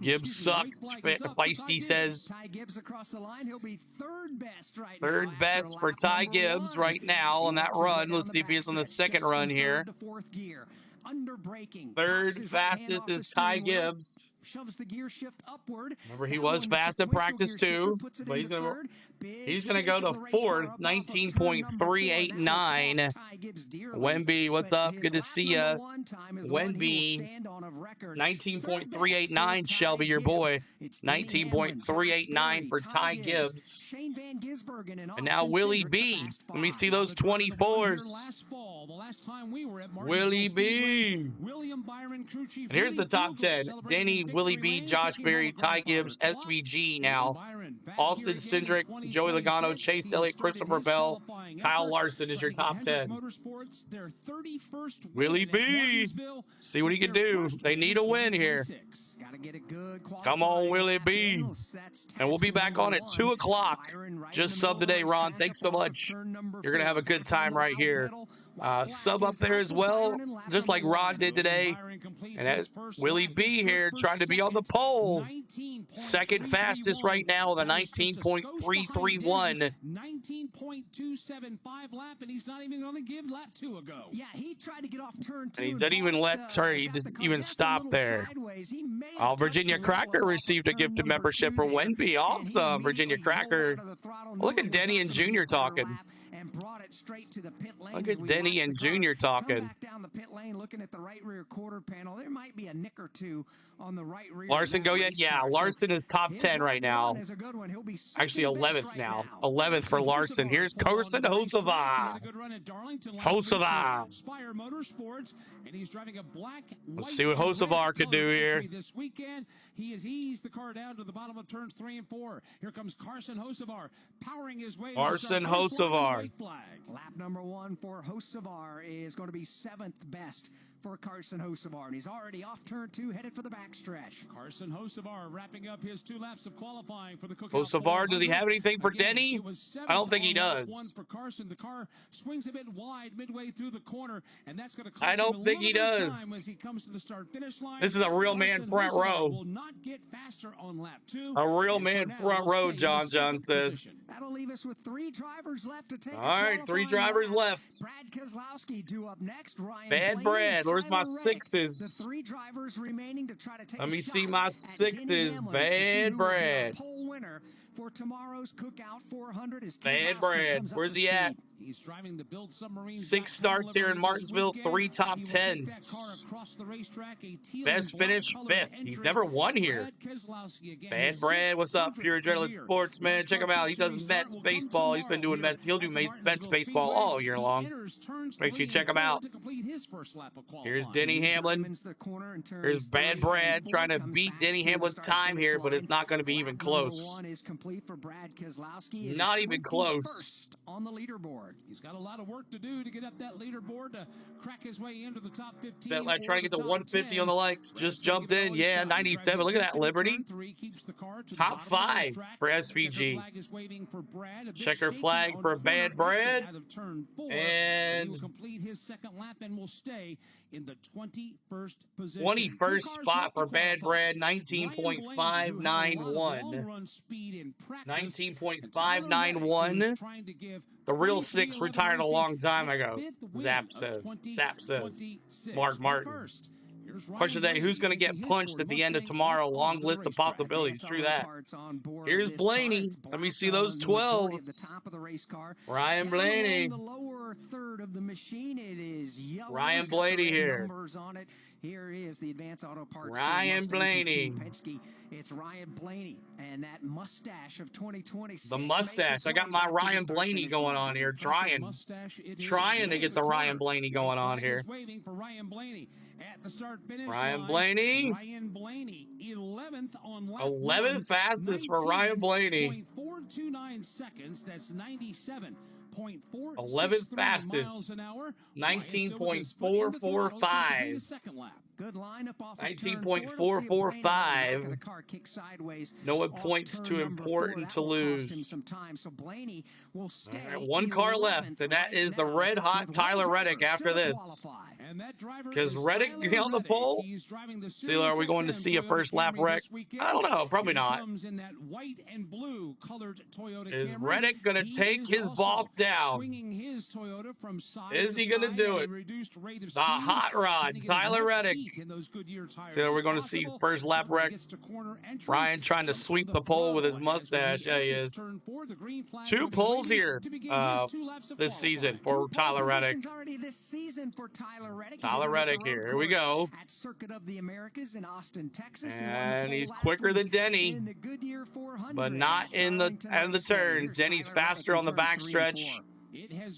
Gibbs sucks, Feisty says. Ty Gibbs across the line. He'll be third best right Third best for Ty Gibbs right now on that run. Let's see if he's on the second run here. Third fastest is Ty Gibbs. Shoves the gear shift upward. Remember, he was fast in practice too, but he's gonna go to fourth, 19.389. Wemby, what's up? Good to see ya. Wemby, 19.389. Shelby, your boy, 19.389 for Ty Gibbs. And now Willie B. Let me see those 24s. Willie B. And here's the top 10. Danny, Willie B, Josh Berry, Ty Gibbs, SVG now. Austin Cindric, Joey Logano, Chase Elliott, Christopher Bell, Kyle Larson is your top 10. Willie B. See what he can do. They need a win here. Come on, Willie B. And we'll be back on at 2 o'clock. Just sub today, Ron. Thanks so much. You're going to have a good time right here. Sub up there as well, just like Ron did today. And that's Willie B here trying to be on the pole. Second fastest right now with a 19.331. 19.275 lap, and he's not even going to give lap 2 a go. Yeah, he tried to get off turn 2. And he didn't even he doesn't even stop there. Oh, Virginia Cracker received a gifted membership for Wenby. Awesome, Virginia Cracker. Look at Denny and Junior talking. And brought it straight to the pit lane. Look at Denny and Junior talking. Back down the pit lane, looking at the right rear quarter panel. There might be a nick or two on the right rear. Larson go yet? Yeah, Larson is top 10 right now. Actually 11th now. 11th for Larson. Here's Carson Hocevar. Hocevar. Spire Motorsports, and he's driving a black. Let's see what Hocevar could do here. This weekend, he has eased the car down to the bottom of turns 3 and 4. Here comes Carson Hocevar, powering his way. Carson Hocevar. Lap number 1 for Hocevar is going to be 7th best for Carson Hocevar, and he's already off turn 2, headed for the backstretch. Carson Hocevar wrapping up his 2 laps of qualifying for the Cookout. Hocevar, does he have anything for Denny? I don't think he does. One for Carson. The car swings a bit wide midway through the corner, and that's going to cost I don't think he does. time as he comes to the start finish line. This is a real man front row. Will not get faster on lap 2. A real man front row, John says. That'll leave us with 3 drivers left to take. All right, 3 drivers left. Brad Keselowski due up next. Ryan Bad Brad. Where's my 6s? The 3 drivers remaining to try to take. Let me see my 6s. Bad Brad. Pole winner for tomorrow's Cookout 400 is Bad Brad. Where's he at? He's driving the Build Submarine. 6 starts here in Martinsville, 3 top 10s. Best finish 5th. He's never won here. Bad Brad, what's up? Pure Adrenaline Sports, man. Check him out. He does Mets baseball. He's been doing Mets. He'll do Mets baseball all year long. Make sure you check him out. Here's Denny Hamlin. Here's Bad Brad trying to beat Denny Hamlin's time here, but it's not going to be even close. Not even close. On the leaderboard. He's got a lot of work to do to get up that leaderboard to crack his way into the top 15. Bet like trying to get to 150 on the likes. Just jumped in. Yeah, 97. Look at that, Liberty. Top 5 for SVG. Checker flag for Bad Brad. And complete his second lap and will stay in the 21st position. 21st spot for Bad Brad, 19.591. 19.591. The real 6 retired a long time ago. Sap says. Mark Martin. Question today, who's going to get punched at the end of tomorrow? Long list of possibilities. True that. Here's Blaney. Let me see those 12s. Ryan Blaney. Ryan Blaney here. Here is the Advanced Auto Parts. Ryan Blaney. It's Ryan Blaney and that mustache of 2026. The mustache. I got my Ryan Blaney going on here. Trying to get the Ryan Blaney going on here. Waiting for Ryan Blaney at the start finish Ryan Blaney. Ryan Blaney, 11th on lap 11th fastest for Ryan Blaney. 0.429 seconds. That's 97. 11th fastest, 19.445. Good lineup off 19.445. No one points too important to lose. Right, 1 car left, and that is the red hot Tyler Reddick after this. Because Reddick on the pole. See, are we going to see a first lap wreck? I don't know. Probably not. Is Reddick going to take his boss down? Is he going to do it? The hot rod, Tyler Reddick. So we're going to see first lap wreck. Ryan trying to sweep the pole with his mustache. Yeah, he is. 2 poles here this season for Tyler Reddick. Tyler Reddick here. Here we go. At Circuit of the Americas in Austin, Texas. And he's quicker than Denny, but not in the end of the turns. Denny's faster on the backstretch.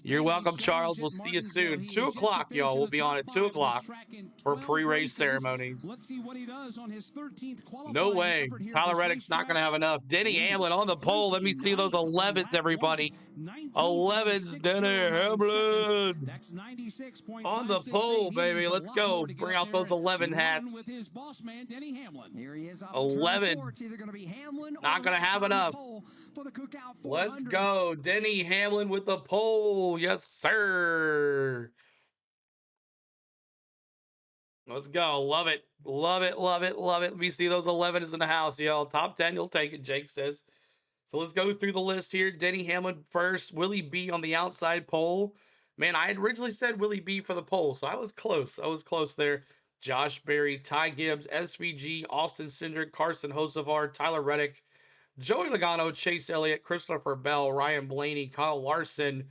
You're welcome, Charles. We'll see you soon. 2 o'clock, y'all. We'll be on at 2 o'clock for pre-race ceremonies. No way. Tyler Reddick's not going to have enough. Denny Hamlin on the pole. Let me see those 11s, everybody. 11s, Denny Hamlin. On the pole, baby. Let's go. Bring out those 11 hats. 11s. Not going to have enough. Let's go. Denny Hamlin with the pole. Yes, sir. Let's go. Love it. Love it. Love it. Love it. Let me see those 11s in the house, y'all. Top 10, you'll take it, Jake says. So let's go through the list here. Denny Hamlin first. Willie B on the outside pole. Man, I had originally said Willie B for the pole, so I was close. I was close there. Josh Berry, Ty Gibbs, SVG, Austin Cindric, Carson Hocevar, Tyler Reddick, Joey Logano, Chase Elliott, Christopher Bell, Ryan Blaney, Kyle Larson,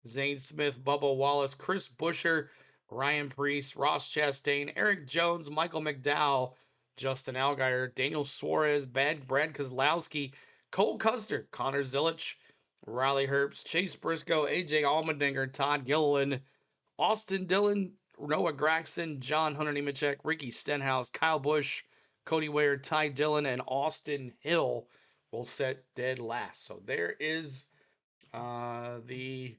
Zane Smith, Bubba Wallace, Chris Buescher, Ryan Preece, Ross Chastain, Eric Jones, Michael McDowell, Justin Allgaier, Daniel Suarez, Brad Keselowski, Cole Custer, Connor Zilisch, Riley Herbst, Chase Briscoe, AJ Allmendinger, Todd Gilliland, Austin Dillon, Noah Gragson, John Hunter Nemechek, Ricky Stenhouse, Kyle Busch, Cody Ware, Ty Dillon, and Austin Hill will set dead last. So there is the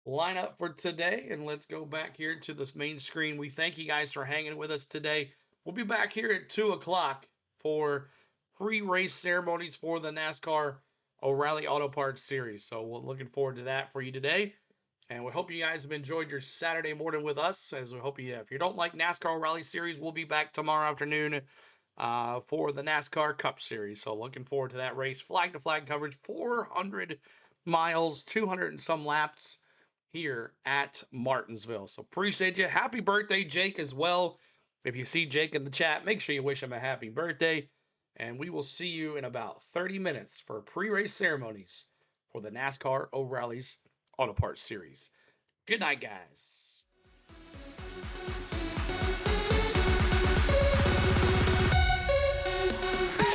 lineup for today. And let's go back here to this main screen. We thank you guys for hanging with us today. We'll be back here at 2 o'clock for pre-race ceremonies for the NASCAR O'Reilly Auto Parts Series. So we're looking forward to that for you today. And we hope you guys have enjoyed your Saturday morning with us. As we hope you have. If you don't like NASCAR O'Reilly Series, we'll be back tomorrow afternoon for the NASCAR Cup Series. So looking forward to that race. Flag-to-flag coverage, 400 miles, 200 and some laps here at Martinsville. So appreciate you. Happy birthday, Jake, as well. If you see Jake in the chat, make sure you wish him a happy birthday. And we will see you in about 30 minutes for pre-race ceremonies for the NASCAR O'Reilly's Auto Parts Series. Good night, guys. We'll be right back.